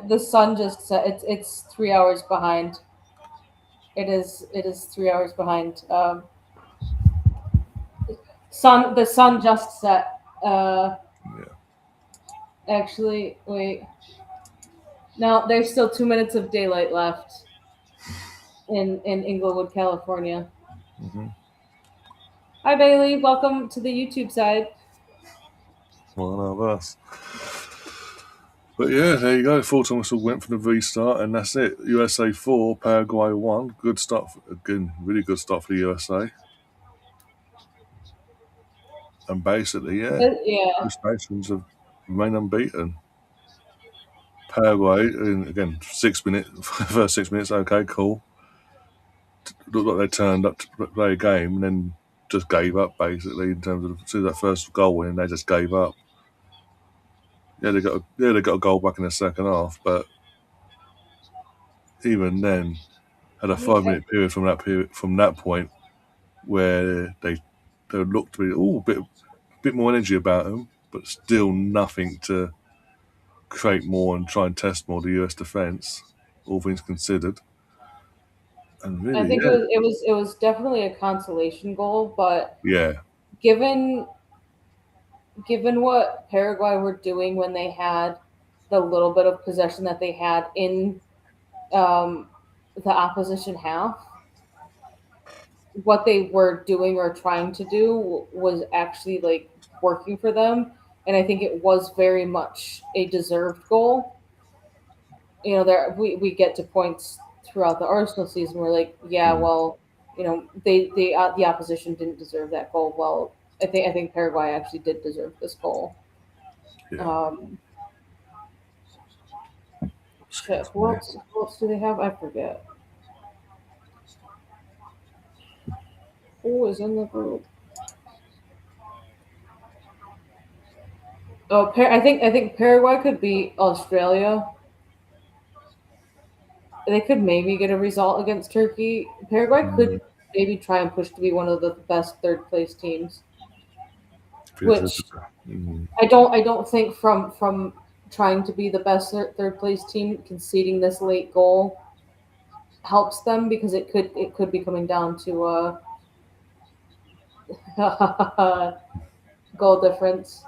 The sun just set. It's 3 hours behind. It is 3 hours behind. The sun just set. Yeah. Actually, wait. No, there's still 2 minutes of daylight left in Inglewood, California. Mm-hmm. Hi, Bailey. Welcome to the YouTube side. One of us. But yeah, there you go. Full time whistle went for the restart, and that's it. USA 4, Paraguay 1. Good start. Again, really good start for the USA. And basically, yeah, Yeah, Six Nations have remained unbeaten. Paraguay, again, 6 minutes, first 6 minutes, okay, cool. Looked like they turned up to play a game and then just gave up, basically, in terms of see that first goal win, they just gave up. Yeah, they got a goal back in the second half, but even then, had a I mean, 5 minute period from that point where they looked to be bit more energy about them, but still nothing to create more and try and test more the US defence, all things considered. And I really, think it was definitely a consolation goal, but yeah, given given what Paraguay were doing when they had the little bit of possession that they had in um, the opposition half, what they were doing or trying to do was actually like working for them, and I think it was very much a deserved goal. There we get to points throughout the Arsenal season where like, yeah, mm, well, the opposition didn't deserve that goal. Well, I think Paraguay actually did deserve this goal. yeah. Um, shit, Excuse who me. else? Who else do they have? I forget. Who is in the group? Oh, I think Paraguay could beat Australia. They could maybe get a result against Turkey. Paraguay Mm, could maybe try and push to be one of the best third place teams, feels like which mm, I don't think from trying to be the best third place team, conceding this late goal helps them because it could be coming down to goal difference.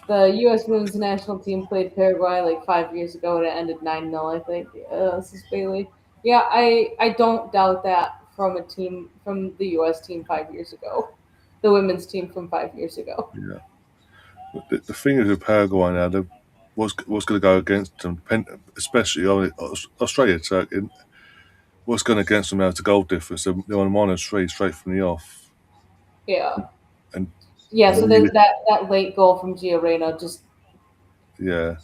The U.S. women's national team played Paraguay like 5 years ago and it ended 9-0. I think. This is Bailey. Yeah, I don't doubt that from the U.S. team 5 years ago, the women's team from 5 years ago. yeah. But the thing is with Paraguay now, what's going to go against them, especially Australia. What's going against them now is the goal difference. They're on -3 straight from the off, Yeah, and yeah. So really, that late goal from Gio Reyna just yeah,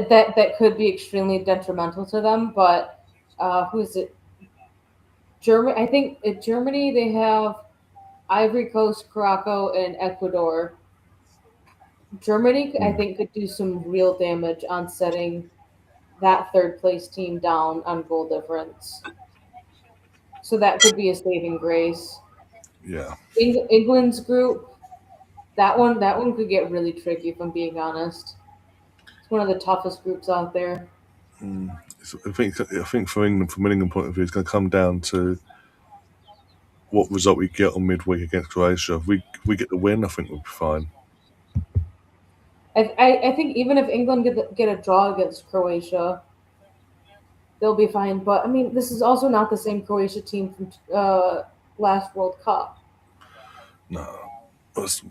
that could be extremely detrimental to them. But who's it? Germany. I think in Germany they have Ivory Coast, Morocco, and Ecuador. Germany, I mm, think, could do some real damage on setting that third place team down on goal difference. So that could be a saving grace. yeah. England's group, that one could get really tricky. If I'm being honest, it's one of the toughest groups out there. Mm. I think from England point of view, it's going to come down to what result we get on midweek against Croatia. If we get the win, I think we'll be fine. I think even if England get a draw against Croatia, they'll be fine. But I mean, this is also not the same Croatia team from last World Cup. No, It's-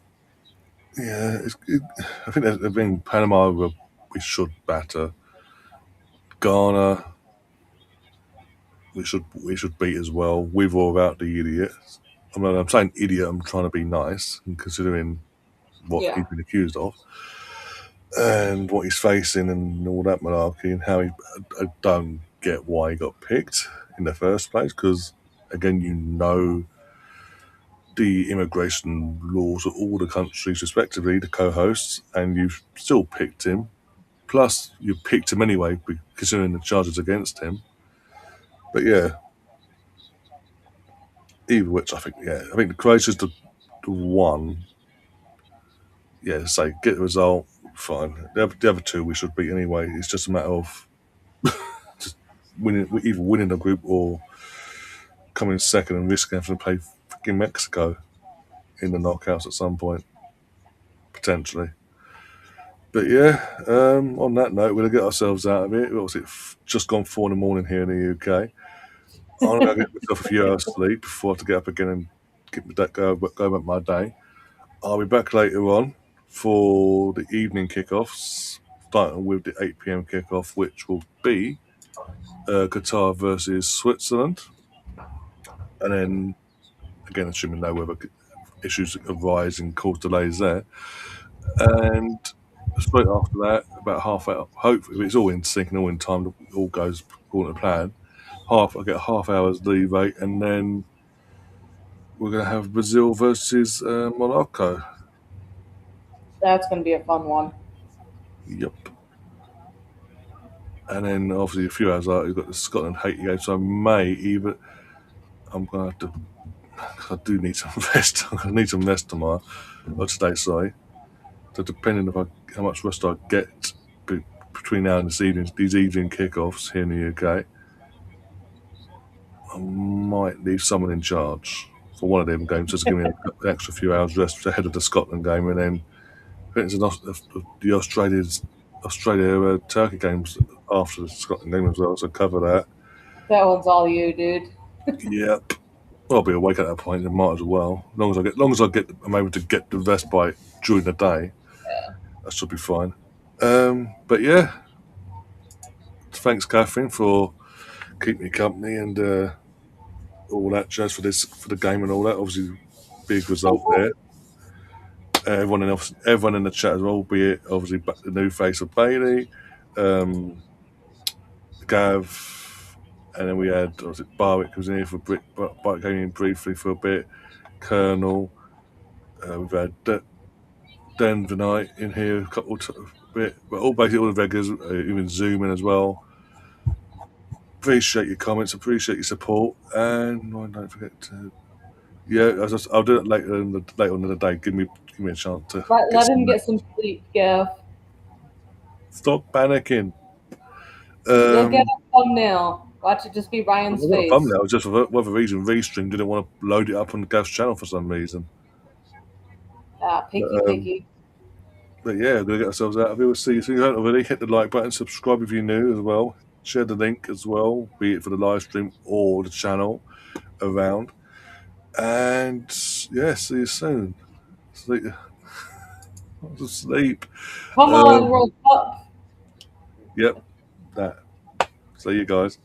yeah. I think I think Panama we should batter. Ghana we should beat as well, with or without the idiot. I'm saying idiot. I'm trying to be nice, and considering what Yeah. he's been accused of and what he's facing and all that malarkey, and how I don't get why he got picked in the first place. Because again, the immigration laws of all the countries, respectively, the co-hosts, and you've still picked him. Plus, you picked him anyway, considering the charges against him. But yeah, either which, I think the Croatia's the one. Yeah, say get the result, fine. The other two we should beat anyway. It's just a matter of just either winning the group or coming second and risking having to play freaking Mexico in the knockouts at some point, potentially. But yeah, on that note, we're gonna get ourselves out of it. What was it? Just gone 4 in the morning here in the UK. I'm gonna get myself a few hours sleep before I have to get up again and keep the go about my day. I'll be back later on for the evening kickoffs, starting with the 8 p.m. kickoff, which will be Qatar versus Switzerland, and then again, assuming no weather issues arise and cause delays there, and straight after that, about half hour. Hopefully, if it's all in sync and all in time, it all goes according to plan. I get half hour's leeway, and then we're going to have Brazil versus Morocco. That's going to be a fun one. Yep. And then obviously a few hours later, you've got the Scotland Haiti game. So I may either. I'm going to have to. I do need some rest. I'm going to need some rest tomorrow or today. Sorry. So depending on how much rest I get between now and these evening kickoffs here in the UK, I might leave someone in charge for one of them games just to give me an extra few hours rest ahead of the Scotland game, and then the Australia Turkey games after the Scotland game as well. So cover that. That one's all you, dude. Yep. Well, I'll be awake at that point. I might as well. I'm able to get the respite during the day. That should be fine. But yeah, thanks, Catherine, for keeping me company and all that jazz for the game and all that. Obviously, big result there. Everyone in the chat as well, be it obviously the new face of Bailey, Gav, and then we had Barwick was in here for Barwick came in briefly for a bit. Colonel, we've had Denver Knight in here a couple bit, but basically all the regulars, even Zoom in as well. Appreciate your comments, appreciate your support, and don't forget to. Yeah, I'll do it later on in the day. Give me a chance to Let him get some sleep, Gav. Stop panicking. You'll get a thumbnail. Watch it just be Ryan's face. Thumbnail just for whatever reason. Restream didn't want to load it up on Gav's channel for some reason. Picky. But yeah, we're gonna get ourselves out of here. We'll see you soon. If you haven't already, hit the like button, subscribe if you're new as well. Share the link as well, be it for the live stream or the channel around. And yeah, see you soon. Sleep. Come on, World Cup. Yep, that. See you guys.